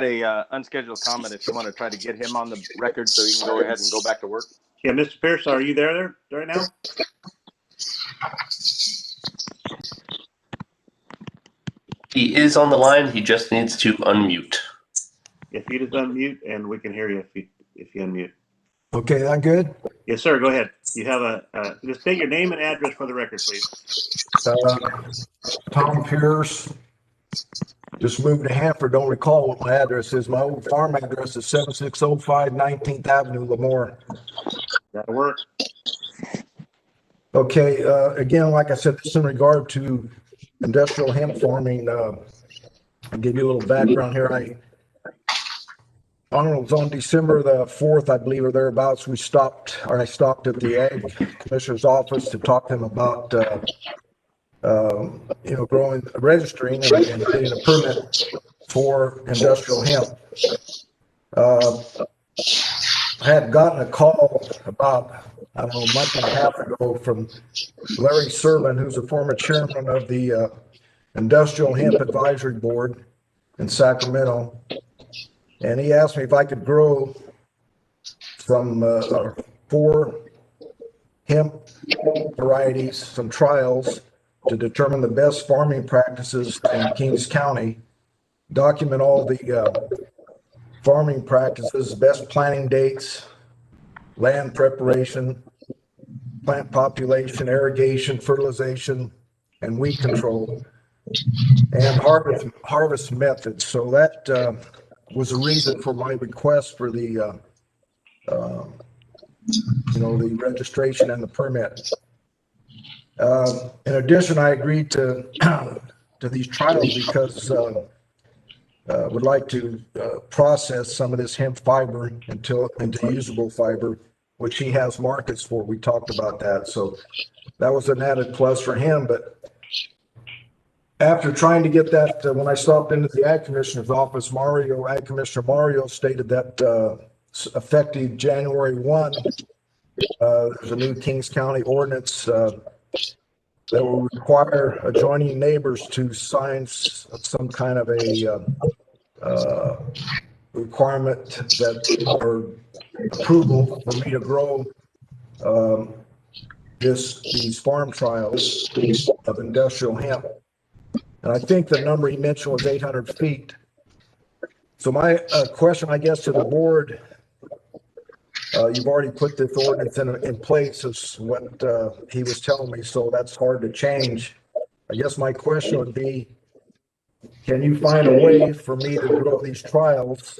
H: a unscheduled comment. If you want to try to get him on the record so he can go ahead and go back to work.
C: Yeah, Mr. Pierce, are you there right now?
B: He is on the line. He just needs to unmute.
C: If you just unmute, and we can hear you if you unmute.
T: Okay, I'm good.
C: Yes, sir. Go ahead. You have just state your name and address for the record, please.
T: Tom Pierce. Just moved to Hanford. Don't recall what my address is. My old farm address is 7605 19th Avenue, Lemoore.
C: That'll work.
T: Okay, again, like I said, this in regard to industrial hemp farming. I'll give you a little background here. I don't know, it was on December the 4th, I believe, or thereabouts, I stopped at the Ag Commissioner's office to talk to them about, registering and getting a permit for industrial hemp. I had gotten a call about, I don't know, a month and a half ago from Larry Serban, who's a former chairman of the Industrial Hemp Advisory Board in Sacramento. And he asked me if I could grow some 4 hemp varieties, some trials to determine the best farming practices in Kings County, document all the farming practices, best planting dates, land preparation, plant population, irrigation, fertilization, and weed control, and harvest methods. So that was the reason for my request for the the registration and the permit. In addition, I agreed to these trials because would like to process some of this hemp fiber into usable fiber, which he has markets for. We talked about that, so that was an added plus for him. But after trying to get that, when I stopped into the Ag Commissioner's office, Ag Commissioner Mario stated that effective January 1, there's a new Kings County ordinance that will require adjoining neighbors to sign some kind of a requirement that or approval for me to grow these farm trials of industrial hemp. And I think the number he mentioned was 800 feet. So my question, I guess, to the board, you've already put this ordinance in place, is what he was telling me, so that's hard to change. I guess my question would be, can you find a way for me to grow these trials?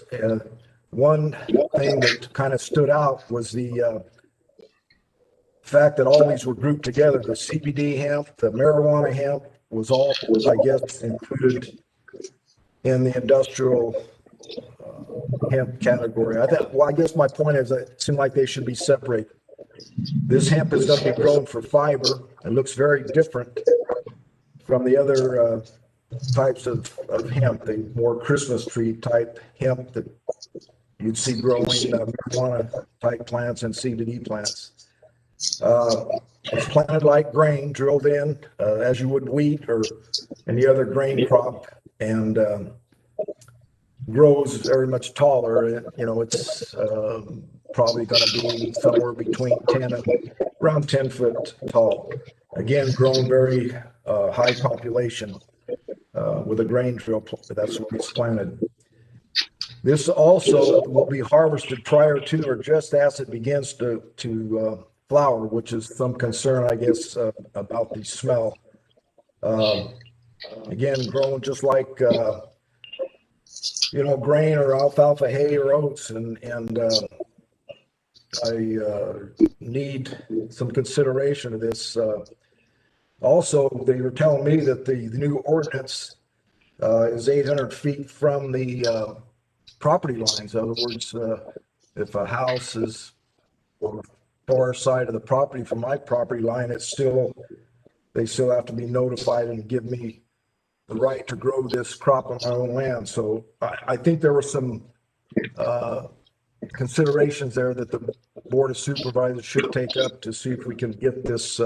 T: One thing that kind of stood out was the fact that all these were grouped together. The CBD hemp, the marijuana hemp was I guess, included in the industrial hemp category. I guess my point is that it seemed like they should be separated. This hemp is going to be grown for fiber. It looks very different from the other types of hemp, the more Christmas tree type hemp that you'd see growing marijuana type plants and CBD plants. It's planted like grain, drilled in as you would wheat or any other grain crop. And grows very much taller. You know, it's probably going to be somewhere between 10 and around 10 foot tall. Again, grown very high population with a grain drill. That's what it's planted. This also will be harvested prior to or just as it begins to flower, which is some concern, I guess, about the smell. Again, grown just like, you know, grain or alfalfa, hay or oats, and I need some consideration of this. Also, they were telling me that the new ordinance is 800 feet from the property lines. In other words, if a house is on the far side of the property from my property line, they still have to be notified and give me the right to grow this crop on my own land. So I think there were some considerations there that the Board of Supervisors should take up to see if we can get this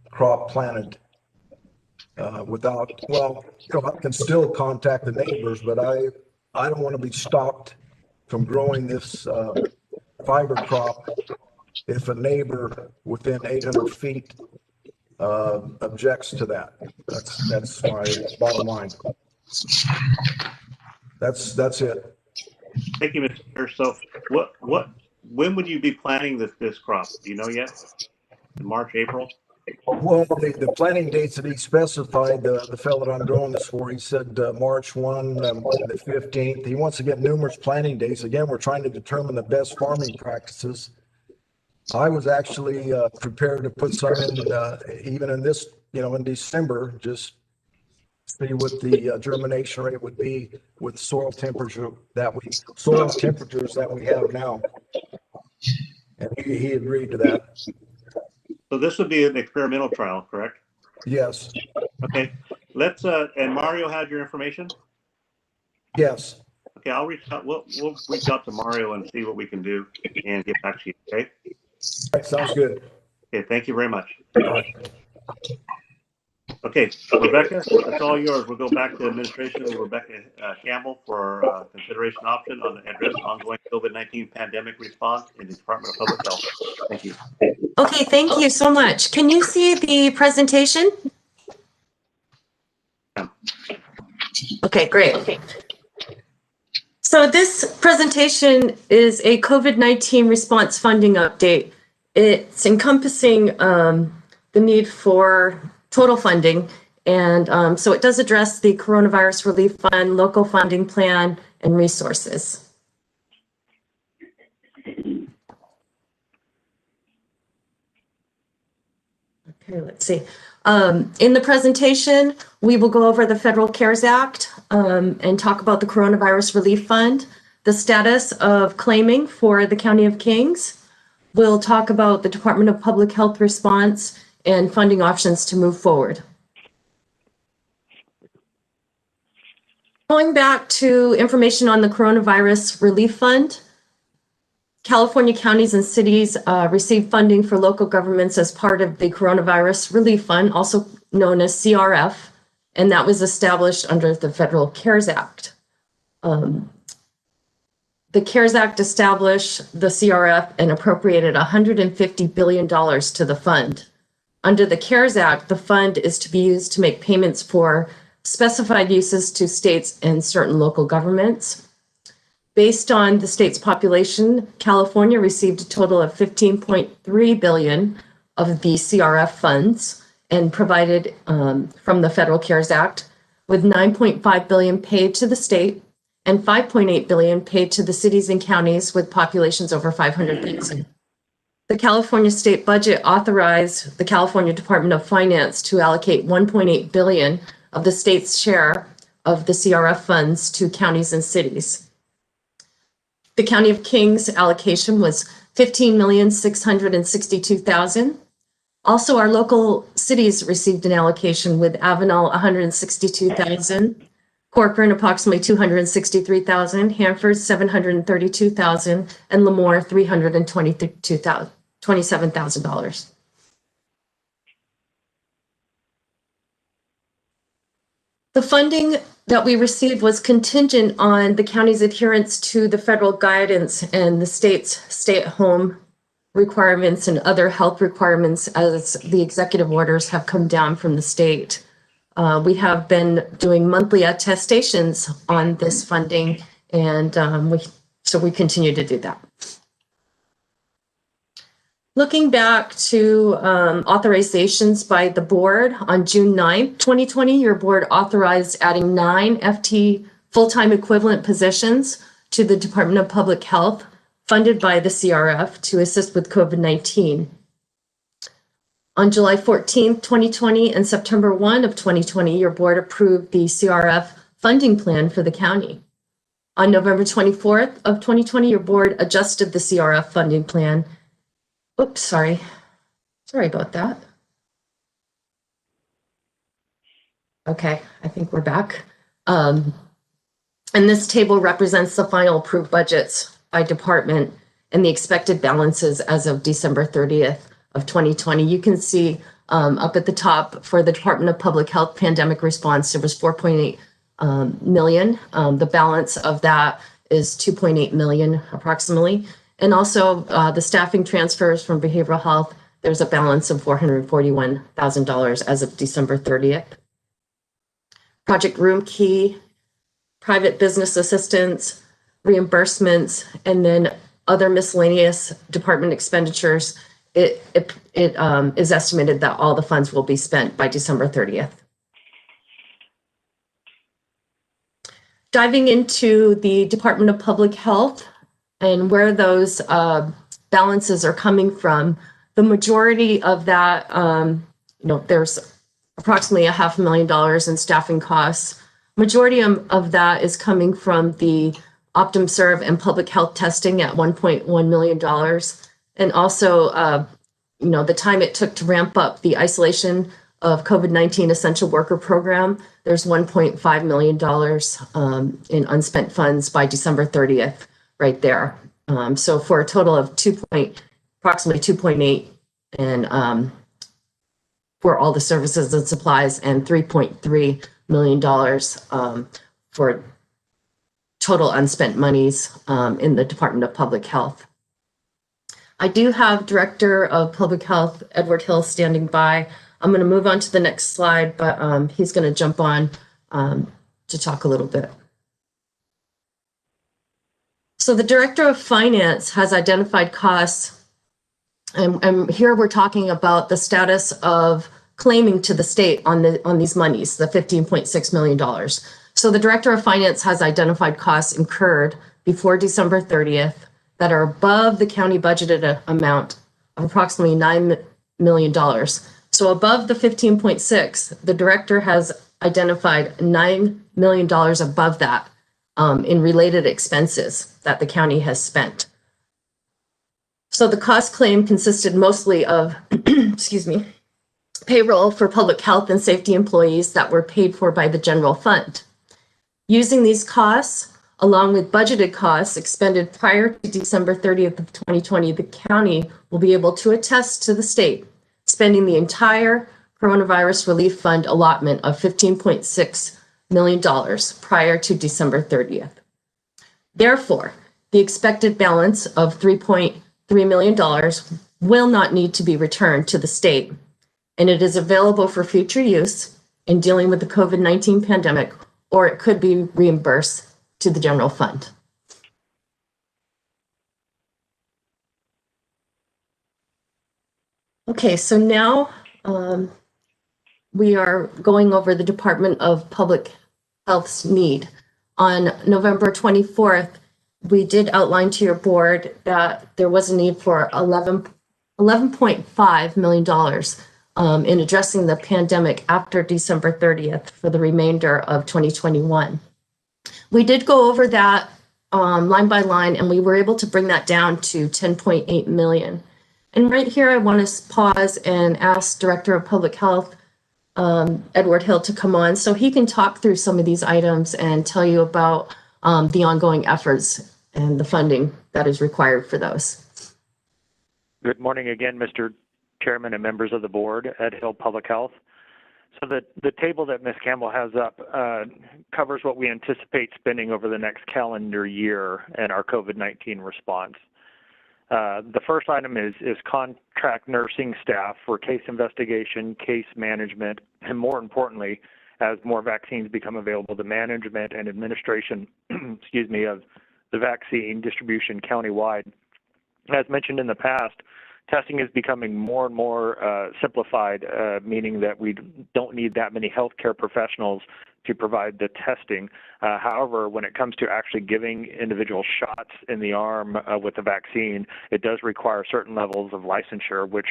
T: crop planted without, well, I can still contact the neighbors, but I don't want to be stopped from growing this fiber crop if a neighbor within 800 feet objects to that. That's my bottom line. That's it.
C: Thank you, Mr. Chair. So when would you be planting this crop? Do you know yet? In March, April?
T: Well, the planting dates that he specified, the fellow that I'm growing this for, he said March 1, the 15th. He wants to get numerous planting dates. Again, we're trying to determine the best farming practices. I was actually prepared to put some in even in this, you know, in December, just see what the germination rate would be with soil temperatures that we have now. And he agreed to that.
C: So this would be an experimental trial, correct?
T: Yes.
C: Okay. Let's and Mario had your information?
T: Yes.
C: Okay, I'll reach out. We'll reach out to Mario and see what we can do and get back to you. Okay.
T: All right, sounds good.
C: Okay, thank you very much.
T: All right.
C: Okay, Rebecca, that's all yours. We'll go back to administration with Rebecca Campbell for consideration option on the address ongoing COVID-19 pandemic response in the Department of Public Health. Thank you.
E: Okay, thank you so much. Can you see the presentation? Okay, great. Okay. So this presentation is a COVID-19 response funding update. It's encompassing the need for total funding. And so it does address the Coronavirus Relief Fund, local funding plan, and resources. Okay, let's see. In the presentation, we will go over the Federal CARES Act and talk about the Coronavirus Relief Fund, the status of claiming for the County of Kings. We'll talk about the Department of Public Health response and funding options to move forward. Going back to information on the Coronavirus Relief Fund, California counties and cities receive funding for local governments as part of the Coronavirus Relief Fund, also known as CRF, and that was established under the Federal CARES Act. The CARES Act established the CRF and appropriated $150 billion to the fund. Under the CARES Act, the fund is to be used to make payments for specified uses to states and certain local governments. Based on the state's population, California received a total of $15.3 billion of the CRF funds and provided from the Federal CARES Act, with $9.5 billion paid to the state and $5.8 billion paid to the cities and counties with populations over 500,000. The California state budget authorized the California Department of Finance to allocate $1.8 billion of the state's share of the CRF funds to counties and cities. The County of Kings allocation was $15,662,000. Also, our local cities received an allocation, with Avenal $162,000, Corcoran approximately $263,000, Hanford $732,000, and Lemoore $327,000. The funding that we received was contingent on the county's adherence to the federal guidance and the state's stay-at-home requirements and other health requirements as the executive orders have come down from the state. We have been doing monthly attestations on this funding, and we continue to do that. Looking back to authorizations by the board, on June 9th, 2020, your board authorized adding 9 FT full-time equivalent positions to the Department of Public Health, funded by the CRF to assist with COVID-19. On July 14th, 2020 and September 1 of 2020, your board approved the CRF funding plan for the county. On November 24th of 2020, your board adjusted the CRF funding plan. Oops, sorry about that. Okay, I think we're back. And this table represents the final approved budgets by department and the expected balances as of December 30th of 2020. You can see up at the top for the Department of Public Health pandemic response, there was 4.8 million. The balance of that is 2.8 million approximately. And also the staffing transfers from behavioral health, there's a balance of $441,000 as of December 30th. Project Room Key, private business assistance, reimbursements, and then other miscellaneous department expenditures. It is estimated that all the funds will be spent by December 30th. Diving into the Department of Public Health and where those balances are coming from, the majority of that, there's approximately $500,000 in staffing costs. Majority of that is coming from the OptumServe and public health testing at $1.1 million. And also, the time it took to ramp up the isolation of COVID-19 essential worker program, there's $1.5 million in unspent funds by December 30th, right there. So for a total of approximately 2.8 and for all the services and supplies, and $3.3 million for total unspent monies in the Department of Public Health. I do have Director of Public Health, Edward Hill, standing by. I'm going to move on to the next slide, but he's going to jump on to talk a little bit. So the Director of Finance has identified costs, and here we're talking about the status of claiming to the state on these monies, the $15.6 million. So the Director of Finance has identified costs incurred before December 30th that are above the county budgeted amount of approximately $9 million. So above the 15.6, the Director has identified $9 million above that in related expenses that the county has spent. So the cost claim consisted mostly of, payroll for public health and safety employees that were paid for by the general fund. Using these costs, along with budgeted costs expended prior to December 30th of 2020, the county will be able to attest to the state spending the entire coronavirus relief fund allotment of $15.6 million prior to December 30th. Therefore, the expected balance of $3.3 million will not need to be returned to the state, and it is available for future use in dealing with the COVID-19 pandemic, or it could be reimbursed to the general fund. Okay, so now we are going over the Department of Public Health's need. On November 24th, we did outline to your board that there was a need for $11.5 million in addressing the pandemic after December 30th for the remainder of 2021. We did go over that line by line, and we were able to bring that down to $10.8 million. And right here, I want to pause and ask Director of Public Health, Edward Hill, to come on so he can talk through some of these items and tell you about the ongoing efforts and the funding that is required for those.
S: Good morning again, Mr. Chairman and members of the board, Ed Hill, Public Health. So the table that Ms. Campbell has up covers what we anticipate spending over the next calendar year in our COVID-19 response. The first item is contract nursing staff for case investigation, case management, and more importantly, as more vaccines become available, the management and administration, excuse me, of the vaccine distribution countywide. As mentioned in the past, testing is becoming more and more simplified, meaning that we don't need that many healthcare professionals to provide the testing. However, when it comes to actually giving individual shots in the arm with the vaccine, it does require certain levels of licensure, which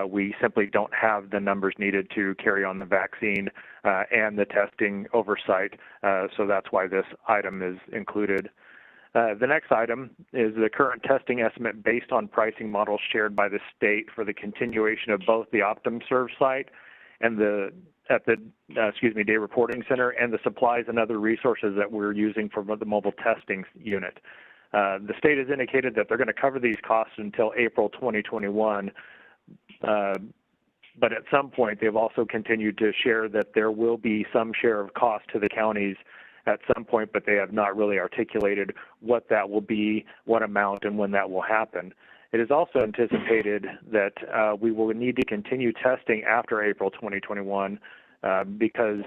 S: we simply don't have the numbers needed to carry on the vaccine and the testing oversight. So that's why this item is included. The next item is the current testing estimate based on pricing models shared by the state for the continuation of both the OptumServe site and the day reporting center and the supplies and other resources that we're using for the mobile testing unit. The state has indicated that they're going to cover these costs until April 2021. But at some point, they've also continued to share that there will be some share of cost to the counties at some point, but they have not really articulated what that will be, what amount, and when that will happen. It is also anticipated that we will need to continue testing after April 2021 because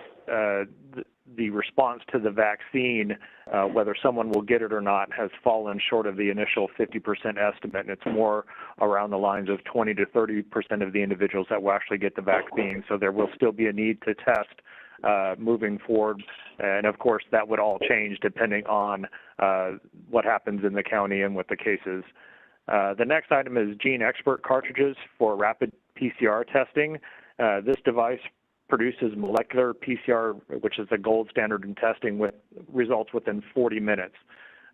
S: the response to the vaccine, whether someone will get it or not, has fallen short of the initial 50% estimate, and it's more around the lines of 20 to 30% of the individuals that will actually get the vaccine. So there will still be a need to test moving forward, and of course that would all change depending on what happens in the county and with the cases. The next item is Gene Expert cartridges for rapid PCR testing. This device produces molecular PCR, which is the gold standard in testing, with results within 40 minutes.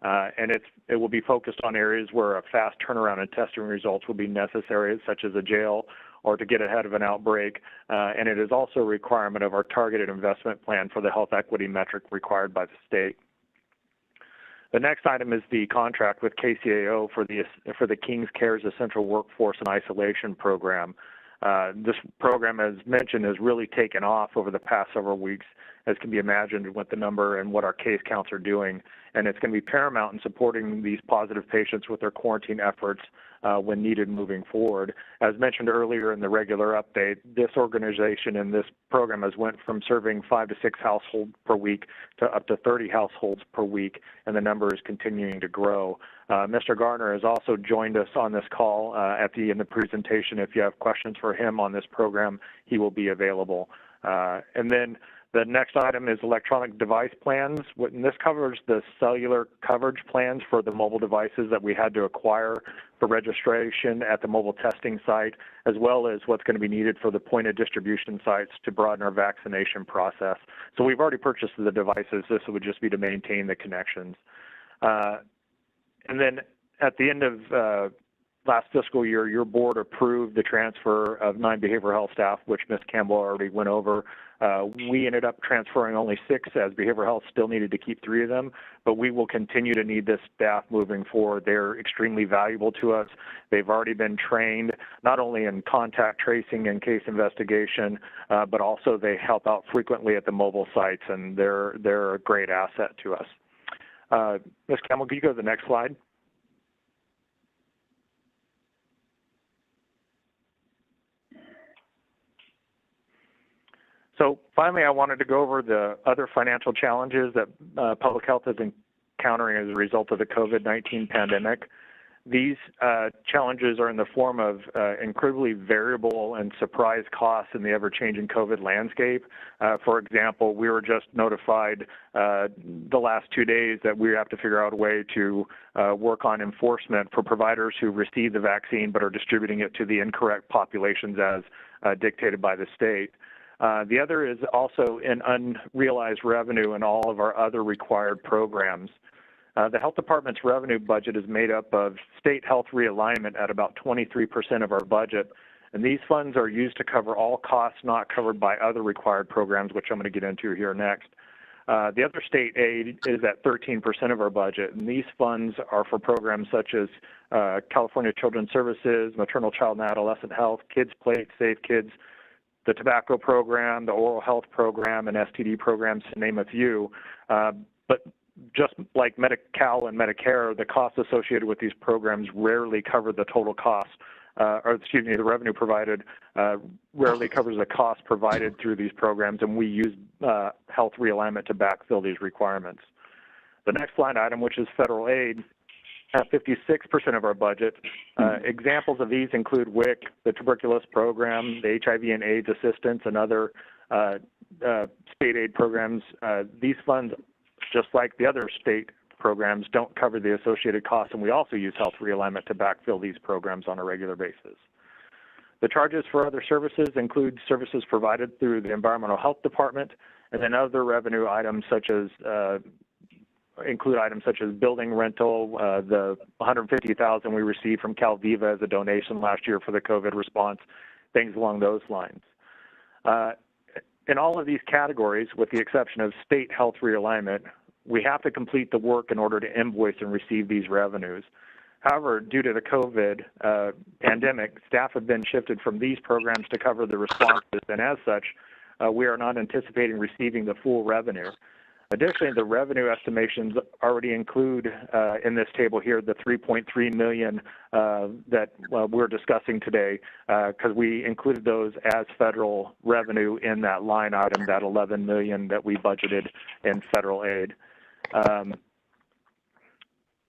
S: And it will be focused on areas where a fast turnaround in testing results will be necessary, such as a jail or to get ahead of an outbreak. And it is also a requirement of our targeted investment plan for the health equity metric required by the state. The next item is the contract with KCAO for the King's Cares Essential Workforce and Isolation Program. This program, as mentioned, has really taken off over the past several weeks, as can be imagined with the number and what our case counts are doing. And it's going to be paramount in supporting these positive patients with their quarantine efforts when needed moving forward. As mentioned earlier in the regular update, this organization and this program has went from serving 5 to 6 households per week to up to 30 households per week, and the number is continuing to grow. Mr. Garner has also joined us on this call at the end of the presentation. If you have questions for him on this program, he will be available. And then the next item is electronic device plans. And this covers the cellular coverage plans for the mobile devices that we had to acquire for registration at the mobile testing site, as well as what's going to be needed for the point of distribution sites to broaden our vaccination process. So we've already purchased the devices. This would just be to maintain the connections. And then at the end of last fiscal year, your board approved the transfer of 9 behavioral health staff, which Ms. Campbell already went over. We ended up transferring only 6, as behavioral health still needed to keep 3 of them, but we will continue to need this staff moving forward. They're extremely valuable to us. They've already been trained not only in contact tracing and case investigation, but also they help out frequently at the mobile sites, and they're a great asset to us. Ms. Campbell, could you go to the next slide? So finally, I wanted to go over the other financial challenges that public health is encountering as a result of the COVID-19 pandemic. These challenges are in the form of incredibly variable and surprise costs in the ever-changing COVID landscape. For example, we were just notified the last 2 days that we have to figure out a way to work on enforcement for providers who receive the vaccine but are distributing it to the incorrect populations as dictated by the state. The other is also in unrealized revenue in all of our other required programs. The health department's revenue budget is made up of state health realignment at about 23% of our budget, and these funds are used to cover all costs not covered by other required programs, which I'm going to get into here next. The other state aid is at 13% of our budget, and these funds are for programs such as California Children's Services, Maternal, Child, and Adolescent Health, Kids Play, Safe Kids, the tobacco program, the oral health program, and STD programs, to name a few. But just like Medi-Cal and Medicare, the costs associated with these programs rarely cover the total cost, the revenue provided rarely covers the cost provided through these programs, and we use health realignment to backfill these requirements. The next line item, which is federal aid, at 56% of our budget. Examples of these include WIC, the tuberculosis program, the HIV and AIDS assistance, and other state aid programs. These funds, just like the other state programs, don't cover the associated costs, and we also use health realignment to backfill these programs on a regular basis. The charges for other services include services provided through the Environmental Health Department, and then other revenue items such as building rental, the $150,000 we received from Calviva as a donation last year for the COVID response, things along those lines. In all of these categories, with the exception of state health realignment, we have to complete the work in order to invoice and receive these revenues. However, due to the COVID pandemic, staff have been shifted from these programs to cover the responses, and as such, we are not anticipating receiving the full revenue. Additionally, the revenue estimations already include in this table here the $3.3 million that we're discussing today, because we included those as federal revenue in that line item, that $11 million that we budgeted in federal aid. And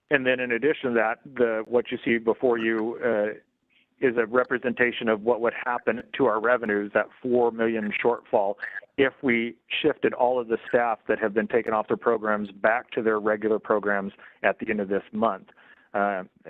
S: then in addition to that, what you see before you is a representation of what would happen to our revenues, that $4 million shortfall, if we shifted all of the staff that have been taken off their programs back to their regular programs at the end of this month,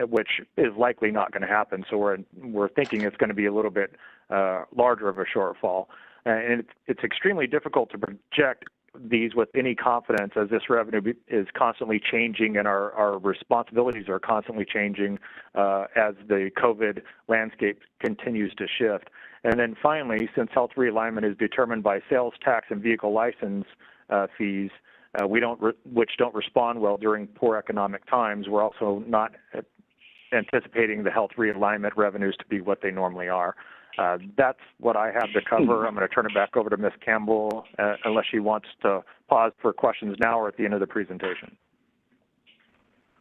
S: which is likely not going to happen. So we're thinking it's going to be a little bit larger of a shortfall. And it's extremely difficult to project these with any confidence, as this revenue is constantly changing and our responsibilities are constantly changing as the COVID landscape continues to shift. And then finally, since health realignment is determined by sales tax and vehicle license fees, which don't respond well during poor economic times, we're also not anticipating the health realignment revenues to be what they normally are. That's what I have to cover. I'm going to turn it back over to Ms. Campbell, unless she wants to pause for questions now or at the end of the presentation.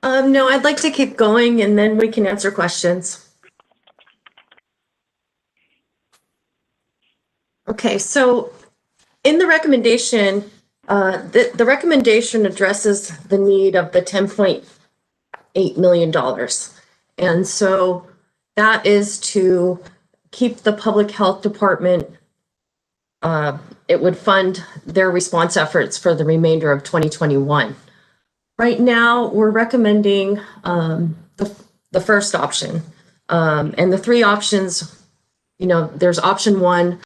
E: No, I'd like to keep going, and then we can answer questions. Okay, so in the recommendation, the recommendation addresses the need of the $10.8 million. And so that is to keep the public health department, it would fund their response efforts for the remainder of 2021. Right now, we're recommending the first option. And the three options, there's option one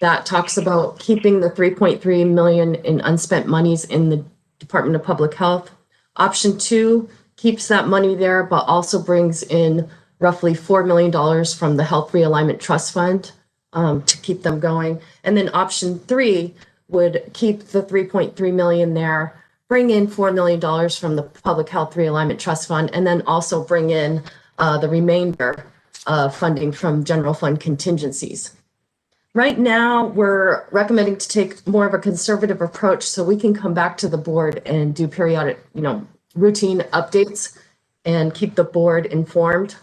E: that talks about keeping the $3.3 million in unspent monies in the Department of Public Health. Option two keeps that money there, but also brings in roughly $4 million from the Health Realignment Trust Fund to keep them going. And then option three would keep the $3.3 million there, bring in $4 million from the Public Health Realignment Trust Fund, and then also bring in the remainder funding from general fund contingencies. Right now, we're recommending to take more of a conservative approach so we can come back to the board and do periodic, routine updates and keep the board informed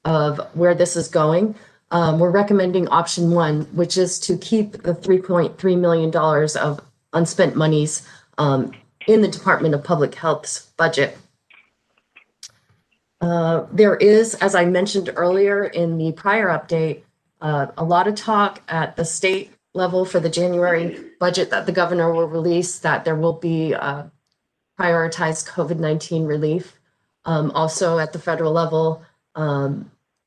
E: of where this is going. We're recommending option one, which is to keep the $3.3 million of unspent monies in the Department of Public Health's budget. There is, as I mentioned earlier in the prior update, a lot of talk at the state level for the January budget that the governor will release, that there will be prioritized COVID-19 relief. Also at the federal level,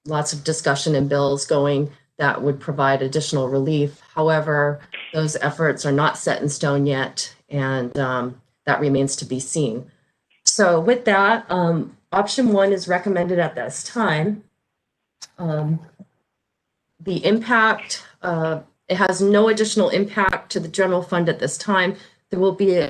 E: lots of discussion and bills going that would provide additional relief. However, those efforts are not set in stone yet, and that remains to be seen. So with that, option one is recommended at this time. The impact, it has no additional impact to the general fund at this time. There will be,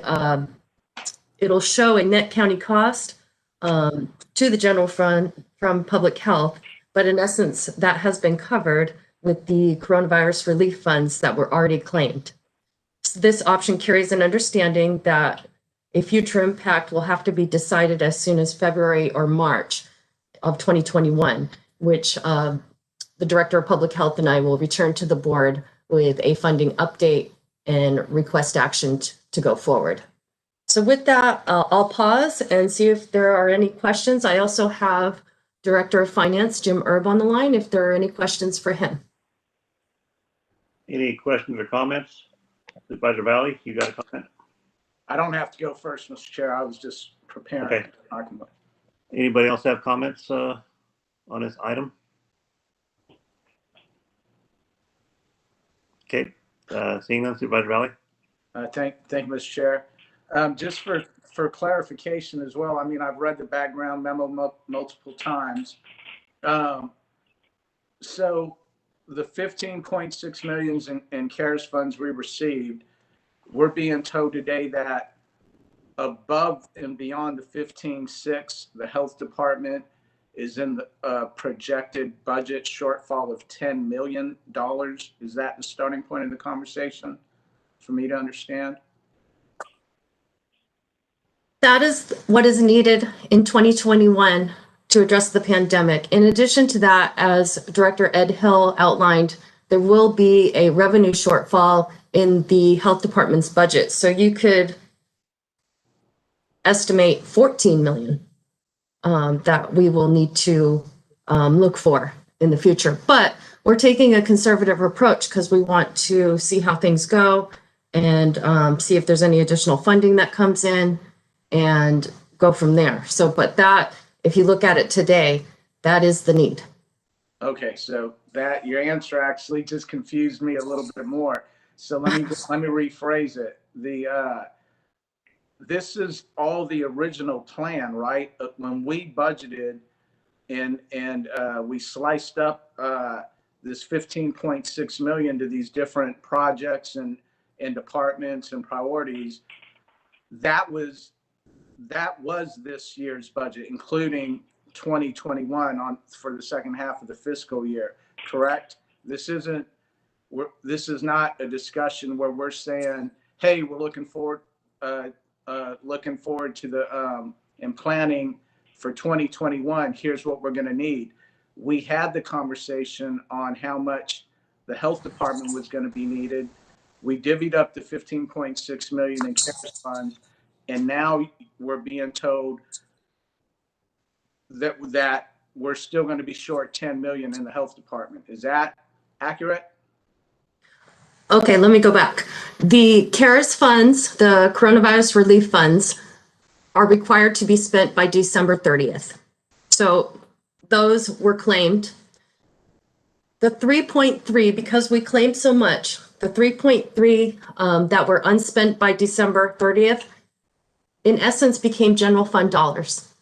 E: it'll show a net county cost to the general fund from public health, but in essence, that has been covered with the coronavirus relief funds that were already claimed. So this option carries an understanding that a future impact will have to be decided as soon as February or March of 2021, which the Director of Public Health and I will return to the board with a funding update and request action to go forward. So with that, I'll pause and see if there are any questions. I also have Director of Finance, Jim Erb, on the line, if there are any questions for him.
C: Any questions or comments? Supervisor Valley, you got a comment?
J: I don't have to go first, Mr. Chair. I was just preparing.
C: Okay. Anybody else have comments on this item? Okay, seeing none, Supervisor Valley.
J: Thank you, Mr. Chair. Just for clarification as well, I mean, I've read the background memo multiple times. So the 15.6 million in CARES funds we received, we're being told today that above and beyond the 15.6, the health department is in the projected budget shortfall of $10 million. Is that the starting point of the conversation for me to understand?
E: That is what is needed in 2021 to address the pandemic. In addition to that, as Director Ed Hill outlined, there will be a revenue shortfall in the health department's budget. So you could estimate 14 million that we will need to look for in the future. But we're taking a conservative approach because we want to see how things go and see if there's any additional funding that comes in and go from there. So, but that, if you look at it today, that is the need.
J: Okay, so that your answer actually just confused me a little bit more. So let me rephrase it. This is all the original plan, right? When we budgeted and we sliced up this 15.6 million to these different projects and departments and priorities, that was this year's budget, including 2021 for the second half of the fiscal year, correct? This is not a discussion where we're saying, hey, we're looking forward to the and planning for 2021. Here's what we're going to need. We had the conversation on how much the health department was going to be needed. We divvied up the 15.6 million in CARES funds, and now we're being told that we're still going to be short 10 million in the health department. Is that accurate?
E: Okay, let me go back. The CARES funds, the coronavirus relief funds, are required to be spent by December 30th. So those were claimed. The 3.3, because we claimed so much, the 3.3 that were unspent by December 30th, in essence became general fund dollars.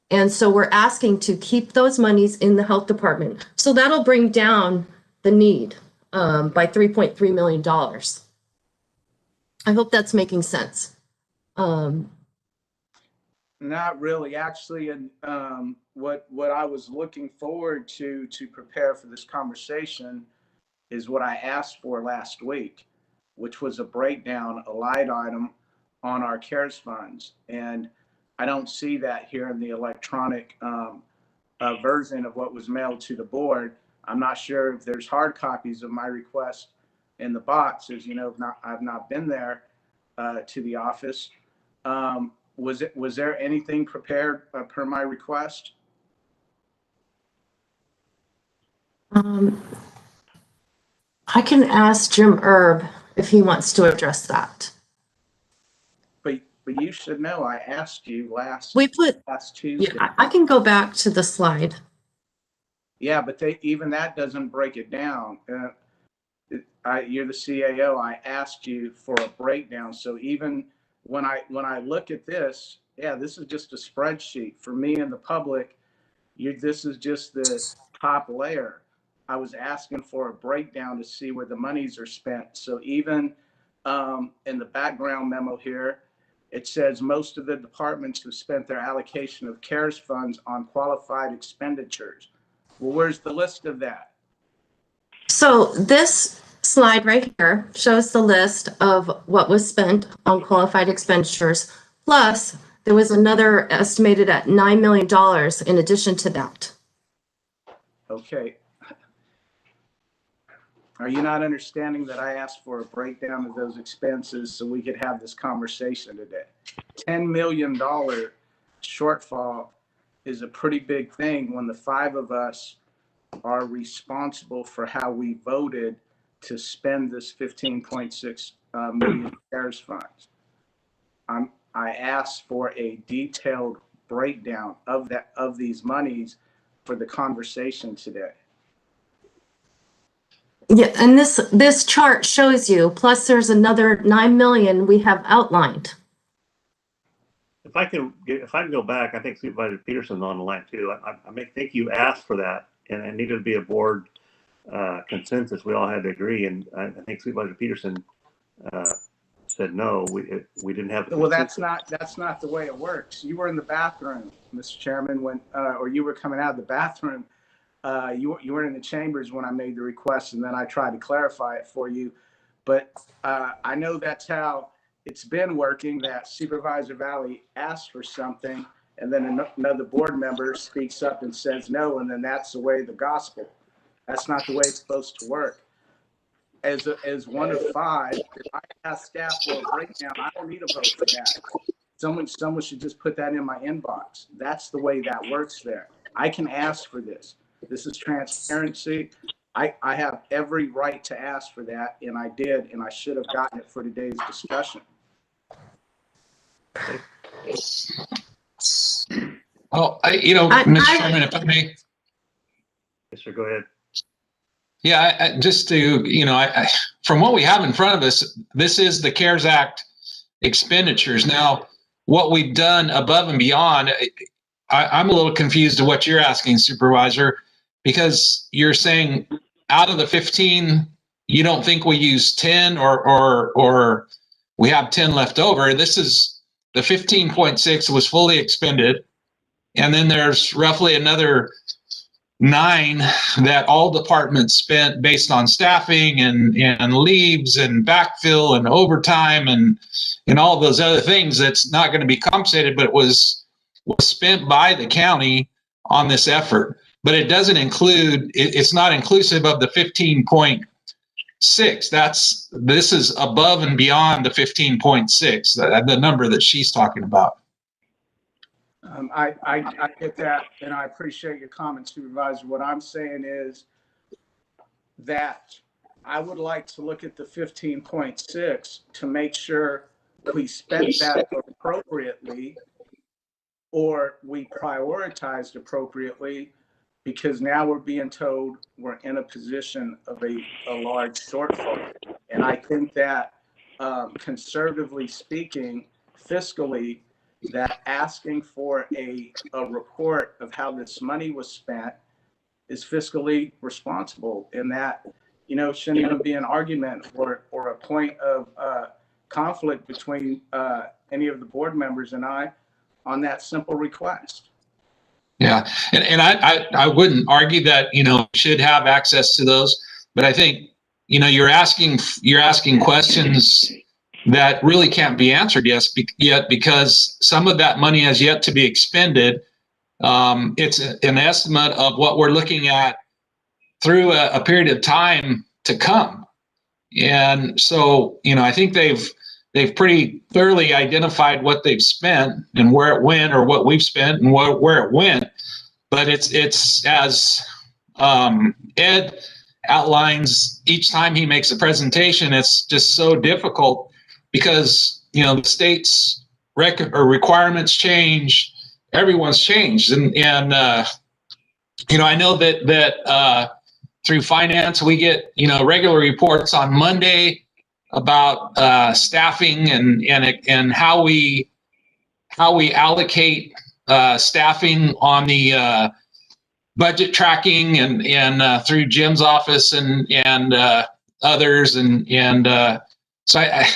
E: And so we're asking to keep those monies in the health department. So that'll bring down the need by $3.3 million. I hope that's making sense.
J: Not really, actually. And what I was looking forward to prepare for this conversation is what I asked for last week, which was a breakdown, a line item on our CARES funds. And I don't see that here in the electronic version of what was mailed to the board. I'm not sure if there's hard copies of my request in the box. As you know, I've not been there to the office. Was there anything prepared per my request?
E: I can ask Jim Erb if he wants to address that.
J: But you should know, I asked you last Tuesday.
E: Yeah, I can go back to the slide.
J: Yeah, but even that doesn't break it down. You're the CAO. I asked you for a breakdown. So even when I look at this, yeah, this is just a spreadsheet for me and the public. This is just the top layer. I was asking for a breakdown to see where the monies are spent. So even in the background memo here, it says most of the departments have spent their allocation of CARES funds on qualified expenditures. Well, where's the list of that?
E: So this slide right here shows the list of what was spent on qualified expenditures. Plus, there was another estimated at $9 million in addition to that.
J: Okay. Are you not understanding that I asked for a breakdown of those expenses so we could have this conversation today? $10 million shortfall is a pretty big thing when the five of us are responsible for how we voted to spend this 15.6 million CARES funds. I asked for a detailed breakdown of these monies for the conversation today.
E: Yeah, and this chart shows you, plus there's another 9 million we have outlined.
C: If I can go back, I think Supervisor Peterson's on the line too. I think you asked for that, and it needed to be a board consensus. We all had to agree, and I think Supervisor Peterson said no. We didn't have.
J: Well, that's not the way it works. You were in the bathroom, Mr. Chairman, when or you were coming out of the bathroom. You weren't in the chambers when I made the request, and then I tried to clarify it for you. But I know that's how it's been working, that Supervisor Valley asks for something, and then another board member speaks up and says no, and then that's the way the gospel. That's not the way it's supposed to work. As one of five, if I ask staff for a breakdown, I don't need a vote for that. Someone should just put that in my inbox. That's the way that works there. I can ask for this. This is transparency. I have every right to ask for that, and I did, and I should have gotten it for today's discussion.
I: Oh, Mr. Chairman, if I may.
C: Yes, sir, go ahead.
I: Yeah, just to, from what we have in front of us, this is the CARES Act expenditures. Now, what we've done above and beyond, I'm a little confused to what you're asking, Supervisor, because you're saying out of the 15, you don't think we use 10 or we have 10 left over. This is the 15.6 was fully expended. And then there's roughly another 9 that all departments spent based on staffing and leaves and backfill and overtime and all those other things that's not going to be compensated, but it was spent by the county on this effort. But it doesn't include, it's not inclusive of the 15.6. This is above and beyond the 15.6, the number that she's talking about.
J: I get that, and I appreciate your comment, Supervisor. What I'm saying is that I would like to look at the 15.6 to make sure we spent that appropriately or we prioritized appropriately, because now we're being told we're in a position of a large shortfall. And I think that conservatively speaking, fiscally, that asking for a report of how this money was spent is fiscally responsible, and that, shouldn't even be an argument or a point of conflict between any of the board members and I on that simple request.
I: Yeah, and I wouldn't argue that, should have access to those, but I think, you're asking questions that really can't be answered yet because some of that money has yet to be expended. It's an estimate of what we're looking at through a period of time to come. And so, I think they've pretty thoroughly identified what they've spent and where it went, or what we've spent and where it went. But it's as Ed outlines each time he makes a presentation, it's just so difficult because, the state's requirements change, everyone's changed. And I know that through finance, we get, regular reports on Monday about staffing and how we allocate staffing on the budget tracking and through Jim's office and others and so I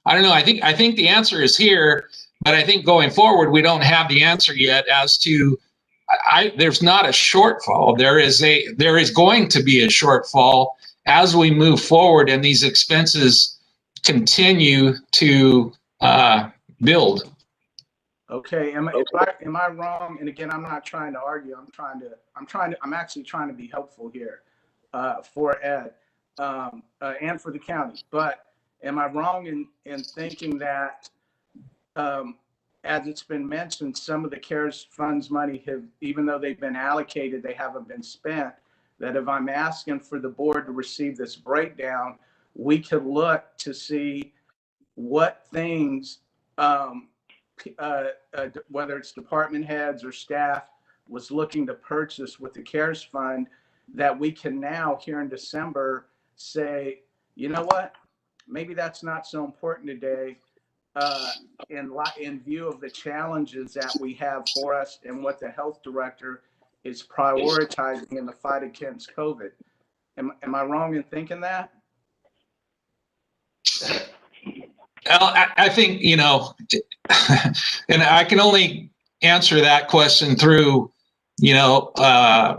I: don't know. I think the answer is here, but I think going forward we don't have the answer yet as to there's not a shortfall. There is going to be a shortfall as we move forward and these expenses continue to build.
J: Okay, am I wrong? And again, I'm not trying to argue. I'm actually trying to be helpful here for Ed and for the county. But am I wrong in thinking that, as it's been mentioned, some of the CARES funds money have, even though they've been allocated, they haven't been spent? That if I'm asking for the board to receive this breakdown, we could look to see what things, whether it's department heads or staff, was looking to purchase with the CARES fund, that we can now here in December say, you know what, maybe that's not so important today in view of the challenges that we have for us and what the health director is prioritizing in the fight against COVID. Am I wrong in thinking that?
I: Well, I think, you know, and I can only answer that question through, you know,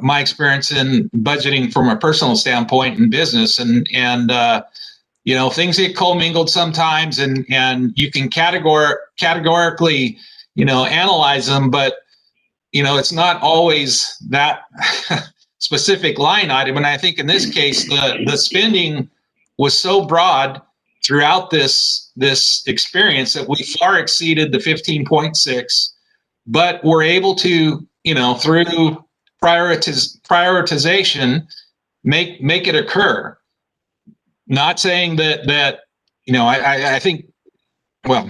I: my experience in budgeting from a personal standpoint in business, and you know, things get commingled sometimes, and you can categorically, you know, analyze them, but you know, it's not always that specific line item. And I think in this case, the spending was so broad throughout this experience that we far exceeded the 15.6, but we're able to, you know, through prioritization, make it occur. Not saying that you know, I think, well,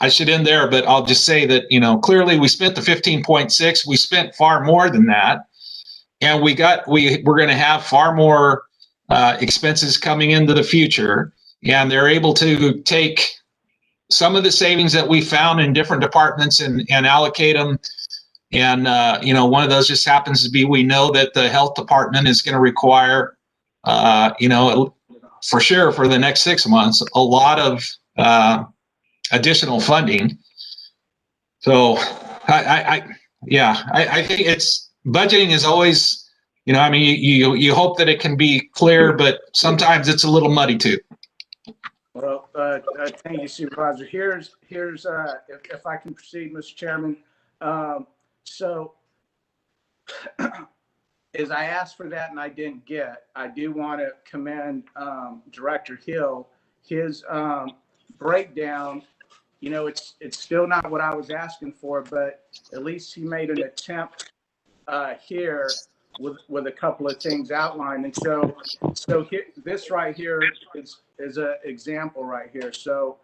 I: I should end there, but I'll just say that, you know, clearly we spent the 15.6, we spent far more than that, and we're going to have far more expenses coming into the future, and they're able to take some of the savings that we found in different departments and allocate them. And you know, one of those just happens to be, we know that the health department is going to require, you know, for sure for the next 6 months, a lot of additional funding. So I think it's, budgeting is always, you know, I mean, you hope that it can be clear, but sometimes it's a little muddy too.
J: Well, thank you, Supervisor. Here's if I can proceed, Mr. Chairman. So as I asked for that and I didn't get, I do want to commend Director Hill, his breakdown. You know, it's still not what I was asking for, but at least he made an attempt here with a couple of things outlined. And so here, this right here is an example right here. So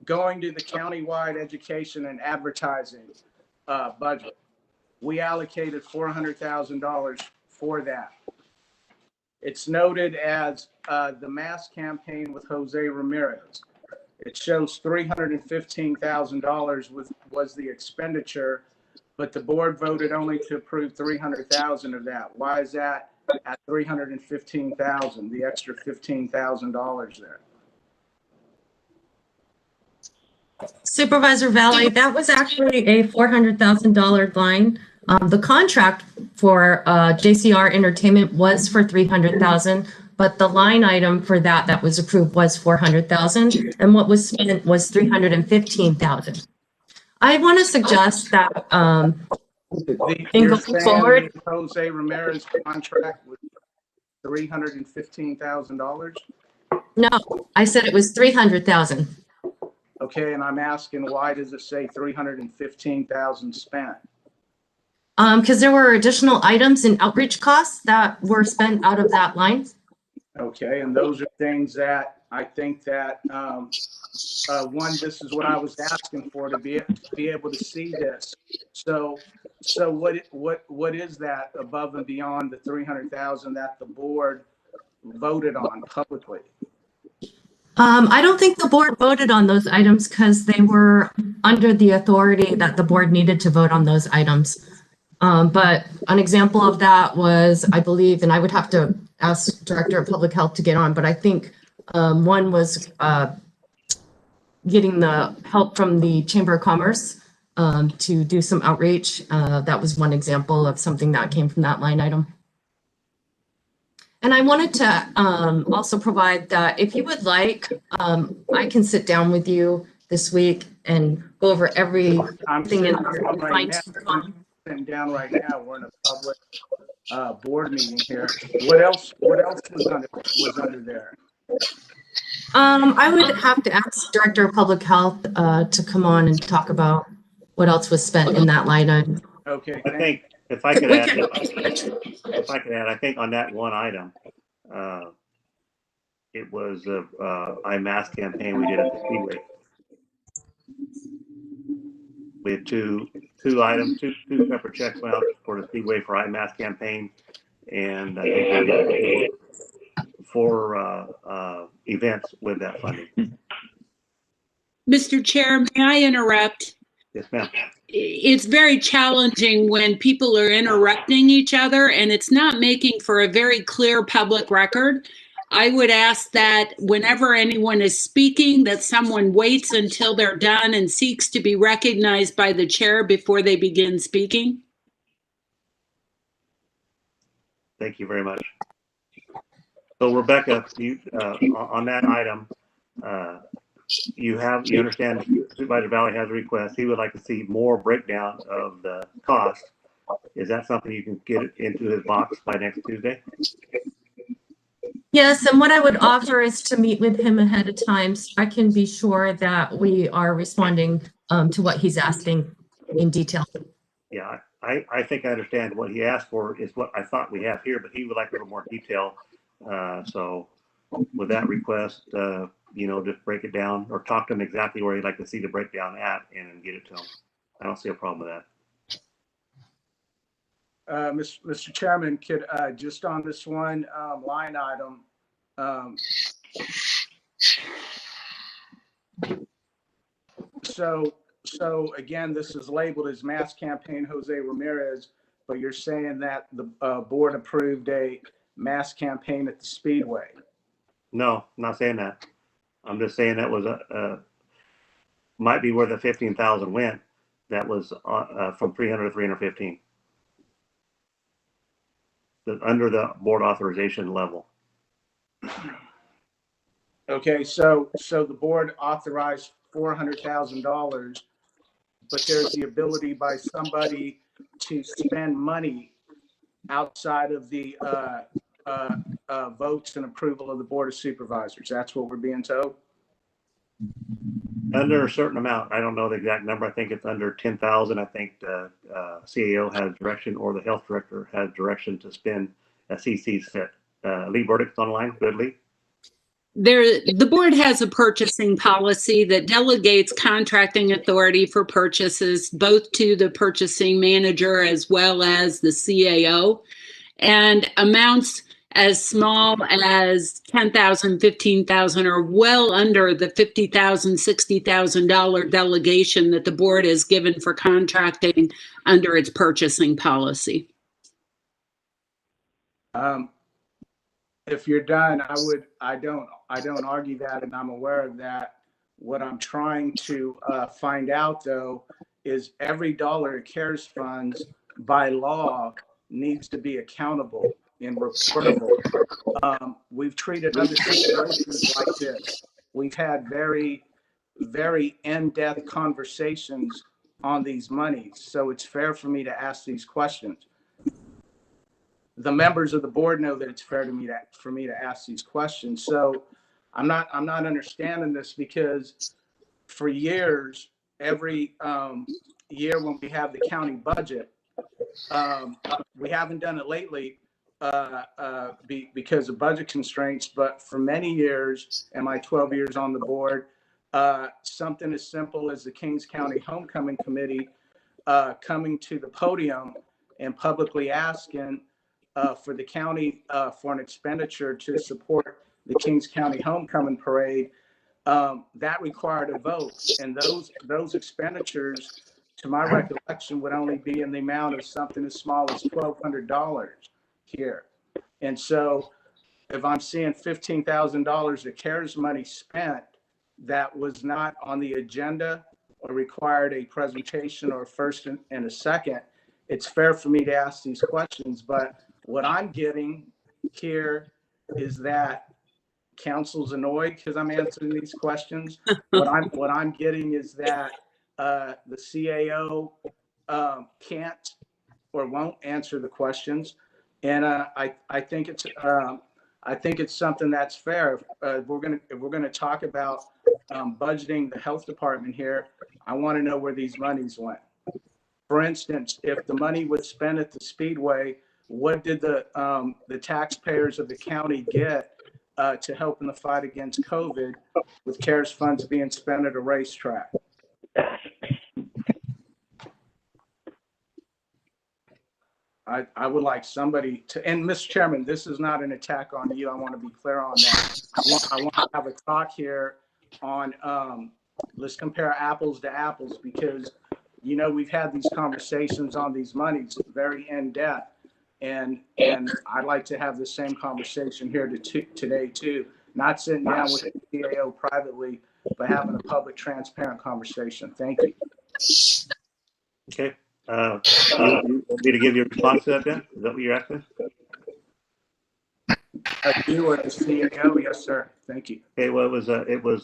J: going to the countywide education and advertising budget, we allocated $400,000 for that. It's noted as the mass campaign with Jose Ramirez. It shows $315,000 was the expenditure, but the board voted only to approve $300,000 of that. Why is that at $315,000? The extra $15,000 there.
E: Supervisor Valley, that was actually a $400,000 line. The contract for JCR Entertainment was for $300,000, but the line item for that was approved was $400,000, and what was spent was $315,000. I want to suggest that in going forward,
J: Jose Ramirez contract was $315,000.
E: No, I said it was $300,000.
J: Okay, and I'm asking, why does it say $315,000 spent?
E: Because there were additional items and outreach costs that were spent out of that line.
J: Okay, and those are things that I think that one, this is what I was asking for, to be able to see this. So what is that above and beyond the $300,000 that the board voted on publicly?
E: I don't think the board voted on those items because they were under the authority that the board needed to vote on those items. But an example of that was, I believe, and I would have to ask Director of Public Health to get on, but I think one was getting the help from the Chamber of Commerce to do some outreach. That was one example of something that came from that line item. And I wanted to also provide that if you would like, I can sit down with you this week and go over everything in our
J: right now. Sitting down right now. We're in a public board meeting here. What else was under there?
E: I would have to ask Director of Public Health to come on and talk about what else was spent in that line item.
J: Okay.
C: I think if I could add, I think on that one item, it was a mask campaign we did at the Speedway. We had two items, two separate checks went out for the Speedway for IMAS campaign, and I think we did four events with that funding.
P: Mr. Chair, may I interrupt?
C: Yes, ma'am.
P: It's very challenging when people are interrupting each other and it's not making for a very clear public record. I would ask that whenever anyone is speaking, that someone waits until they're done and seeks to be recognized by the chair before they begin speaking.
C: Thank you very much. So Rebecca, you, on that item, you understand Supervisor Valley has a request. He would like to see more breakdown of the cost. Is that something you can get into his box by next Tuesday?
E: Yes, and what I would offer is to meet with him ahead of time so I can be sure that we are responding to what he's asking in detail.
C: Yeah, I think I understand what he asked for is what I thought we have here, but he would like a little more detail. So with that request, just break it down or talk to him exactly where he'd like to see the breakdown at and get it to him. I don't see a problem with that.
J: Mr. Chairman, could just on this one line item, so again, this is labeled as mass campaign Jose Ramirez, but you're saying that the board approved a mass campaign at the Speedway.
C: No, I'm not saying that. I'm just saying that was might be where the 15,000 went. That was from 300 to 315. Under the board authorization level.
J: Okay, so the board authorized $400,000, but there's the ability by somebody to spend money outside of the votes and approval of the Board of Supervisors. That's what we're being told?
C: Under a certain amount. I don't know the exact number. I think it's under 10,000. I think the CAO has direction or the health director has direction to spend as he sees fit. Lee Burdick's online. Good, Lee.
P: The board has a purchasing policy that delegates contracting authority for purchases both to the purchasing manager as well as the CAO, and amounts as small as $10,000, $15,000 are well under the $50,000, $60,000 delegation that the board has given for contracting under its purchasing policy.
J: If you're done, I don't argue that, and I'm aware of that. What I'm trying to find out though is every dollar of CARES funds by law needs to be accountable and reportable. We've treated other situations like this. We've had very, very in-depth conversations on these monies, so it's fair for me to ask these questions. The members of the board know that it's fair to me for me to ask these questions. So I'm not understanding this, because for years, every year when we have the county budget, we haven't done it lately because of budget constraints, but for many years, in my 12 years on the board, something as simple as the Kings County Homecoming Committee coming to the podium and publicly asking for the county for an expenditure to support the Kings County Homecoming Parade, that required a vote. And those expenditures, to my recollection, would only be in the amount of something as small as $1,200 here. And so if I'm seeing $15,000 of CARES money spent that was not on the agenda required a presentation or a first and a second, it's fair for me to ask these questions. But what I'm getting here is that council's annoyed because I'm answering these questions. What I'm getting is that the CAO can't or won't answer the questions, and I think it's something that's fair. If we're gonna talk about budgeting the health department here, I want to know where these monies went. For instance, if the money was spent at the Speedway, what did the taxpayers of the county get to help in the fight against COVID with CARES funds being spent at a racetrack? I would like somebody to, and Mr. Chairman, this is not an attack on you. I want to be clear on that. I want to have a talk here on, let's compare apples to apples, because, you know, we've had these conversations on these monies very in depth, and I'd like to have the same conversation here today too. Not sitting down with the CAO privately, but having a public, transparent conversation. Thank you.
C: Okay. You want me to give you a response to that then? Is that what you're asking?
J: You are the CEO, yes, sir. Thank you.
C: Okay, well, it was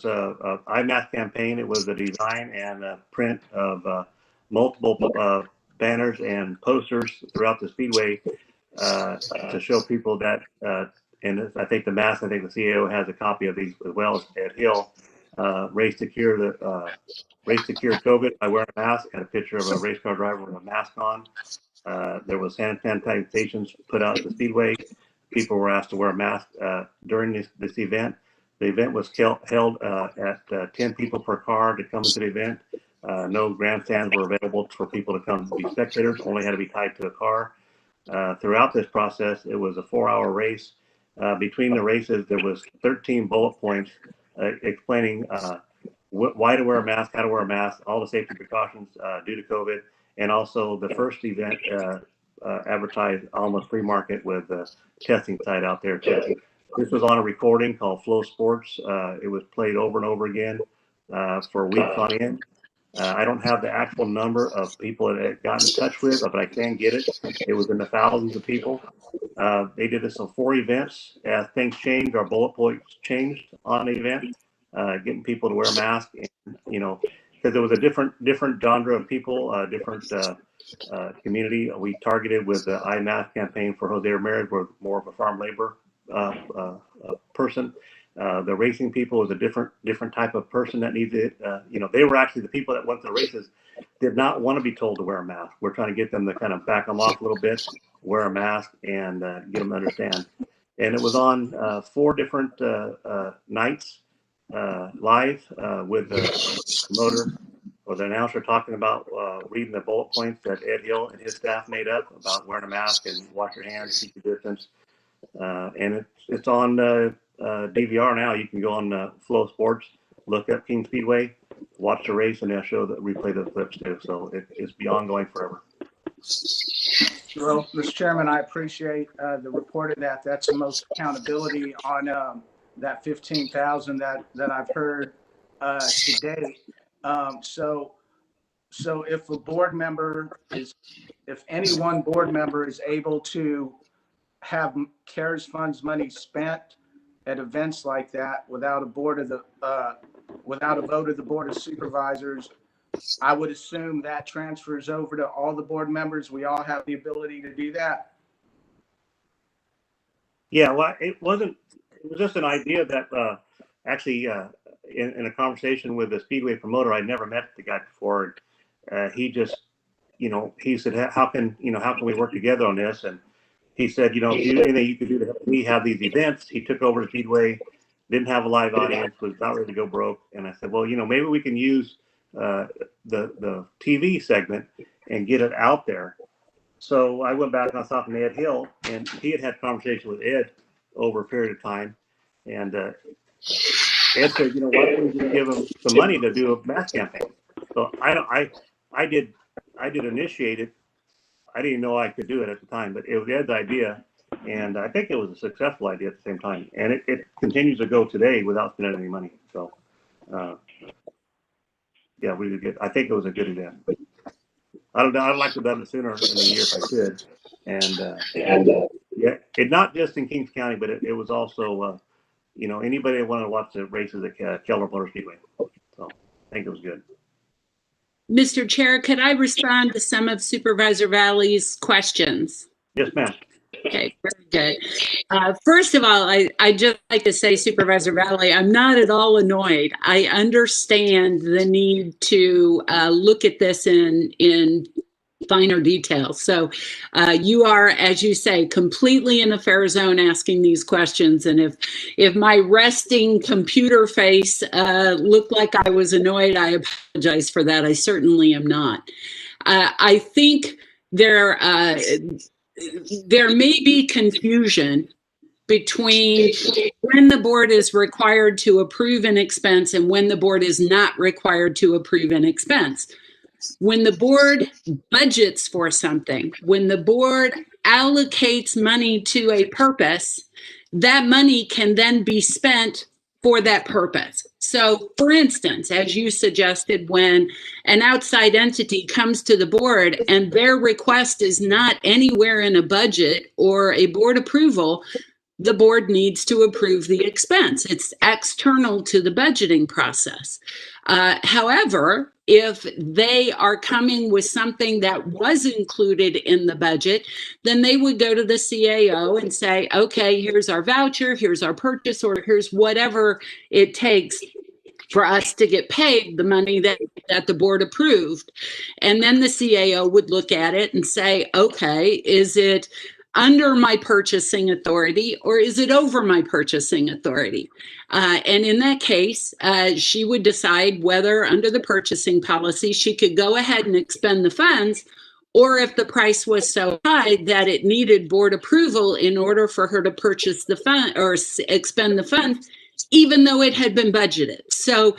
C: a IMATH campaign. It was a design and a print of multiple banners and posters throughout the Speedway to show people that, and I think the CAO has a copy of these as well at Hill, race to cure COVID by wearing a mask, and a picture of a race car driver with a mask on. There was hand sanitizations put out at the Speedway. People were asked to wear a mask during this event. The event was held at 10 people per car to come into the event. No grandstands were available for people to come be spectators, only had to be tied to a car. Throughout this process, it was a 4-hour race. Between the races, there was 13 bullet points explaining why to wear a mask, how to wear a mask, all the safety precautions due to COVID, and also the first event advertised almost free market with a testing site out there too. This was on a recording called Flow Sports. It was played over and over again for weeks on end. I don't have the actual number of people that it got in touch with, but I can get it. It was in the thousands of people. They did this on 4 events. As things changed, our bullet points changed on the event, getting people to wear a mask, and, you know, because there was a different genre of people, different community. We targeted with the IMATH campaign for Jose Ramirez, were more of a farm labor person. The racing people was a different type of person that needed, you know, they were actually the people that went to the races did not want to be told to wear a mask. We're trying to get them to kind of back them off a little bit, wear a mask, and get them to understand. And it was on 4 different nights live with the promoter or the announcer talking about reading the bullet points that Ed Hill and his staff made up about wearing a mask and wash your hands, keep your distance. And it's on DVR now. You can go on Flow Sports, look up King Speedway, watch the race, and they'll show replay the clips too. So it's be ongoing forever.
J: Well, Mr. Chairman, I appreciate the report of that. That's the most accountability on that 15,000 that I've heard to date. So if a board member if any one board member is able to have CARES funds money spent at events like that without a vote of the Board of Supervisors, I would assume that transfers over to all the board members. We all have the ability to do that.
C: Yeah, well, it was just an idea that actually in a conversation with the Speedway promoter, I'd never met the guy before. He just, you know, he said, how can we work together on this? And he said, you know, anything you could do to help me have these events. He took over the Speedway, didn't have a live audience, was about ready to go broke. And I said, well, you know, maybe we can use the TV segment and get it out there. So I went back and I was talking to Ed Hill, and he had conversation with Ed over a period of time. And Ed said, you know, why don't we just give him some money to do a mask campaign? So I did initiate it. I didn't know I could do it at the time, but it was Ed's idea, and I think it was a successful idea at the same time. And it continues to go today without spending any money. So yeah, we did good. I think it was a good event. I don't know. I'd like to have done it sooner in the year if I could. And yeah, it not just in Kings County, but it was also, you know, anybody that wanted to watch the races at Keller Motor Speedway. So I think it was good.
P: Mr. Chair, could I respond to some of Supervisor Valley's questions?
C: Yes, ma'am.
P: Okay, very good. First of all, I just like to say, Supervisor Valley, I'm not at all annoyed. I understand the need to look at this in finer details. So you are, as you say, completely in a fair zone asking these questions. And if my resting computer face looked like I was annoyed, I apologize for that. I certainly am not. I think there may be confusion between when the board is required to approve an expense and when the board is not required to approve an expense. When the board budgets for something, when the board allocates money to a purpose, that money can then be spent for that purpose. So, for instance, as you suggested, when an outside entity comes to the board and their request is not anywhere in a budget or a board approval, the board needs to approve the expense. It's external to the budgeting process. However, if they are coming with something that was included in the budget, then they would go to the CAO and say, okay, here's our voucher, here's our purchase order, here's whatever it takes for us to get paid the money that the board approved. And then the CAO would look at it and say, okay, is it under my purchasing authority or is it over my purchasing authority? And in that case, she would decide whether under the purchasing policy, she could go ahead and expend the funds, or if the price was so high that it needed board approval in order for her to purchase the fund or expend the funds, even though it had been budgeted. So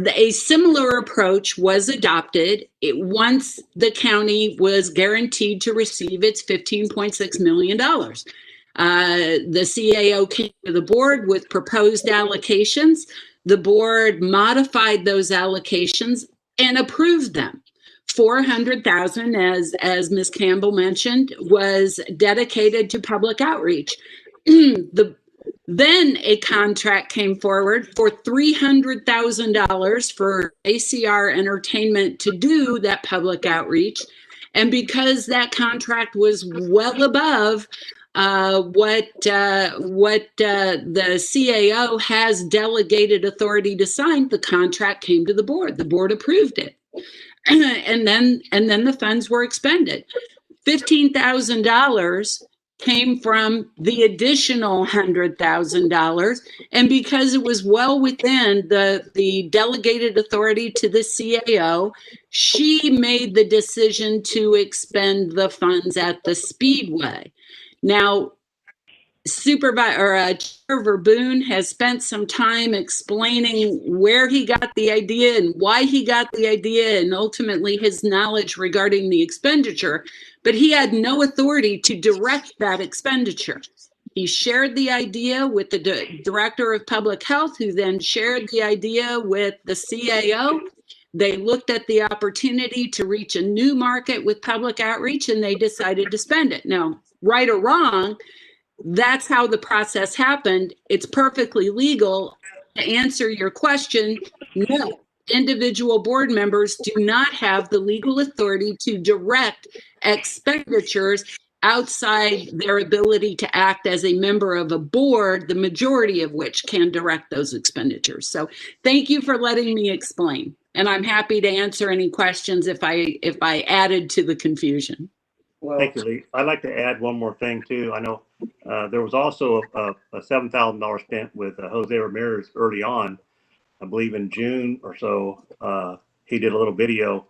P: a similar approach was adopted once the county was guaranteed to receive its $15.6 million. The CAO came to the board with proposed allocations. The board modified those allocations and approved them. $400,000, as Ms. Campbell mentioned, was dedicated to public outreach. Then a contract came forward for $300,000 for ACR Entertainment to do that public outreach. And because that contract was well above what the CAO has delegated authority to sign, the contract came to the board. The board approved it. And then the funds were expended. $15,000 came from the additional $100,000. And because it was well within the delegated authority to the CAO, she made the decision to expend the funds at the Speedway. Now, Chair Verboon has spent some time explaining where he got the idea and why he got the idea and ultimately his knowledge regarding the expenditure, but he had no authority to direct that expenditure. He shared the idea with the Director of Public Health, who then shared the idea with the CAO. They looked at the opportunity to reach a new market with public outreach and they decided to spend it. Now, right or wrong, that's how the process happened. It's perfectly legal. To answer your question, no, individual board members do not have the legal authority to direct expenditures outside their ability to act as a member of a board, the majority of which can direct those expenditures. So thank you for letting me explain. And I'm happy to answer any questions if I added to the confusion.
C: Thank you, Lee. I'd like to add one more thing too. I know there was also a $7,000 spent with Jose Ramirez early on, I believe in June or so. He did a little video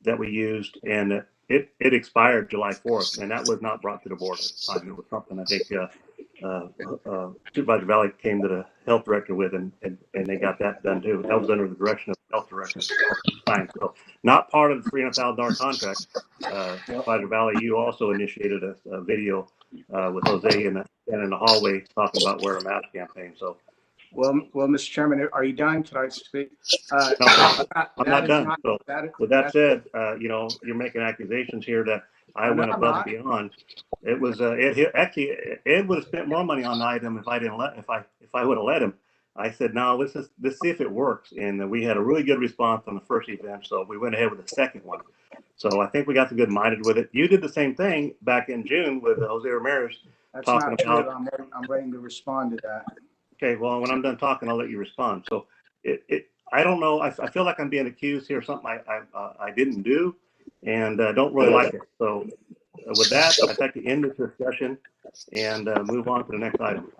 C: that we used, and it expired July 4th, and that was not brought to the board at the time. It was something I think Supervisor Valley came to the health director with, and they got that done too. That was under the direction of the health director. So not part of the $300,000 contract. Supervisor Valley, you also initiated a video with Jose in the hallway talking about wear a mask campaign. So
J: Well, Mr. Chairman, are you done? Can I speak?
C: No, I'm not done. So with that said, you're making accusations here that I went above and beyond. It was actually Ed would have spent more money on the item if I would have let him. I said, no, let's see if it works. And we had a really good response on the first event, so we went ahead with the second one. So I think we got the good minded with it. You did the same thing back in June with Jose Ramirez.
J: That's
C: talking
J: not
C: about.
J: true. I'm ready to respond to that.
C: Okay, well, when I'm done talking, I'll let you respond. So I don't know. I feel like I'm being accused here of something I didn't do, and don't really like it. So with that, I'd like to end this discussion and move on to the next item.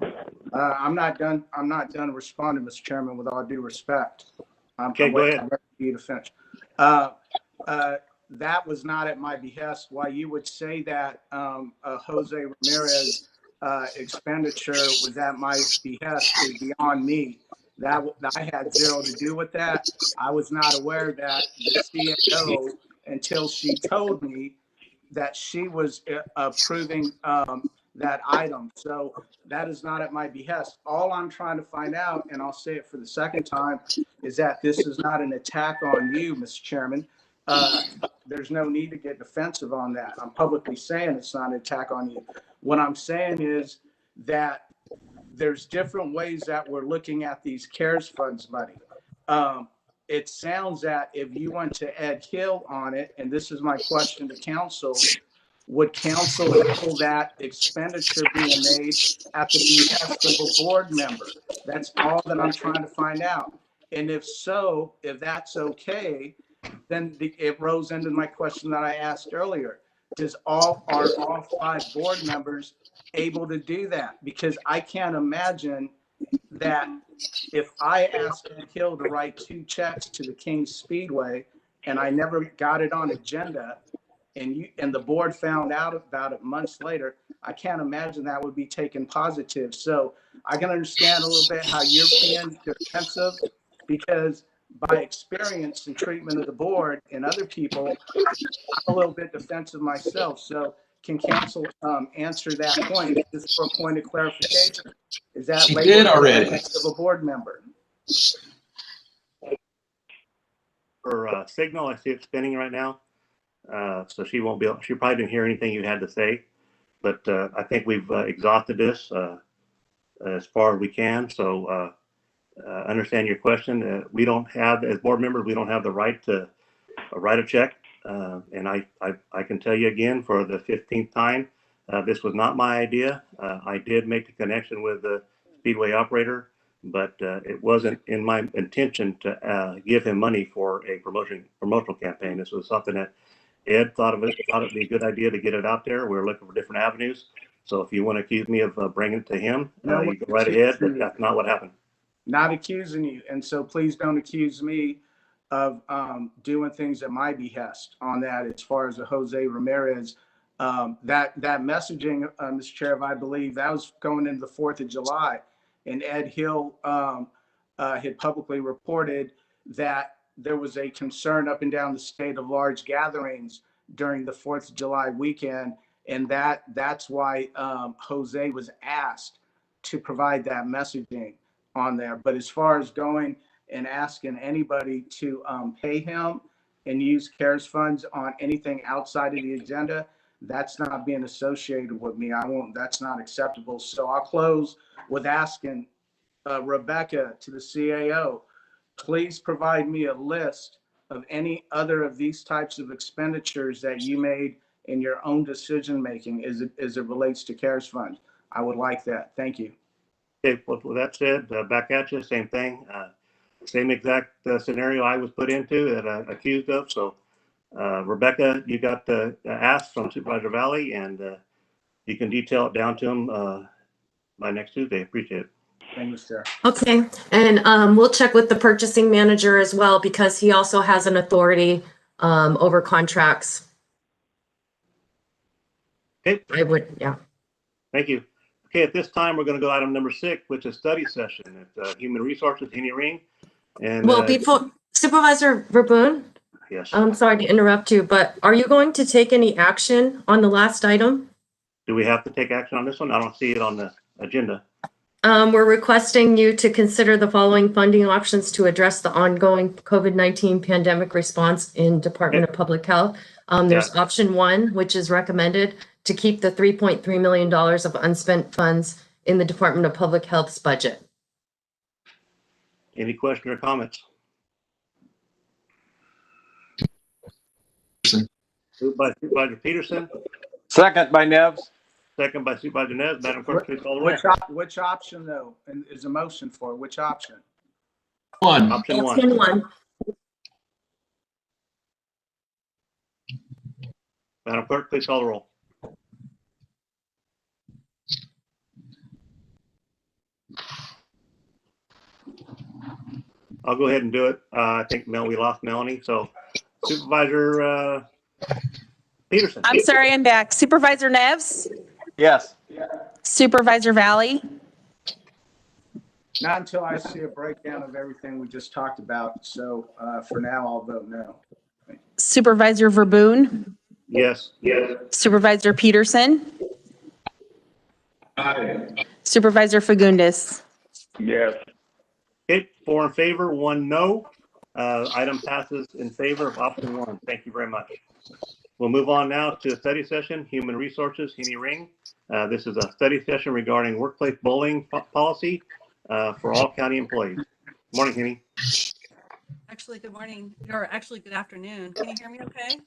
J: I'm not done responding, Mr. Chairman, with all due respect.
C: Okay, go ahead.
J: I'm ready for you to finish. That was not at my behest. Why you would say that Jose Ramirez expenditure was at my behest is beyond me. That I had zero to do with that. I was not aware that the CAO until she told me that she was approving that item. So that is not at my behest. All I'm trying to find out, and I'll say it for the second time, is that this is not an attack on you, Mr. Chairman. There's no need to get defensive on that. I'm publicly saying it's not an attack on you. What I'm saying is that there's different ways that we're looking at these CARES funds money. It sounds that if you went to Ed Hill on it, and this is my question to council, would council handle that expenditure being made at the behest of a board member? That's all that I'm trying to find out. And if so, if that's okay, then it rose into my question that I asked earlier. Are all 5 board members able to do that? Because I can't imagine that if I asked Ed Hill to write 2 checks to the King's Speedway and I never got it on agenda, and the board found out about it months later, I can't imagine that would be taken positive. So I can understand a little bit how you're being defensive, because by experience and treatment of the board and other people, I'm a little bit defensive myself. So can council answer that point just for a point of clarification? Is that
I: She did already.
J: Of a board member?
C: For Signal, I see it spinning right now. So she probably didn't hear anything you had to say, but I think we've exhausted this as far as we can. So understand your question. We don't have, as board members, we don't have the right to write a check. And I can tell you again for the 15th time, this was not my idea. I did make the connection with the Speedway operator, but it wasn't in my intention to give him money for a promotional campaign. This was something that Ed thought it'd be a good idea to get it out there. We were looking for different avenues. So if you want to accuse me of bringing it to him, you go right ahead, but that's not what happened.
J: Not accusing you. And so please don't accuse me of doing things at my behest on that. As far as the Jose Ramirez, that messaging, Mr. Chair, I believe that was going into the 4th of July, and Ed Hill had publicly reported that there was a concern up and down the state of large gatherings during the 4th of July weekend. And that's why Jose was asked to provide that messaging on there. But as far as going and asking anybody to pay him and use CARES funds on anything outside of the agenda, that's not being associated with me. That's not acceptable. So I'll close with asking Rebecca to the CAO, please provide me a list of any other of these types of expenditures that you made in your own decision making as it relates to CARES funds. I would like that. Thank you.
C: Okay, well, with that said, back at you, same thing. Same exact scenario I was put into that I accused of. So Rebecca, you got the ask from Supervisor Valley, and you can detail it down to him by next Tuesday. Appreciate it.
J: Thank you, sir.
E: Okay, and we'll check with the purchasing manager as well, because he also has an authority over contracts.
C: Okay.
E: I would, yeah.
C: Thank you. Okay, at this time, we're going to go item number 6, which is study session at Human Resources, Henny Ring. And
E: Well, before Supervisor Verboen,
C: yes,
E: I'm sorry to interrupt you, but are you going to take any action on the last item?
C: do we have to take action on this one? I don't see it on the agenda.
E: We're requesting you to consider the following funding options to address the ongoing COVID-19 pandemic response in Department of Public Health. There's option 1, which is recommended to keep the $3.3 million of unspent funds in the Department of Public Health's budget.
C: Any questions or comments? Moved by Supervisor Peterson,
H: Second by Nevs.
C: second by Supervisor Nez. Madam Clerk, please call the roll.
J: Which option though, and is a motion for, which option?
I: One.
C: Option
E: Option 1.
C: Madam Clerk, please call the roll. I'll go ahead and do it. I think we lost Melanie. So Supervisor Peterson.
A: I'm sorry, I'm back. Supervisor Neves,
H: Yes.
A: Supervisor Valley,
J: Not until I see a breakdown of everything we just talked about. So for now, I'll vote no.
A: Supervisor Verboen,
C: Yes.
A: Supervisor Peterson, Supervisor Fagundes.
R: Yes.
C: Okay, 4 in favor, 1 no. Item passes in favor of option 1. Thank you very much. We'll move on now to a study session, Human Resources, Henny Ring. This is a study session regarding workplace bullying policy for all county employees. Morning, Henny.
U: Actually, good morning, or actually good afternoon. Can you hear me okay?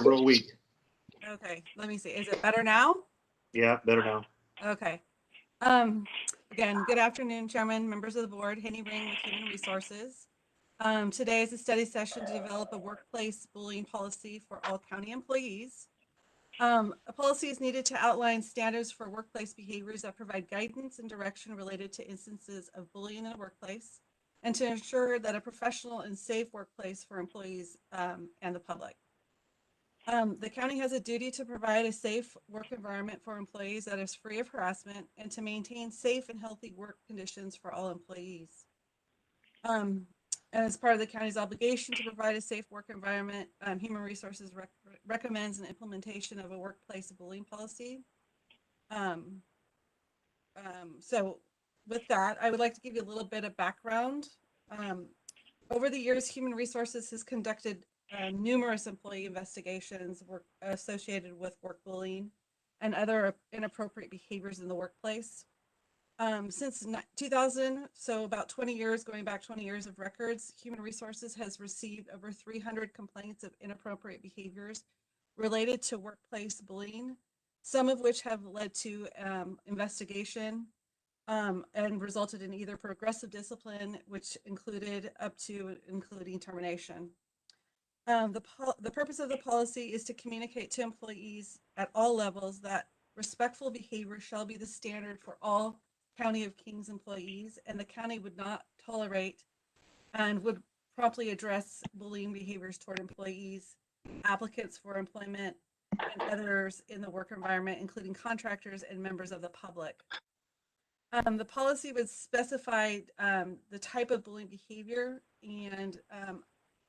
C: Real weak.
U: Okay, let me see. Is it better now?
C: Yeah, better now.
U: Okay. Again, good afternoon, Chairman, members of the board, Henny Ring with Human Resources. Today is a study session to develop a workplace bullying policy for all county employees. A policy is needed to outline standards for workplace behaviors that provide guidance and direction related to instances of bullying in a workplace, and to ensure that a professional and safe workplace for employees and the public. The county has a duty to provide a safe work environment for employees that is free of harassment and to maintain safe and healthy work conditions for all employees. And as part of the county's obligation to provide a safe work environment, Human Resources recommends an implementation of a workplace bullying policy. So with that, I would like to give you a little bit of background. Over the years, Human Resources has conducted numerous employee investigations associated with work bullying and other inappropriate behaviors in the workplace. Since 2000, so about 20 years, going back 20 years of records, Human Resources has received over 300 complaints of inappropriate behaviors related to workplace bullying, some of which have led to investigation and resulted in either progressive discipline, which included including termination. The purpose of the policy is to communicate to employees at all levels that respectful behavior shall be the standard for all County of Kings employees, and the county would not tolerate and would promptly address bullying behaviors toward employees, applicants for employment, and others in the work environment, including contractors and members of the public. The policy would specify the type of bullying behavior, and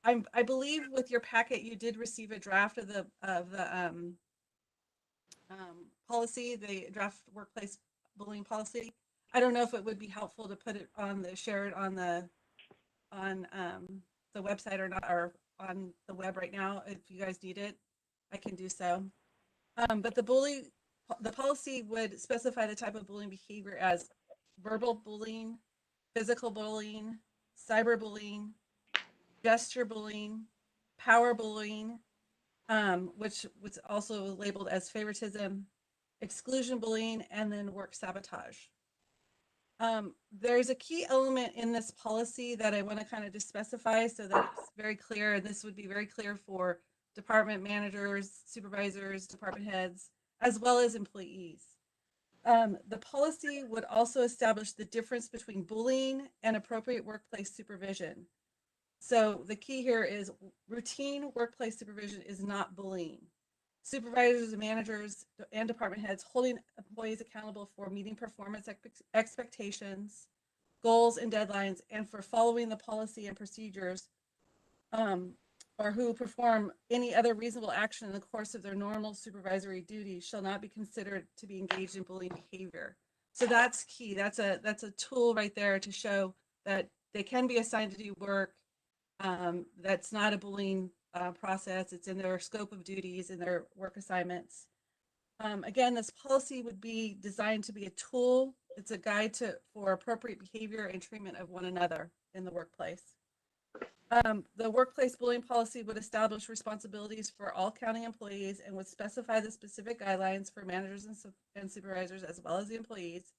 U: I believe with your packet you did receive a draft of the policy, the draft workplace bullying policy. I don't know if it would be helpful to put it on share it on the website or not, or on the web right now. If you guys need it, I can do so. But the policy would specify the type of bullying behavior as verbal bullying, physical bullying, cyberbullying, gesture bullying, power bullying, which was also labeled as favoritism, exclusion bullying, and then work sabotage. There's a key element in this policy that I want to kind of just specify so that it's very clear, and this would be very clear for department managers, supervisors, department heads, as well as employees. The policy would also establish the difference between bullying and appropriate workplace supervision. So the key here is routine workplace supervision is not bullying. Supervisors and managers and department heads holding employees accountable for meeting performance expectations, goals, and deadlines, and for following the policy and procedures, or who perform any other reasonable action in the course of their normal supervisory duties shall not be considered to be engaged in bullying behavior. So that's key. That's a tool right there to show that they can be assigned to do work. That's not a bullying process. It's in their scope of duties in their work assignments. Again, this policy would be designed to be a tool. It's a guide for appropriate behavior and treatment of one another in the workplace. The workplace bullying policy would establish responsibilities for all county employees and would specify the specific guidelines for managers and supervisors as well as the employees.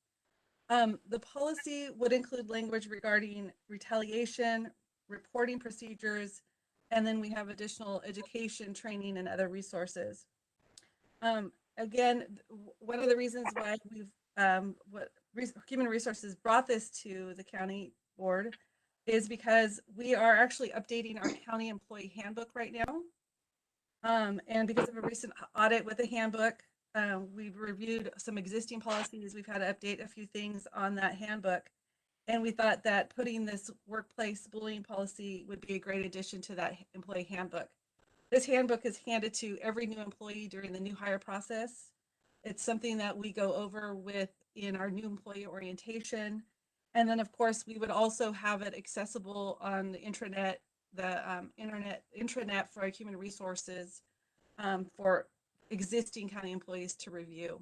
U: The policy would include language regarding retaliation, reporting procedures, and then we have additional education, training, and other resources. Again, one of the reasons why Human Resources brought this to the county board is because we are actually updating our county employee handbook right now. And because of a recent audit with the handbook, we've reviewed some existing policies. We've had to update a few things on that handbook. And we thought that putting this workplace bullying policy would be a great addition to that employee handbook. This handbook is handed to every new employee during the new hire process. It's something that we go over in our new employee orientation. And then, of course, we would also have it accessible on the intranet, intranet for our Human Resources for existing county employees to review.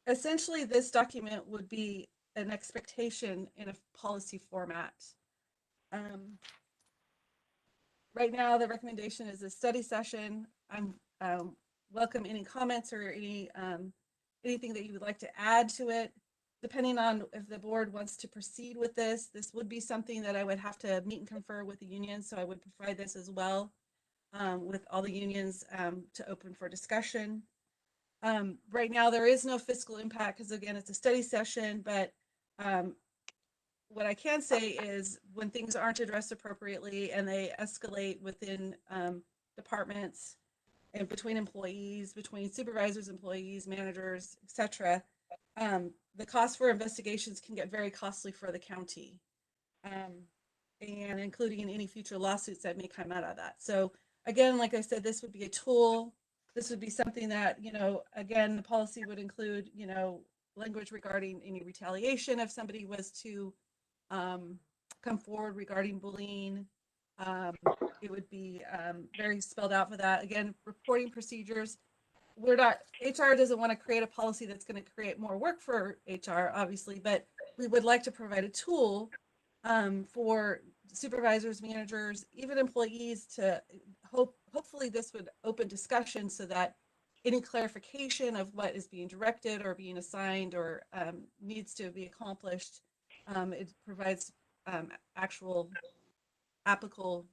U: Essentially, this document would be an expectation in a policy format. Right now, the recommendation is a study session. I'm welcome any comments or anything that you would like to add to it. Depending on if the board wants to proceed with this would be something that I would have to meet and confer with the union. So I would provide this as well with all the unions to open for discussion. Right now, there is no fiscal impact because, again, it's a study session, but what I can say is when things aren't addressed appropriately and they escalate within departments and between employees, between supervisors, employees, managers, etc., the cost for investigations can get very costly for the county, and including any future lawsuits that may come out of that. So again, like I said, this would be a tool. This would be something that, again, the policy would include, language regarding any retaliation if somebody was to come forward regarding bullying. It would be very spelled out for that. Again, reporting procedures. HR doesn't want to create a policy that's going to create more work for HR, obviously, but we would like to provide a tool for supervisors, managers, even employees to hopefully this would open discussion so that any clarification of what is being directed or being assigned or needs to be accomplished, it provides actual applicable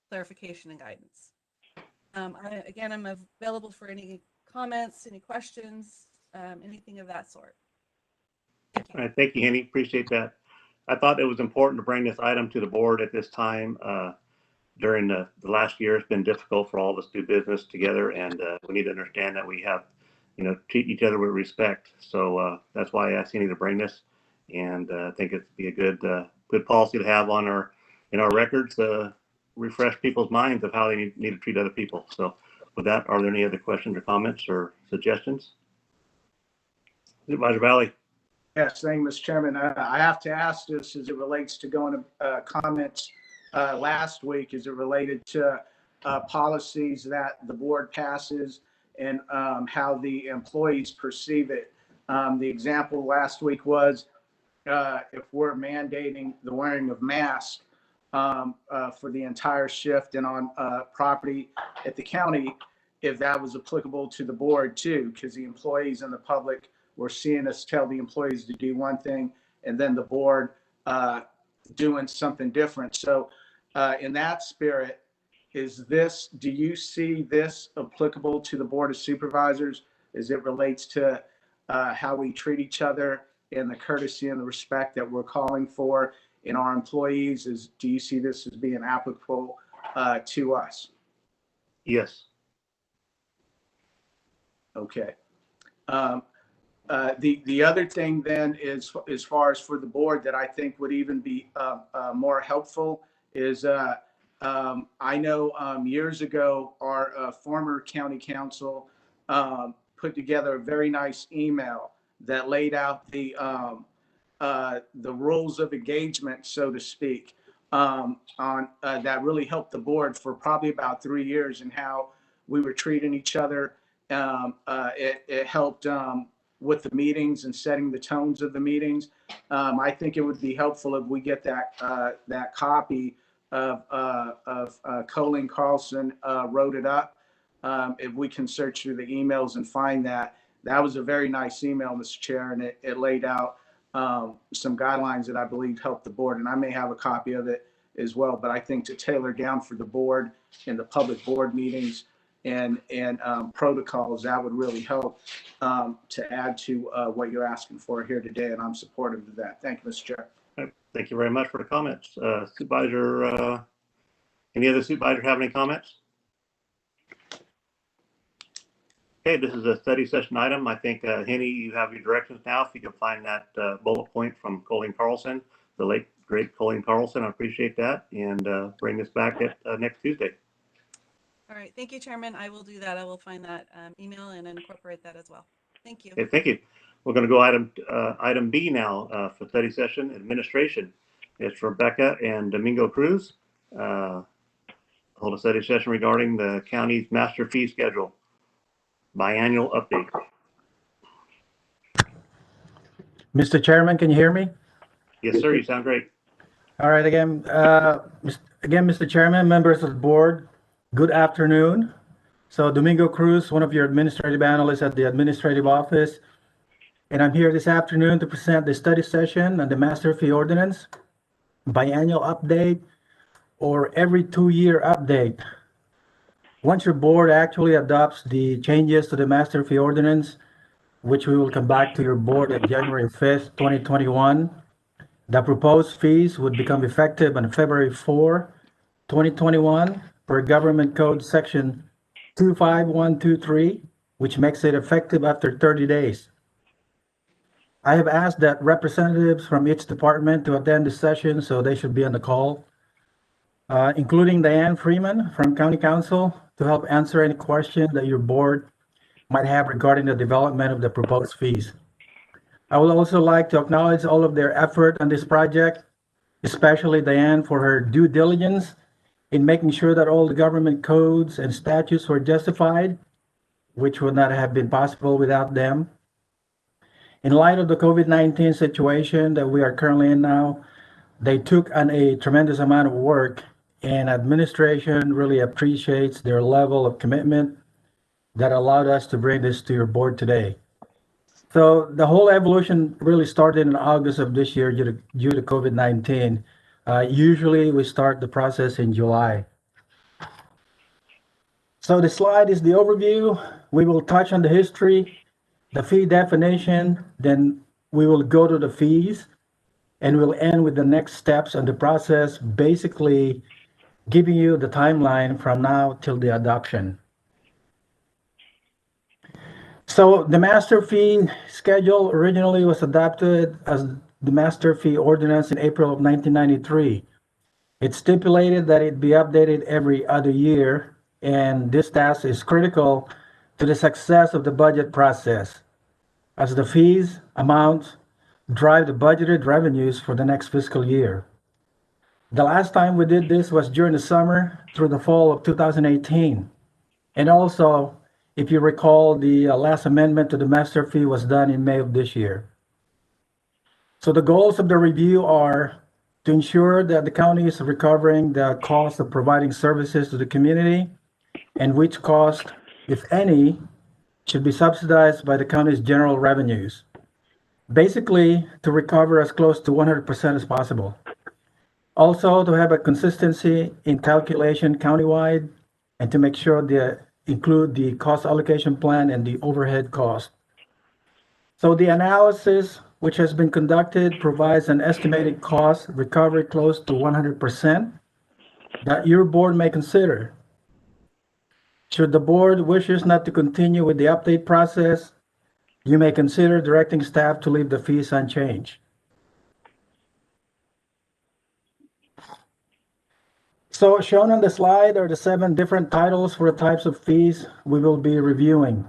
U: clarification and guidance. Again, I'm available for any comments, any questions, anything of that sort.
C: All right, thank you, Henny. Appreciate that. I thought it was important to bring this item to the board at this time. During the last year, it's been difficult for all of us to do business together, and we need to understand that we have, treat each other with respect. So that's why I asked Henny to bring this, and I think it'd be a good policy to have on in our records, refresh people's minds of how they need to treat other people. So with that, are there any other questions or comments or suggestions? Supervisor Valley.
J: Yes, thank you, Mr. Chairman. I have to ask this as it relates to going to comments last week as it related to policies that the board passes and how the employees perceive it. The example last week was if we're mandating the wearing of masks for the entire shift and on property at the county, if that was applicable to the board too, because the employees and the public were seeing us tell the employees to do one thing and then the board doing something different. So in that spirit, do you see this applicable to the Board of Supervisors as it relates to how we treat each other and the courtesy and the respect that we're calling for in our employees? Do you see this as being applicable to us?
C: Yes.
J: Okay. The other thing then is, as far as for the board, that I think would even be more helpful is I know years ago our former county council put together a very nice email that laid out the rules of engagement, so to speak, on that really helped the board for probably about 3 years and how we were treating each other. It helped with the meetings and setting the tones of the meetings. I think it would be helpful if we get that copy of Colleen Carlson wrote it up. If we can search through the emails and find that. That was a very nice email, Mr. Chair, and it laid out some guidelines that I believe helped the board, and I may have a copy of it as well. But I think to tailor down for the board in the public board meetings and protocols, that would really help to add to what you're asking for here today, and I'm supportive of that. Thank you, Mr. Chair.
C: Thank you very much for the comments. Supervisor, any other supervisor have any comments? Okay, this is a study session item. I think, Henny, you have your directions now. If you can find that bullet point from Colleen Carlson, the late, great Colleen Carlson, I appreciate that. And bring this back at next Tuesday.
U: All right. Thank you, Chairman. I will do that. I will find that email and incorporate that as well. Thank you.
C: Okay, thank you. We're going to go item B now for study session administration. It's Rebecca and Domingo Cruz. Hold a study session regarding the county's master fee schedule. Biannual update.
D: Mr. Chairman, can you hear me?
C: Yes, sir. You sound great.
D: All right. Again, Mr. Chairman, members of the board, good afternoon. So Domingo Cruz, one of your administrative analysts at the administrative office, and I'm here this afternoon to present the study session on the master fee ordinance, biannual update, or every 2-year update. Once your board actually adopts the changes to the master fee ordinance, which we will come back to your board on January 5th, 2021, the proposed fees would become effective on February 4, 2021, per Government Code Section 25123, which makes it effective after 30 days. I have asked that representatives from each department to attend the session, so they should be on the call, including Diane Freeman from County Council, to help answer any question that your board might have regarding the development of the proposed fees. I would also like to acknowledge all of their effort on this project, especially Diane for her due diligence in making sure that all the government codes and statutes were justified, which would not have been possible without them. In light of the COVID-19 situation that we are currently in now, they took on a tremendous amount of work, and administration really appreciates their level of commitment that allowed us to bring this to your board today. So the whole evolution really started in August of this year due to COVID-19. Usually we start the process in July. So the slide is the overview. We will touch on the history, the fee definition, then we will go to the fees, and we'll end with the next steps on the process, basically giving you the timeline from now till the adoption. So the master fee schedule originally was adopted as the master fee ordinance in April of 1993. It stipulated that it be updated every other year, and this task is critical to the success of the budget process, as the fees amounts drive the budgeted revenues for the next fiscal year. The last time we did this was during the summer through the fall of 2018. And also, if you recall, the last amendment to the master fee was done in May of this year. So the goals of the review are to ensure that the county is recovering the cost of providing services to the community, and which cost, if any, should be subsidized by the county's general revenues. Basically, to recover as close to 100% as possible. Also, to have a consistency in calculation countywide, and to make sure they include the cost allocation plan and the overhead cost. So the analysis which has been conducted provides an estimated cost recovery close to 100% that your board may consider. Should the board wishes not to continue with the update process, you may consider directing staff to leave the fees unchanged. So shown on the slide are the 7 different titles for the types of fees we will be reviewing.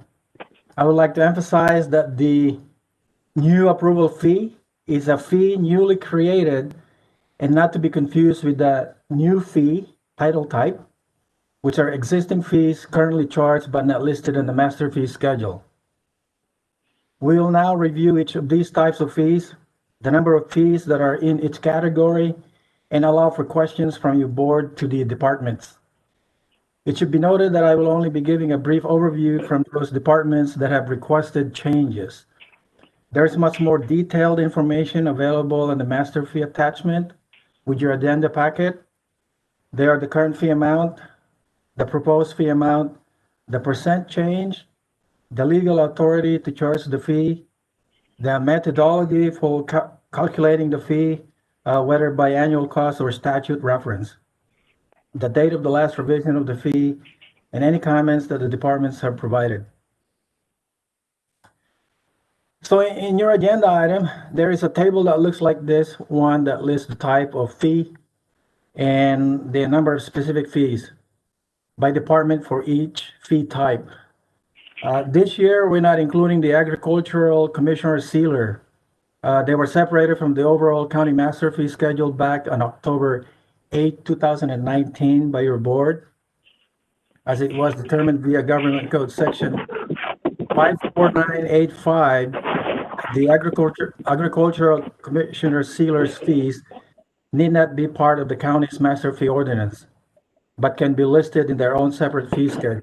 D: I would like to emphasize that the new approval fee is a fee newly created and not to be confused with the new fee title type, which are existing fees currently charged but not listed in the master fee schedule. We will now review each of these types of fees, the number of fees that are in each category, and allow for questions from your board to the departments. It should be noted that I will only be giving a brief overview from those departments that have requested changes. There's much more detailed information available in the master fee attachment with your addenda packet. They are the current fee amount, the proposed fee amount, the percent change, the legal authority to charge the fee, the methodology for calculating the fee, whether by annual cost or statute reference, the date of the last revision of the fee, and any comments that the departments have provided. So in your agenda item, there is a table that looks like this one that lists the type of fee and the number of specific fees by department for each fee type. This year, we're not including the agricultural commissioner sealer. They were separated from the overall county master fee schedule back on October 8, 2019 by your board, as it was determined via Government Code Section 54985. The agricultural commissioner sealer's fees need not be part of the county's master fee ordinance, but can be listed in their own separate fee schedule.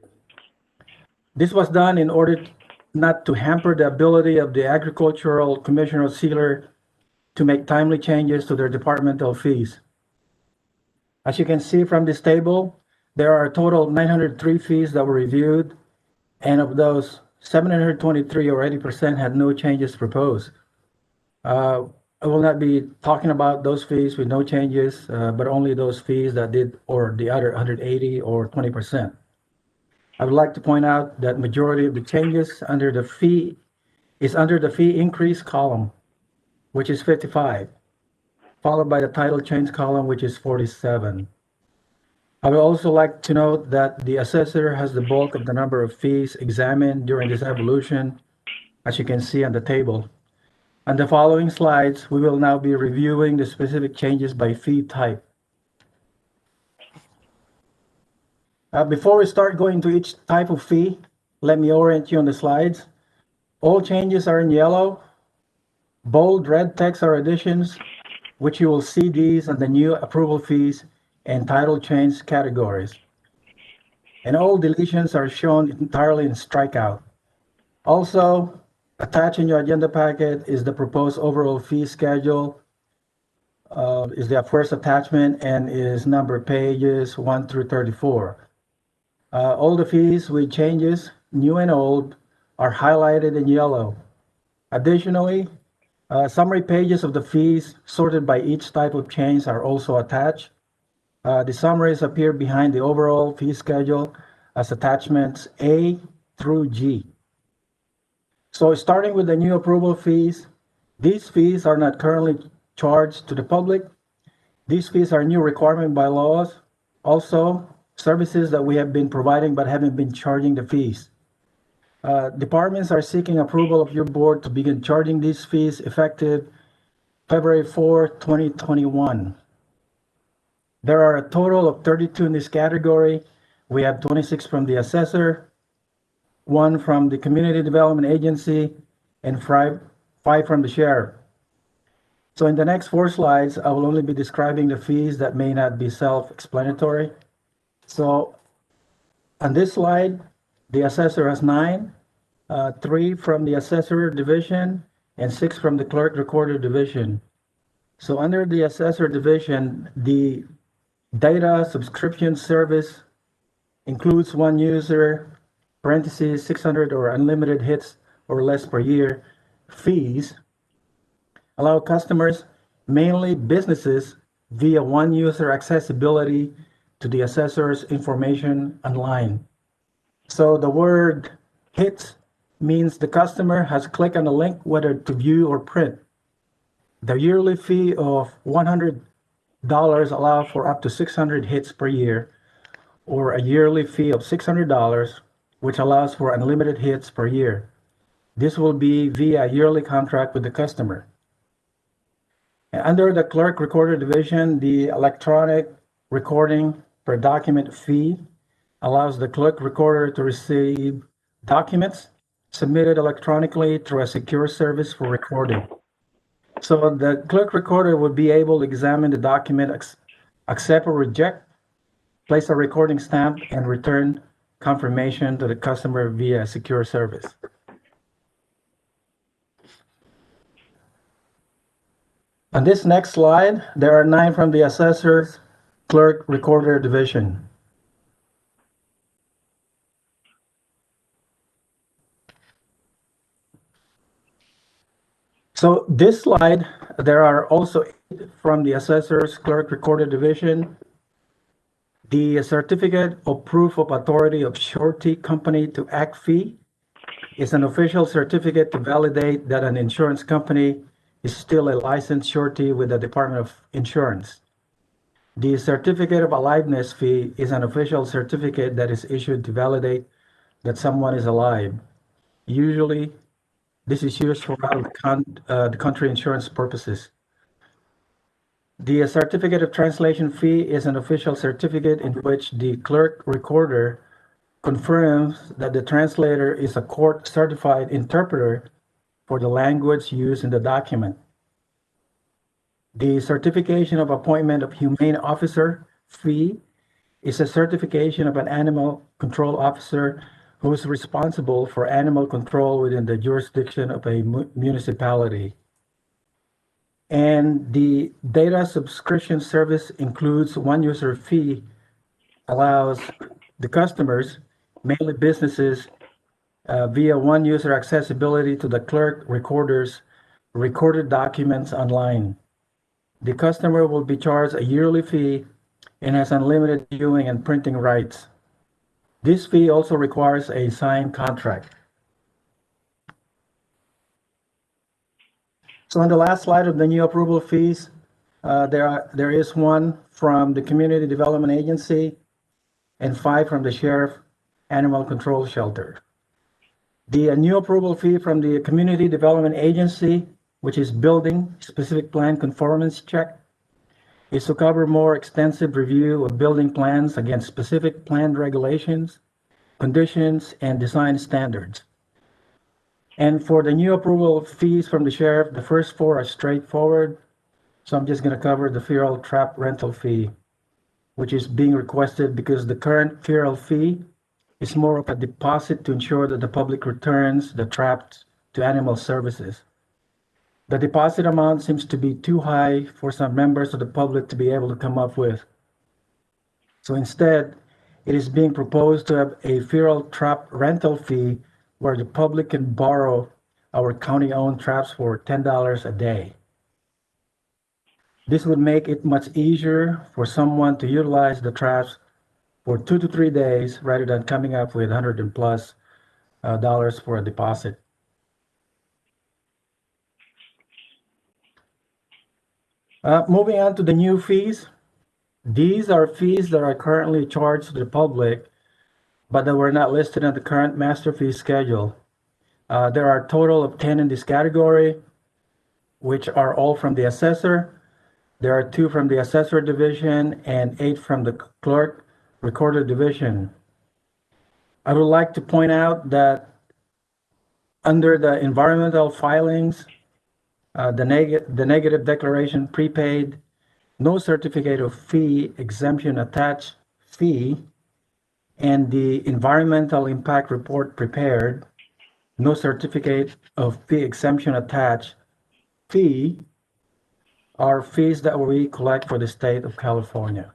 D: This was done in order not to hamper the ability of the agricultural commissioner sealer to make timely changes to their departmental fees. As you can see from this table, there are a total of 903 fees that were reviewed, and of those, 723 or 80% had no changes proposed. I will not be talking about those fees with no changes, but only those fees that did, or the other 180 or 20%. I would like to point out that majority of the changes under the fee is under the fee increase column, which is 55, followed by the title change column, which is 47. I would also like to note that the assessor has the bulk of the number of fees examined during this evolution, as you can see on the table. On the following slides, we will now be reviewing the specific changes by fee type. Before we start going to each type of fee, let me orient you on the slides. All changes are in yellow. Bold red text are additions, which you will see these on the new approval fees and title change categories. And all deletions are shown entirely in strikeout. Also, attached in your agenda packet is the proposed overall fee schedule, is the first attachment, and is number pages 1 through 34. All the fees with changes, new and old, are highlighted in yellow. Additionally, summary pages of the fees sorted by each type of change are also attached. The summaries appear behind the overall fee schedule as attachments A through G. So starting with the new approval fees, these fees are not currently charged to the public. These fees are new requirement by laws. Also, services that we have been providing but haven't been charging the fees. Departments are seeking approval of your board to begin charging these fees effective February 4, 2021. There are a total of 32 in this category. We have 26 from the assessor, 1 from the Community Development Agency, and 5 from the sheriff. So in the next 4 slides, I will only be describing the fees that may not be self-explanatory. So on this slide, the assessor has 9, 3 from the assessor division, and 6 from the clerk recorder division. So under the assessor division, the data subscription service includes 1 user, parentheses, 600 or unlimited hits or less per year. Fees allow customers, mainly businesses, via 1 user accessibility to the assessor's information online. So the word hits means the customer has clicked on a link whether to view or print. The yearly fee of $100 allow for up to 600 hits per year, or a yearly fee of $600, which allows for unlimited hits per year. This will be via yearly contract with the customer. Under the clerk recorder division, the electronic recording per document fee allows the clerk recorder to receive documents submitted electronically through a secure service for recording. So the clerk recorder would be able to examine the document, accept or reject, place a recording stamp, and return confirmation to the customer via a secure service. On this next slide, there are 9 from the assessor's clerk recorder division. So this slide, there are also 8 from the assessor's clerk recorder division. The certificate of proof of authority of surety company to act fee is an official certificate to validate that an insurance company is still a licensed surety with the Department of Insurance. The certificate of aliveness fee is an official certificate that is issued to validate that someone is alive. Usually, this is used for the country insurance purposes. The certificate of translation fee is an official certificate in which the clerk recorder confirms that the translator is a court-certified interpreter for the language used in the document. The certification of appointment of humane officer fee is a certification of an animal control officer who is responsible for animal control within the jurisdiction of a municipality. And the data subscription service includes one user fee, allows the customers, mainly businesses, via one user accessibility to the clerk recorder's recorded documents online. The customer will be charged a yearly fee and has unlimited viewing and printing rights. This fee also requires a signed contract. So on the last slide of the new approval fees, there is 1 from the Community Development Agency and 5 from the Sheriff Animal Control Shelter. The new approval fee from the Community Development Agency, which is building specific plan conformance check, is to cover more extensive review of building plans against specific plan regulations, conditions, and design standards. And for the new approval fees from the sheriff, the first 4 are straightforward. So I'm just going to cover the feral trap rental fee, which is being requested because the current feral fee is more of a deposit to ensure that the public returns the traps to animal services. The deposit amount seems to be too high for some members of the public to be able to come up with. So instead, it is being proposed to have a feral trap rental fee where the public can borrow our county-owned traps for $10 a day. This would make it much easier for someone to utilize the traps for 2 to 3 days rather than coming up with $100+ dollars for a deposit. Moving on to the new fees. These are fees that are currently charged to the public, but that were not listed on the current master fee schedule. There are a total of 10 in this category, which are all from the assessor. There are 2 from the assessor division and 8 from the clerk recorder division. I would like to point out that under the environmental filings, the negative declaration prepaid, no certificate of fee exemption attached fee, and the environmental impact report prepared, no certificate of fee exemption attached fee, are fees that we collect for the state of California.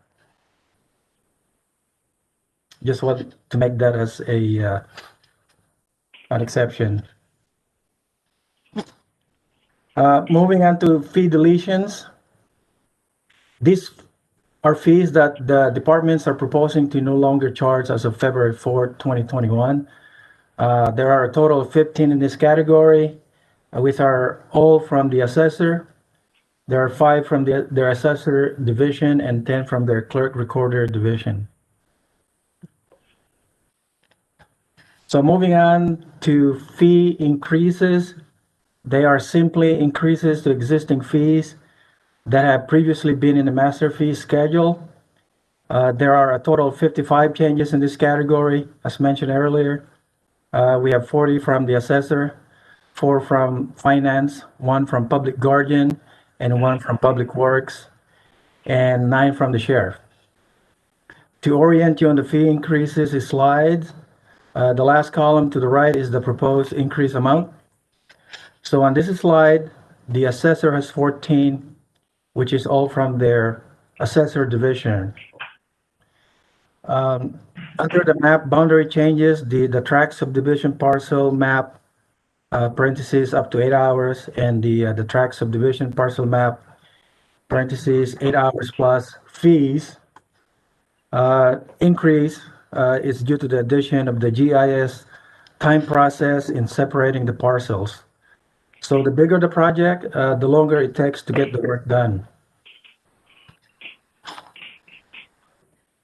D: Just want to make that as an exception. Moving on to fee deletions. These are fees that the departments are proposing to no longer charge as of February 4th, 2021. There are a total of 15 in this category, which are all from the assessor. There are 5 from their assessor division and 10 from their clerk recorder division. So moving on to fee increases, they are simply increases to existing fees that have previously been in the master fee schedule. There are a total of 55 changes in this category, as mentioned earlier. We have 40 from the assessor, 4 from finance, 1 from public guardian, and 1 from public works, and 9 from the sheriff. To orient you on the fee increases is slides. The last column to the right is the proposed increase amount. So on this slide, the assessor has 14, which is all from their assessor division. Under the map boundary changes, the tract subdivision parcel map, parentheses up to 8 hours, and the tract subdivision parcel map, parentheses 8 hours plus fees, increase is due to the addition of the GIS time process in separating the parcels. So the bigger the project, the longer it takes to get the work done.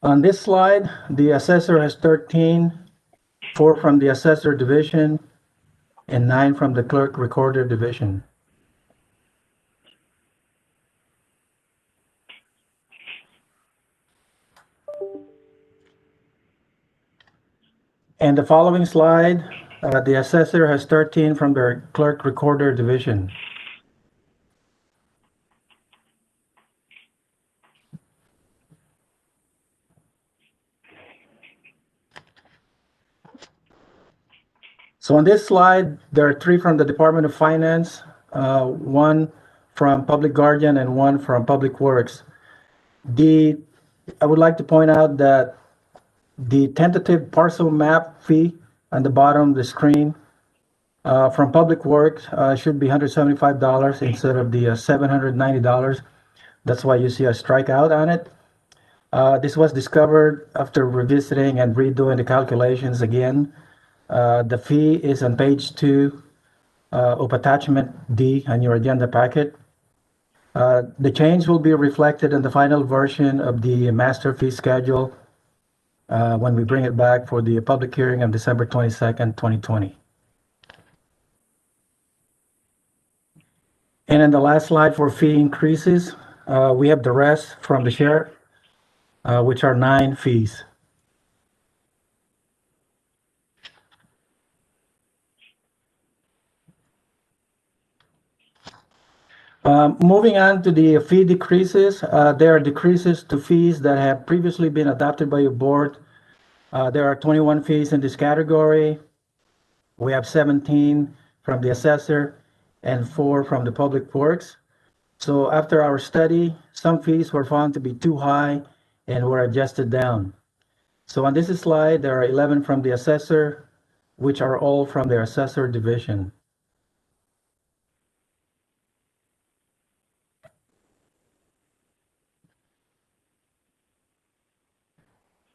D: On this slide, the assessor has 13, 4 from the assessor division, and 9 from the clerk recorder division. And the following slide, the assessor has 13 from the clerk recorder division. So on this slide, there are 3 from the Department of Finance, 1 from Public Guardian, and 1 from Public Works. I would like to point out that the tentative parcel map fee on the bottom of the screen from Public Works should be $175 instead of the $790. That's why you see a strikeout on it. This was discovered after revisiting and redoing the calculations again. The fee is on page 2 of attachment D on your agenda packet. The change will be reflected in the final version of the master fee schedule when we bring it back for the public hearing on December 22nd, 2020. And in the last slide for fee increases, we have the rest from the sheriff, which are 9 fees. Moving on to the fee decreases, there are decreases to fees that have previously been adopted by your board. There are 21 fees in this category. We have 17 from the assessor and 4 from the public works. So after our study, some fees were found to be too high and were adjusted down. So on this slide, there are 11 from the assessor, which are all from their assessor division.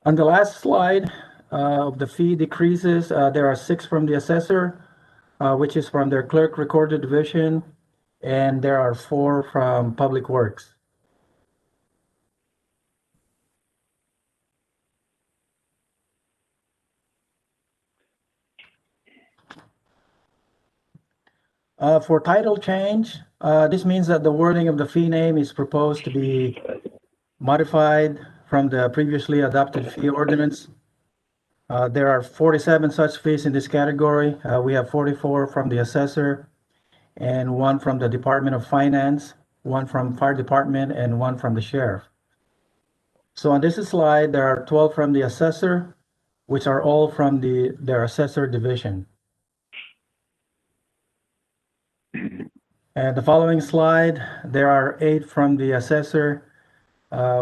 D: On the last slide of the fee decreases, there are 6 from the assessor, which is from their clerk recorder division, and there are 4 from public works. For title change, this means that the wording of the fee name is proposed to be modified from the previously adopted fee ordinance. There are 47 such fees in this category. We have 44 from the assessor and 1 from the Department of Finance, 1 from fire department, and 1 from the sheriff. So on this slide, there are 12 from the assessor, which are all from their assessor division. And the following slide, there are 8 from the assessor,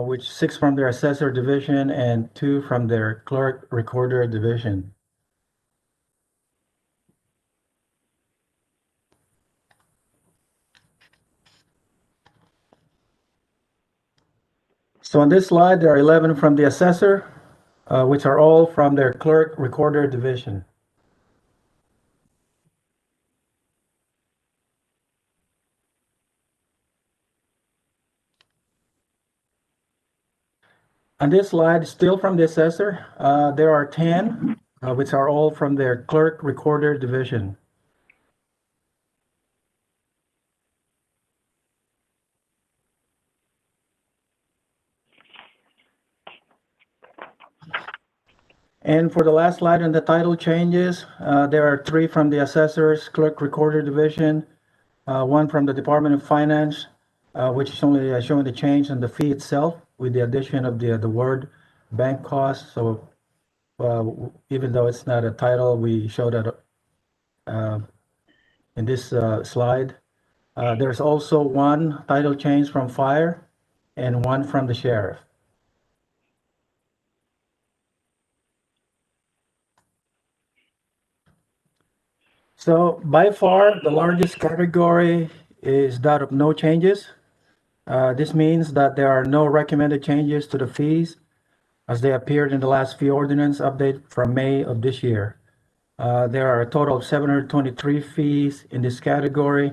D: which 6 from their assessor division and 2 from their clerk recorder division. So on this slide, there are 11 from the assessor, which are all from their clerk recorder division. On this slide, still from the assessor, there are 10 which are all from their clerk recorder division. And for the last slide on the title changes, there are 3 from the assessors, clerk recorder division, 1 from the Department of Finance, which is only showing the change in the fee itself with the addition of the word bank cost. So even though it's not a title, we show that in this slide. There's also 1 title change from fire and 1 from the sheriff. So by far, the largest category is that of no changes. This means that there are no recommended changes to the fees as they appeared in the last fee ordinance update from May of this year. There are a total of 723 fees in this category,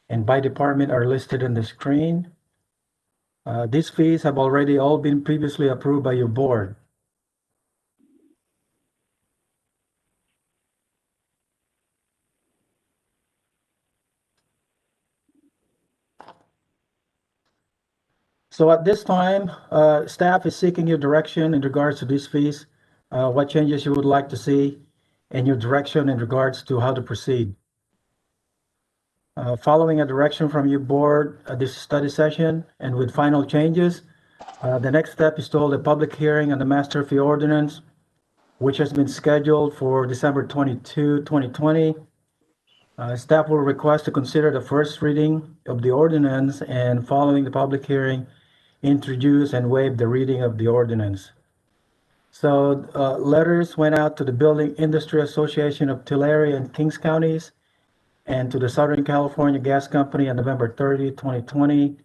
D: and by department are listed on the screen. These fees have already all been previously approved by your board. So at this time, staff is seeking your direction in regards to these fees, what changes you would like to see, and your direction in regards to how to proceed. Following a direction from your board at this study session and with final changes, the next step is to hold a public hearing on the master fee ordinance, which has been scheduled for December 22, 2020. Staff will request to consider the first reading of the ordinance and following the public hearing, introduce and waive the reading of the ordinance. So letters went out to the Building Industry Association of Tulare and Kings Counties and to the Southern California Gas Company on November 30, 2020.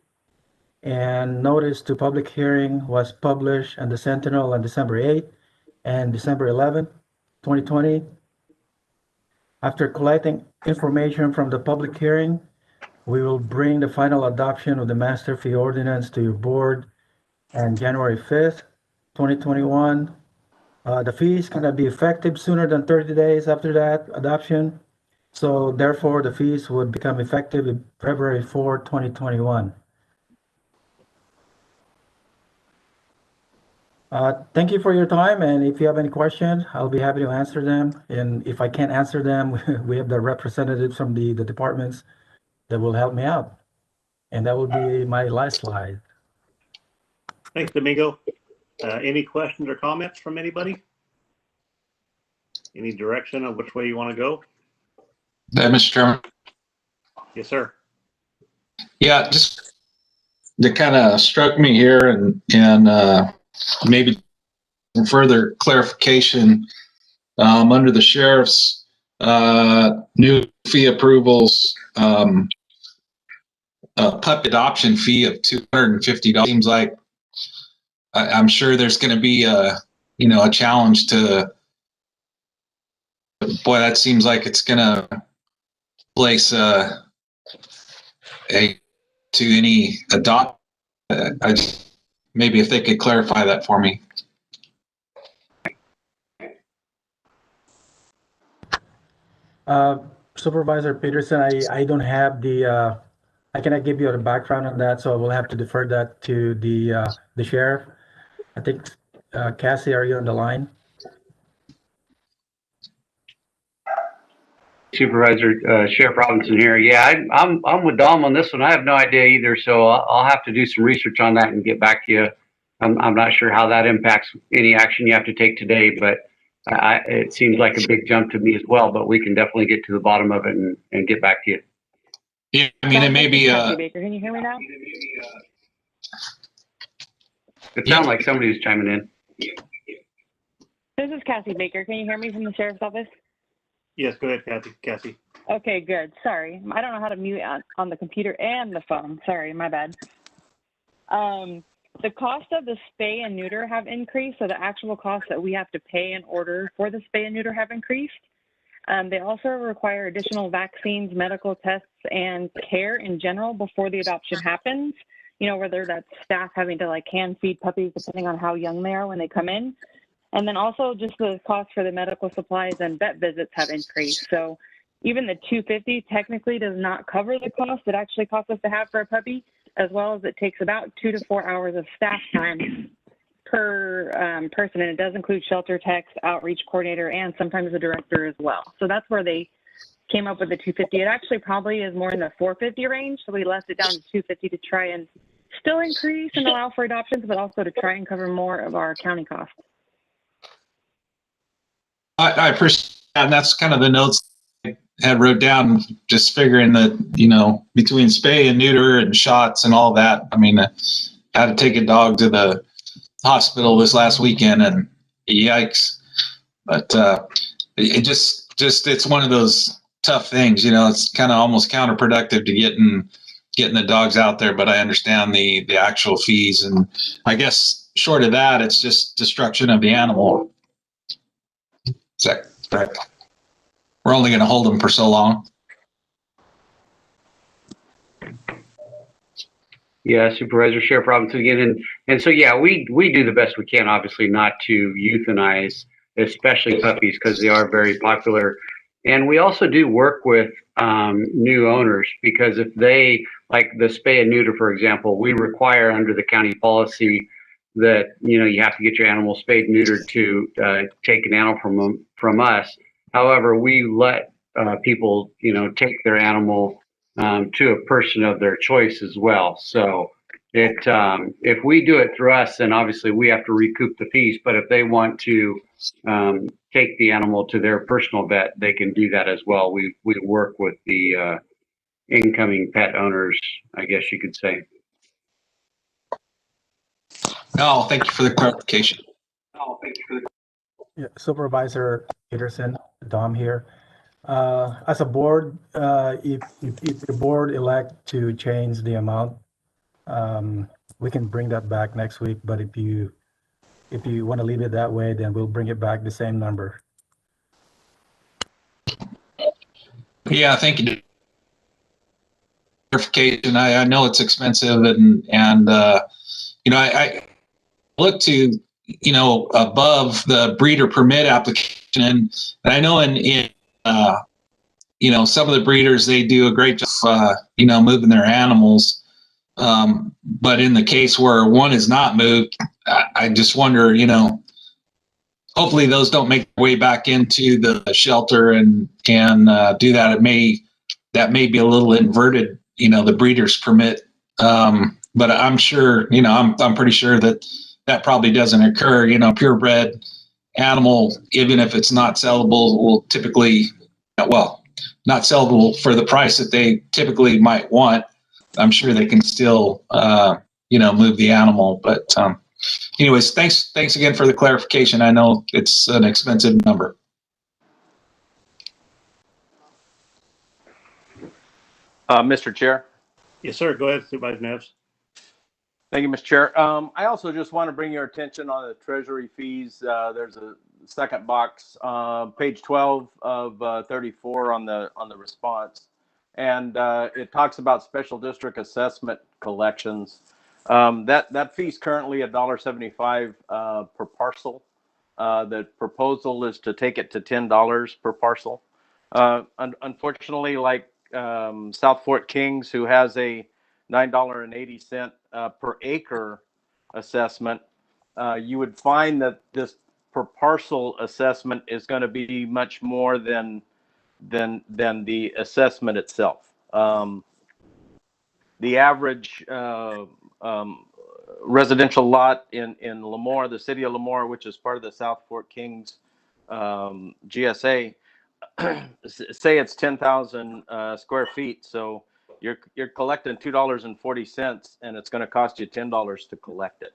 D: And notice to public hearing was published on the Sentinel on December 8 and December 11, 2020. After collecting information from the public hearing, we will bring the final adoption of the master fee ordinance to your board on January 5th, 2021. The fees cannot be effective sooner than 30 days after that adoption. So therefore, the fees would become effective in February 4, 2021. Thank you for your time. And if you have any questions, I'll be happy to answer them. And if I can't answer them, we have the representatives from the departments that will help me out. And that will be my last slide.
C: Thanks, Domingo. Any questions or comments from anybody? Any direction on which way you want to go?
I: Mr. Chairman.
C: Yes, sir.
I: Yeah, just that kind of struck me here, and maybe some further clarification under the sheriff's new fee approvals. Pup adoption fee of $250 seems like I'm sure there's going to be a challenge to. Boy, that seems like it's going to place to any adopt. Maybe if they could clarify that for me.
D: Supervisor Peterson, I don't have the. I cannot give you a background on that, so I will have to defer that to the sheriff. I think, Cassie, are you on the line?
F: Supervisor Sheriff Robinson here. Yeah, I'm with Dom on this one. I have no idea either, so I'll have to do some research on that and get back to you. I'm not sure how that impacts any action you have to take today, but it seems like a big jump to me as well. But we can definitely get to the bottom of it and get back to you.
I: Yeah, I mean, it may be.
L: Kathy Baker, can you hear me now?
F: It sounds like somebody was chiming in.
L: This is Cassie Baker. Can you hear me from the sheriff's office?
C: Yes, go ahead, Cassie.
L: Okay, good. Sorry. I don't know how to mute on the computer and the phone. Sorry, my bad. The cost of the spay and neuter have increased, so the actual cost that we have to pay in order for the spay and neuter have increased. They also require additional vaccines, medical tests, and care in general before the adoption happens. You know, whether that's staff having to hand feed puppies depending on how young they are when they come in. And then also just the cost for the medical supplies and vet visits have increased. So even the $250 technically does not cover the cost it actually costs us to have for a puppy, as well as it takes about 2 to 4 hours of staff time per person. And it does include shelter techs, outreach coordinator, and sometimes the director as well. So that's where they came up with the $250. It actually probably is more in the $450 range. So we left it down to $250 to try and still increase and allow for adoptions, but also to try and cover more of our county costs.
I: I appreciate that. And that's kind of the notes I had wrote down, just figuring that, between spay and neuter and shots and all that. I mean, I had to take a dog to the hospital this last weekend and yikes. But it just it's one of those tough things, it's kind of almost counterproductive to getting the dogs out there, but I understand the actual fees. And I guess short of that, it's just destruction of the animal. Is that correct? We're only going to hold them for so long.
F: Yeah, Supervisor Sheriff Robinson again. And so, yeah, we do the best we can, obviously, not to euthanize, especially puppies, because they are very popular. And we also do work with new owners, because if they, like the spay and neuter, for example, we require under the county policy that, you have to get your animal spayed and neutered to take an animal from us. However, we let people, take their animal to a person of their choice as well. So if we do it through us, then obviously we have to recoup the fees. But if they want to take the animal to their personal vet, they can do that as well. We work with the incoming pet owners, I guess you could say.
I: No, thank you for the clarification.
D: Yeah, Supervisor Peterson, Dom here. As a board, if the board elect to change the amount, we can bring that back next week. But if you want to leave it that way, then we'll bring it back the same number.
I: Yeah, thank you. Clarification. I know it's expensive, and I look to above the breeder permit application, and I know in some of the breeders, they do a great job moving their animals, but in the case where one is not moved, I just wonder, hopefully those don't make their way back into the shelter and do that. That may be a little inverted, the breeder's permit, but I'm sure, I'm pretty sure that probably doesn't occur. Purebred animal, even if it's not sellable, will typically, not sellable for the price that they typically might want. I'm sure they can still, move the animal. But anyways, thanks again for the clarification. I know it's an expensive number.
H: Mr. Chair.
C: Yes, sir. Go ahead, Supervisor Neves.
H: Thank you, Mr. Chair. I also just want to bring your attention on the Treasury fees. There's a second box, page 12 of 34 on the response, and it talks about special district assessment collections. That fee is currently $1.75 per parcel. The proposal is to take it to $10 per parcel. Unfortunately, like South Fort Kings, who has a $9.80 per acre assessment, you would find that this per parcel assessment is going to be much more than the assessment itself. The average residential lot in Lemoore, the city of Lemoore, which is part of the South Fort Kings GSA, say it's 10,000 square feet. So you're collecting $2.40, and it's going to cost you $10 to collect it.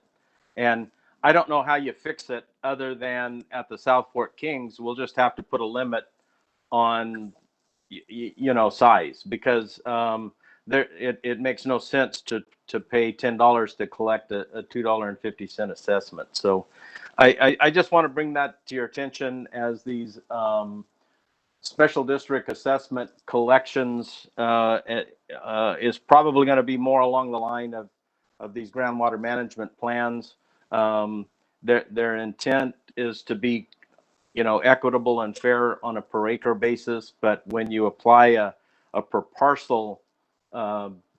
H: And I don't know how you fix it other than at the South Fort Kings, we'll just have to put a limit on, size, because it makes no sense to pay $10 to collect a $2.50 assessment. So I just want to bring that to your attention, as these special district assessment collections is probably going to be more along the line of these groundwater management plans. their intent is to be, equitable and fair on a per acre basis. But when you apply a per parcel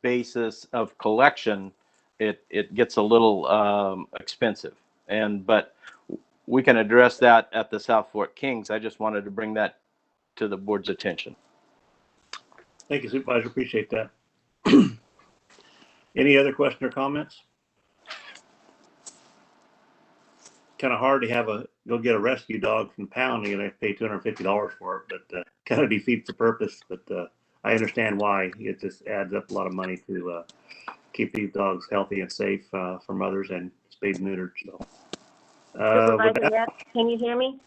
H: basis of collection, it gets a little expensive. But we can address that at the South Fork Kings. I just wanted to bring that to the board's attention.
C: Thank you, Supervisor. Appreciate that. Any other question or comments? Kind of hard to go get a rescue dog from pound and you pay $250 for it, but kind of defeats the purpose. But I understand why. It just adds up a lot of money to keep these dogs healthy and safe for mothers and spayed and neutered. So,
G: Supervisor, yes, can you hear me?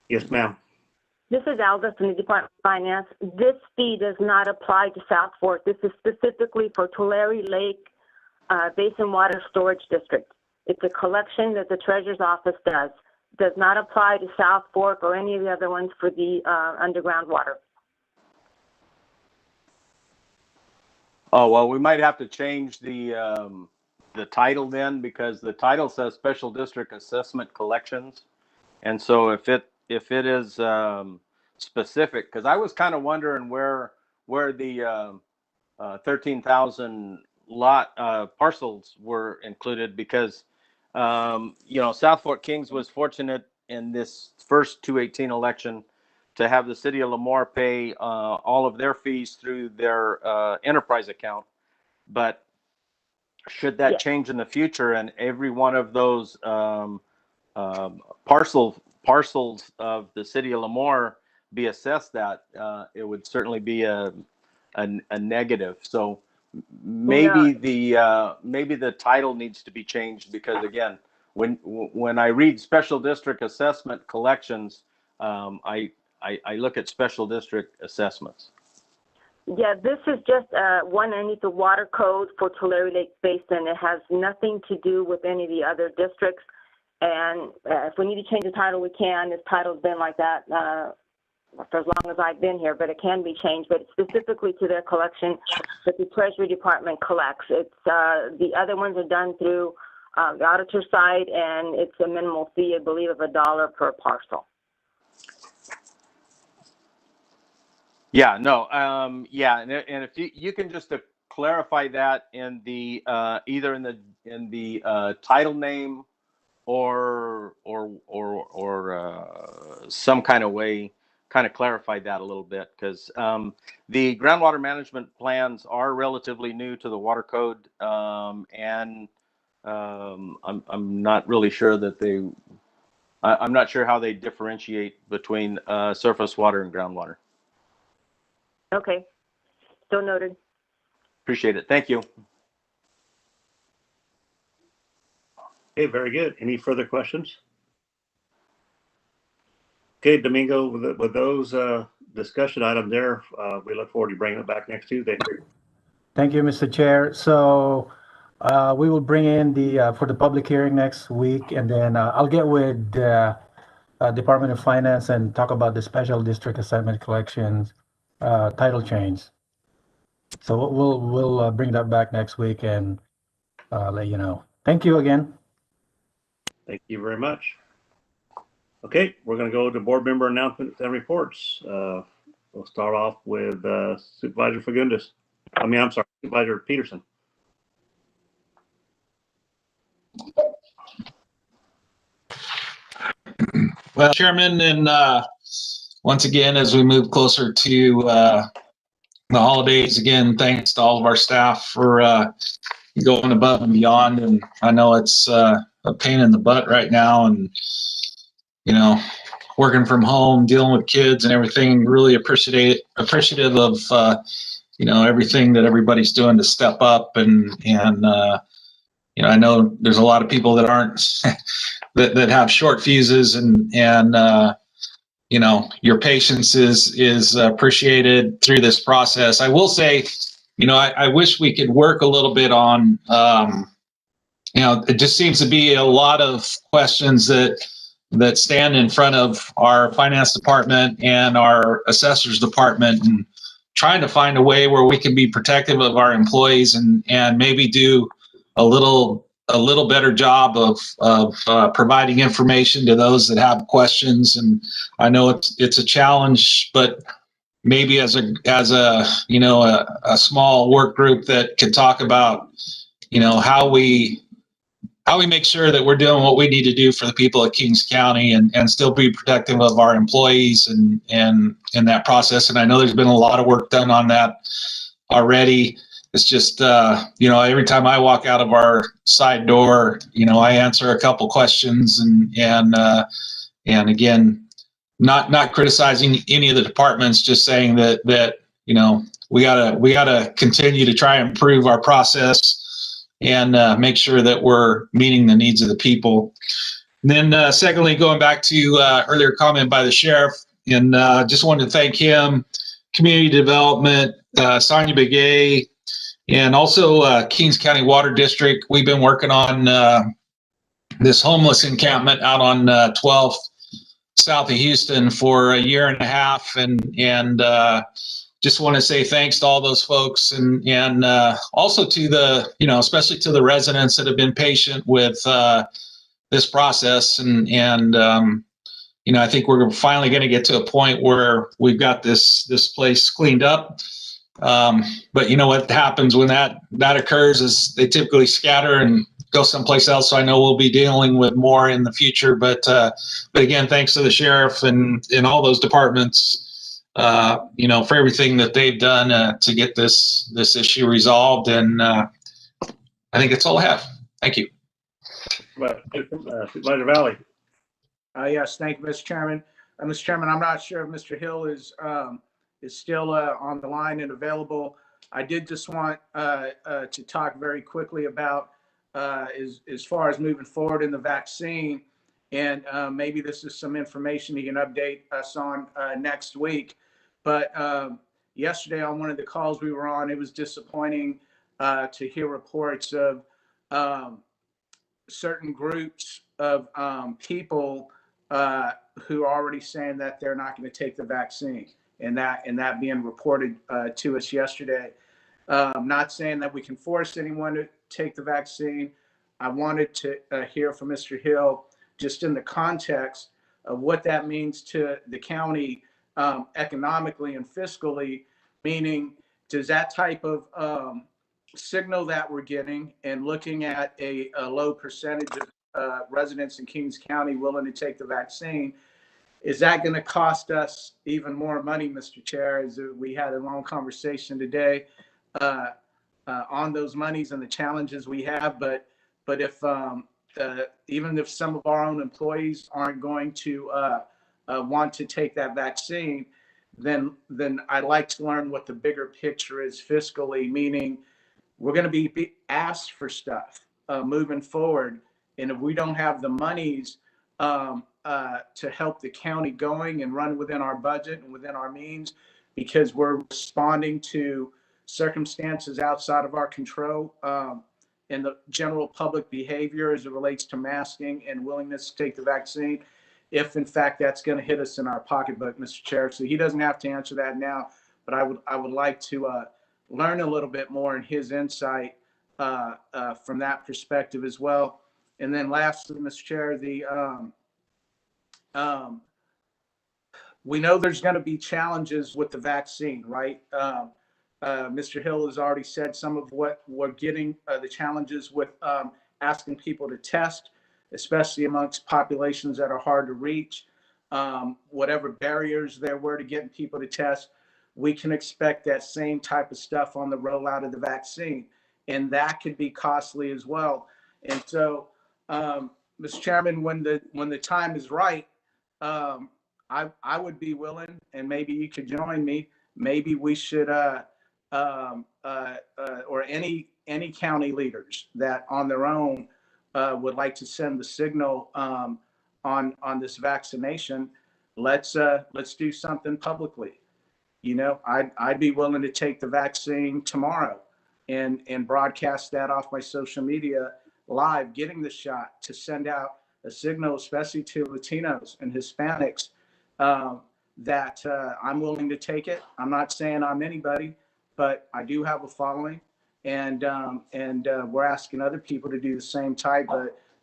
C: Yes, ma'am.
G: This is Alda from the Department of Finance. This fee does not apply to South Fork. This is specifically for Tulare Lake Basin Water Storage District. It's a collection that the Treasurer's Office does. Does not apply to South Fork or any of the other ones for the underground water.
H: Oh, well, we might have to change the title then, because the title says Special District Assessment Collections. And so if it is specific, because I was kind of wondering where the 13,000 lot parcels were included, because South Fork Kings was fortunate in this first 218 election to have the city of Lemoore pay all of their fees through their enterprise account. But should that change in the future and every one of those parcels of the city of Lemoore be assessed that, it would certainly be a negative. So maybe the title needs to be changed, because again, when I read Special District Assessment Collections, I look at Special District Assessments.
G: Yeah, this is just one underneath the water code for Tulare Lake Basin. It has nothing to do with any of the other districts. And if we need to change the title, we can. This title's been like that for as long as I've been here, but it can be changed. But it's specifically to their collection that the Treasury Department collects. It's the other ones are done through the auditor side, and it's a minimal fee, I believe, of $1 per parcel.
H: Yeah, no, yeah, and if you can just clarify that in the either in the title name or some kind of way, kind of clarify that a little bit, because the groundwater management plans are relatively new to the water code, and I'm not really sure that I'm not sure how they differentiate between surface water and groundwater.
G: Okay, so noted.
H: Appreciate it. Thank you.
C: Okay, very good. Any further questions? Okay, Domingo, with those discussion items there, we look forward to bringing it back next Tuesday.
D: Thank you, Mr. Chair. So we will bring in for the public hearing next week, and then I'll get with Department of Finance and talk about the Special District Assessment Collections title change. So we'll bring that back next week and let you know. Thank you again.
C: Thank you very much. Okay, we're going to go to board member announcements and reports. We'll start off with Supervisor Fagundes. I'm sorry, Supervisor Peterson.
I: Well, Chairman, and once again, as we move closer to the holidays, again, thanks to all of our staff for going above and beyond. And I know it's a pain in the butt right now, and working from home, dealing with kids and everything. Really appreciative of everything that everybody's doing to step up. And I know there's a lot of people that aren't that have short fuses, and your patience is appreciated through this process. I will say, I wish we could work a little bit on, it just seems to be a lot of questions that stand in front of our finance department and our assessors department, and trying to find a way where we can be protective of our employees and maybe do a little a little better job of providing information to those that have questions. And I know it's a challenge, but maybe as a small work group that can talk about, how we make sure that we're doing what we need to do for the people of Kings County and still be protective of our employees and in that process. And I know there's been a lot of work done on that already. It's just, every time I walk out of our side door, I answer a couple questions and again, not criticizing any of the departments, just saying that we gotta continue to try and improve our process and make sure that we're meeting the needs of the people. And then secondly, going back to earlier comment by the sheriff, and just wanted to thank him, community development, Sonia Begay, and also Kings County Water District. We've been working on this homeless encampment out on 12th south of Houston for a year and a half, and just want to say thanks to all those folks, and also to the especially to the residents that have been patient with this process, and I think we're finally going to get to a point where we've got this place cleaned up. But what happens when that occurs is they typically scatter and go someplace else. So I know we'll be dealing with more in the future, but again, thanks to the sheriff and all those departments, for everything that they've done to get this issue resolved. And I think that's all I have. Thank you.
C: Supervisor Valley.
J: Yes, thank you, Mr. Chairman. Mr. Chairman, I'm not sure if Mr. Hill is still on the line and available. I did just want to talk very quickly about as far as moving forward in the vaccine, and maybe this is some information he can update us on next week. But yesterday on one of the calls we were on, it was disappointing to hear reports of certain groups of people who are already saying that they're not going to take the vaccine, and that being reported to us yesterday. Not saying that we can force anyone to take the vaccine. I wanted to hear from Mr. Hill just in the context of what that means to the county economically and fiscally, meaning does that type of signal that we're getting and looking at a low percentage of residents in Kings County willing to take the vaccine, is that going to cost us even more money, Mr. Chair? As we had a long conversation today on those monies and the challenges we have, but if even if some of our own employees aren't going to want to take that vaccine, then I'd like to learn what the bigger picture is fiscally, meaning we're going to be asked for stuff moving forward, and if we don't have the monies to help the county going and run within our budget and within our means, because we're responding to circumstances outside of our control and the general public behavior as it relates to masking and willingness to take the vaccine, if in fact that's going to hit us in our pocketbook, Mr. Chair. So he doesn't have to answer that now, but I would like to learn a little bit more in his insight from that perspective as well. And then lastly, Mr. Chair, we know there's going to be challenges with the vaccine, right? Mr. Hill has already said some of what we're getting, the challenges with asking people to test, especially amongst populations that are hard to reach. Whatever barriers there were to getting people to test, we can expect that same type of stuff on the rollout of the vaccine, and that could be costly as well. And so, Mr. Chairman, when the time is right, I would be willing, and maybe you could join me. Maybe we should, or any county leaders that on their own would like to send the signal on this vaccination. Let's do something publicly. I'd be willing to take the vaccine tomorrow and broadcast that off my social media live, getting the shot, to send out a signal, especially to Latinos and Hispanics, that I'm willing to take it. I'm not saying I'm anybody, but I do have a following, and we're asking other people to do the same type.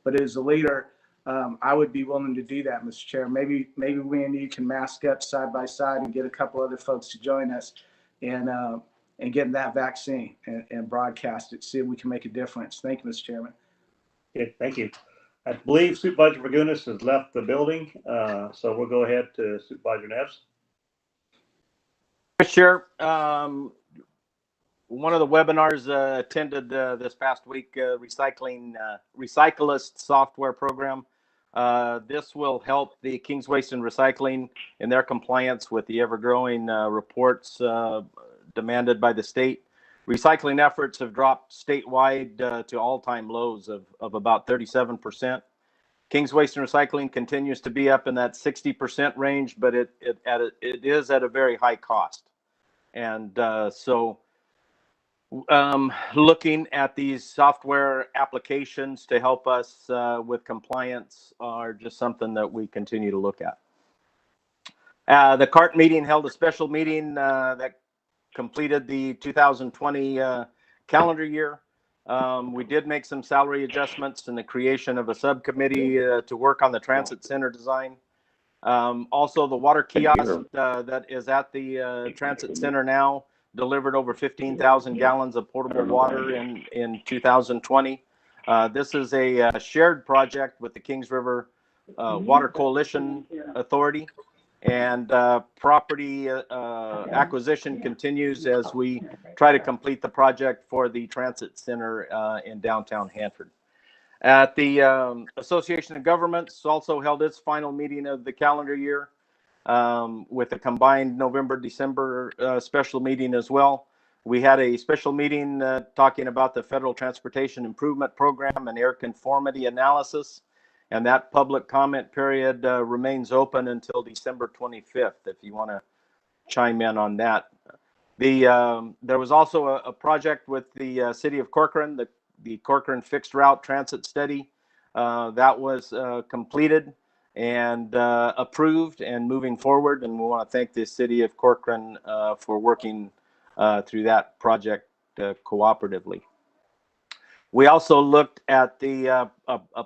J: But as a leader, I would be willing to do that, Mr. Chair. Maybe we and you can mask up side by side and get a couple other folks to join us and get that vaccine and broadcast it, see if we can make a difference. Thank you, Mr. Chairman.
C: Okay, thank you. I believe Supervisor Fagundes has left the building, so we'll go ahead to Supervisor Neves.
H: Mr. Chair, one of the webinars attended this past week, Recyclist software program. This will help the Kings Waste and Recycling in their compliance with the ever-growing reports demanded by the state. Recycling efforts have dropped statewide to all-time lows of about 37%. Kings Waste and Recycling continues to be up in that 60% range, but it is at a very high cost. And looking at these software applications to help us with compliance are just something that we continue to look at. The CART meeting held a special meeting that completed the 2020 calendar year. We did make some salary adjustments and the creation of a subcommittee to work on the transit center design. Also, the water kiosk that is at the transit center now delivered over 15,000 gallons of potable water in 2020. This is a shared project with the Kings River Water Coalition Authority, and property acquisition continues as we try to complete the project for the transit center in downtown Hanford. At the Association of Governments also held its final meeting of the calendar year with a combined November-December special meeting as well. We had a special meeting talking about the Federal Transportation Improvement Program and air conformity analysis, and that public comment period remains open until December 25th if you want to chime in on that. There was also a project with the City of Corcoran, the Corcoran Fixed Route Transit Study. That was completed and approved and moving forward, and we want to thank the City of Corcoran for working through that project cooperatively. We also looked at a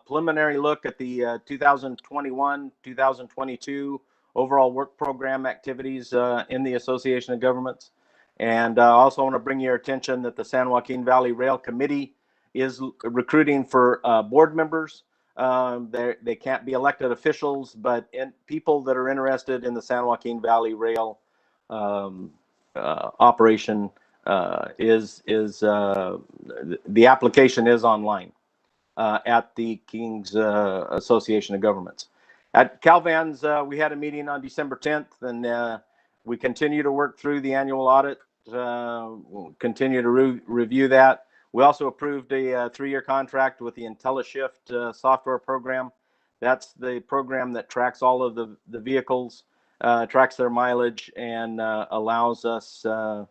H: preliminary look at the 2021-2022 overall work program activities in the Association of Governments. And I also want to bring your attention that the San Joaquin Valley Rail Committee is recruiting for board members. They can't be elected officials, but people that are interested in the San Joaquin Valley Rail operation the application is online at the Kings Association of Governments. At Calvans, we had a meeting on December 10th, and we continue to work through the annual audit. We'll continue to review that. We also approved a 3-year contract with the IntelliShift software program. That's the program that tracks all of the vehicles, tracks their mileage, and allows us to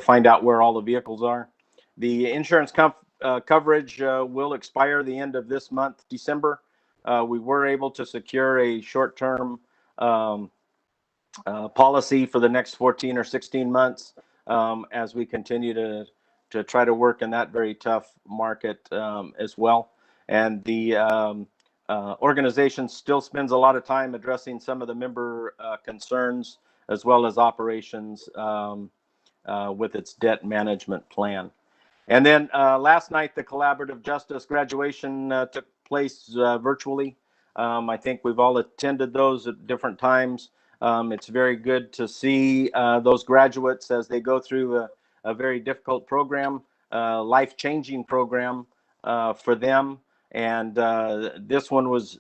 H: find out where all the vehicles are. The insurance coverage will expire the end of this month, December. We were able to secure a short-term policy for the next 14 or 16 months as we continue to try to work in that very tough market as well. And the organization still spends a lot of time addressing some of the member concerns as well as operations with its debt management plan. And then last night, the Collaborative Justice graduation took place virtually. I think we've all attended those at different times. It's very good to see those graduates as they go through a very difficult program, life-changing program for them. And this one was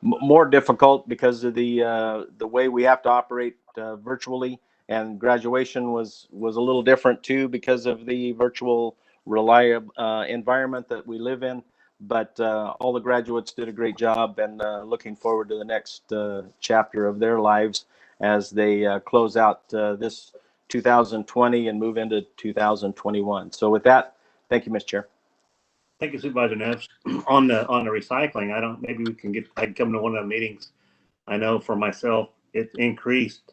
H: more difficult because of the way we have to operate virtually. And graduation was a little different too because of the virtual reliable environment that we live in. But all the graduates did a great job, and looking forward to the next chapter of their lives as they close out this 2020 and move into 2021. So with that, thank you, Mr. Chair.
C: Thank you, Supervisor Neves. On the recycling, maybe I can come to one of the meetings. I know for myself, it increased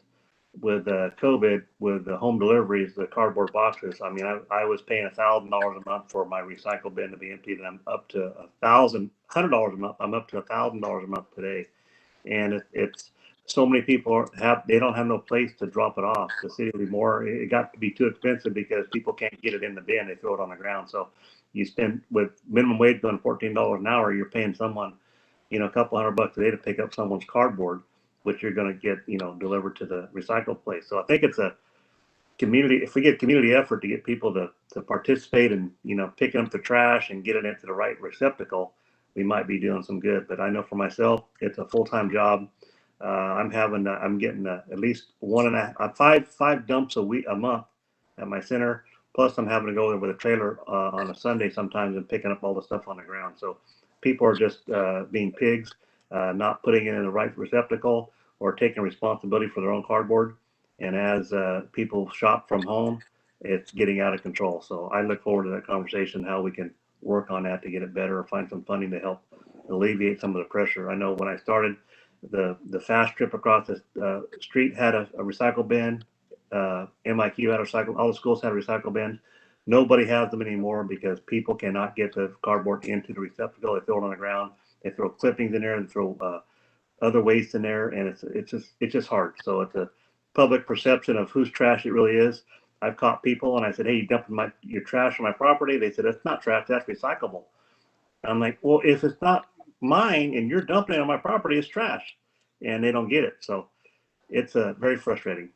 C: COVID, with the home deliveries, the cardboard boxes, I mean, I was paying $1,000 a month for my recycle bin to be emptied, and I'm up to $100 a month. I'm up to $1,000 a month today. And it's so many people they don't have no place to drop it off. The city of Lemoore, it got to be too expensive because people can't get it in the bin. They throw it on the ground. So you spend, with minimum wage going $14 an hour, you're paying someone, a couple $100 a day to pick up someone's cardboard, which you're going to get, delivered to the recycle place. So I think it's a community, if we get community effort to get people to participate in, picking up the trash and getting it to the right receptacle, we might be doing some good. But I know for myself, it's a full-time job. I'm getting at least five dumps a month at my center. Plus I'm having to go there with a trailer on a Sunday sometimes and picking up all the stuff on the ground. So people are just being pigs, not putting it in the right receptacle or taking responsibility for their own cardboard. And as people shop from home, it's getting out of control. So I look forward to that conversation, how we can work on that to get it better or find some funding to help alleviate some of the pressure. I know when I started, the fast trip across the street had a recycle bin. MIQ had a recycle. All the schools had a recycle bin. Nobody has them anymore because people cannot get the cardboard into the receptacle. They throw it on the ground. They throw clippings in there and throw other waste in there, and it's just hard. So it's a public perception of whose trash it really is. I've caught people and I said, "Hey, you dumping your trash on my property?" They said, "That's not trash. That's recyclable." I'm like, "Well, if it's not mine and you're dumping it on my property, it's trash," and they don't get it. So it's very frustrating.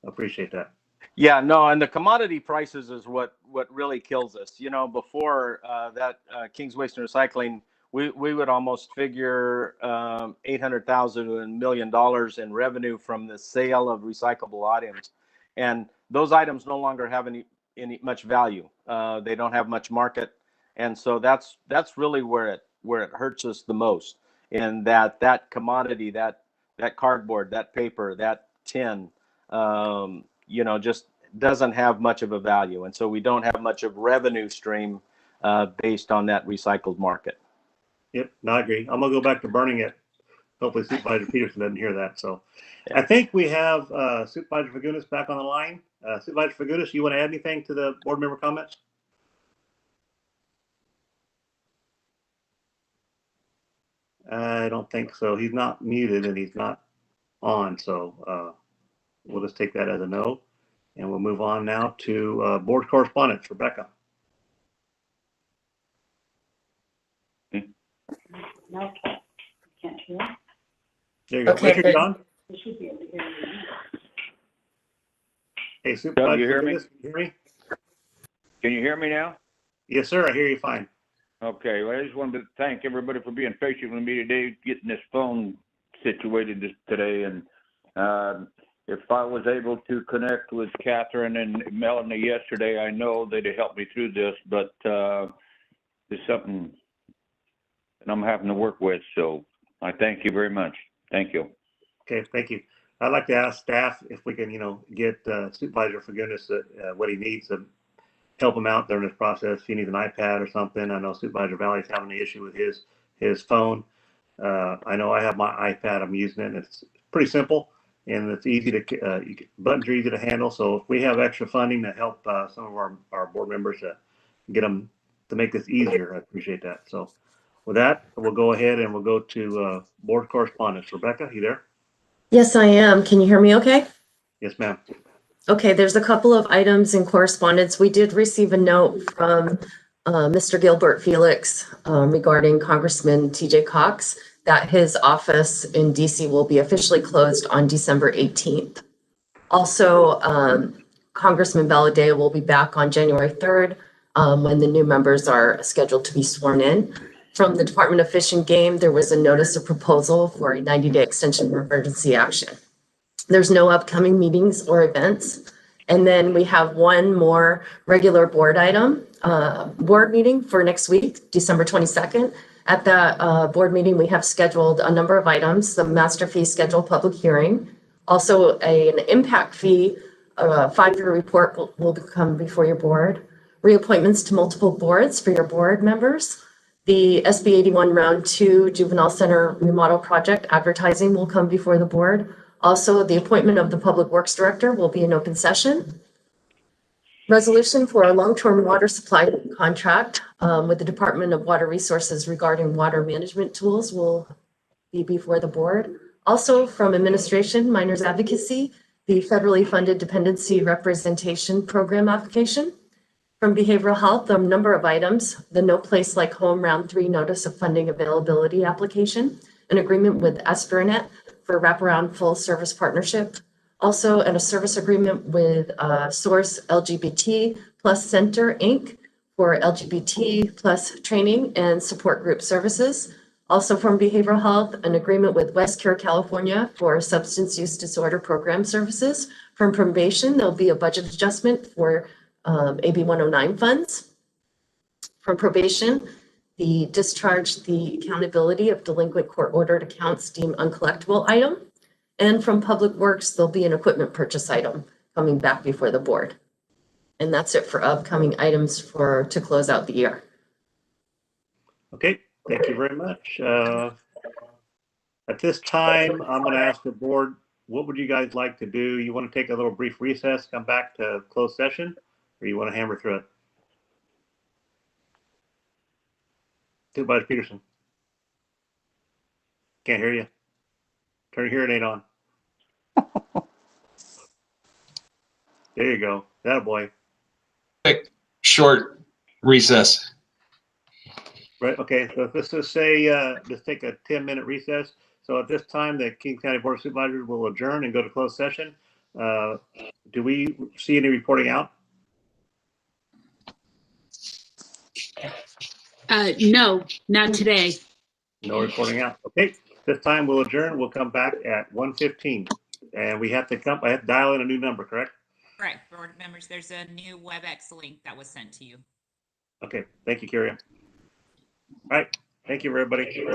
C: I appreciate that.
H: Yeah, no, and the commodity prices is what really kills us. Before that King's Waste and Recycling, we would almost figure $800,000 to $1 million in revenue from the sale of recyclable items, and those items no longer have any much value. They don't have much market, and so that's really where it hurts us the most. In that commodity, that cardboard, that paper, that tin, just doesn't have much of a value, and so we don't have much of revenue stream based on that recycled market.
C: Yep, no, I agree. I'm gonna go back to burning it. Hopefully Supervisor Peterson doesn't hear that. So I think we have Supervisor Fagundes back on the line. Supervisor Fagundes, you want to add anything to the board member comments? I don't think so. He's not muted and he's not on. So we'll just take that as a no. And we'll move on now to board correspondence. Rebecca.
K: No, can't hear.
C: There you go.
E: Okay,
C: Richard,
E: good.
C: you on?
K: You should be able to hear me now.
C: Hey, Supervisor,
R: Doug, you hear me?
C: Can you hear me?
R: Can you hear me now?
C: Yes, sir. I hear you fine.
R: Okay, well, I just wanted to thank everybody for being patient with me today, getting this phone situated today. And if I was able to connect with Catherine and Melanie yesterday, I know they'd have helped me through this, but it's something that I'm having to work with. So I thank you very much. Thank you.
C: Okay, thank you. I'd like to ask staff if we can, get Supervisor Fagundes what he needs to help him out during this process. If he needs an iPad or something. I know Supervisor Valley's having the issue with his phone. I know I have my iPad. I'm using it, and it's pretty simple, and it's easy to buttons are easy to handle. So if we have extra funding to help some of our board members to get them to make this easier, I appreciate that. So with that, we'll go ahead and we'll go to board correspondence. Rebecca, you there?
E: Yes, I am. Can you hear me okay?
C: Yes, ma'am.
E: Okay, there's a couple of items in correspondence. We did receive a note from Mr. Gilbert Felix regarding Congressman TJ Cox that his office in DC will be officially closed on December 18th. Also, Congressman Valadez will be back on January 3rd when the new members are scheduled to be sworn in. From the Department of Fish and Game, there was a notice of proposal for a 90-day extension of emergency action. There's no upcoming meetings or events. And then we have one more regular board item, board meeting for next week, December 22nd. At that board meeting, we have scheduled a number of items, the master fee schedule public hearing, also an impact fee, 5-year report will come before your board, reappointments to multiple boards for your board members. The SB 81 Round 2 Juvenile Center Remodel Project advertising will come before the board. Also, the appointment of the Public Works Director will be in open session. Resolution for a long-term water supply contract with the Department of Water Resources regarding water management tools will be before the board. Also from administration, minors advocacy, the federally funded dependency representation program application. From behavioral health, a number of items, the No Place Like Home Round 3 Notice of Funding Availability application, an agreement with Espernet for wraparound full service partnership, also and a service agreement with Source LGBT Plus Center, Inc. for LGBT plus training and support group services. Also from behavioral health, an agreement with West Care, California for substance use disorder program services. From probation, there'll be a budget adjustment for AB 109 funds. From probation, the discharge the accountability of delinquent court-ordered accounts deemed uncollectible item. And from Public Works, there'll be an equipment purchase item coming back before the board. And that's it for upcoming items to close out the year.
C: Okay, thank you very much. At this time, I'm going to ask the board, what would you guys like to do? You want to take a little brief recess, come back to closed session, or you want to hammer through it? Supervisor Peterson. Can't hear you. Turn your hearing aid on. There you go. That boy.
I: Quick, short recess.
C: Right. Okay. So let's just say, let's take a 10-minute recess. So at this time, the King County Board of Supervisors will adjourn and go to closed session. Do we see any reporting out?
P: No, not today.
C: No reporting out. Okay. This time we'll adjourn. We'll come back at 1:15, and I have to dial in a new number, correct?
N: Correct, board members. There's a new WebEx link that was sent to you.
C: Okay. Thank you, Carrie. All right. Thank you, everybody.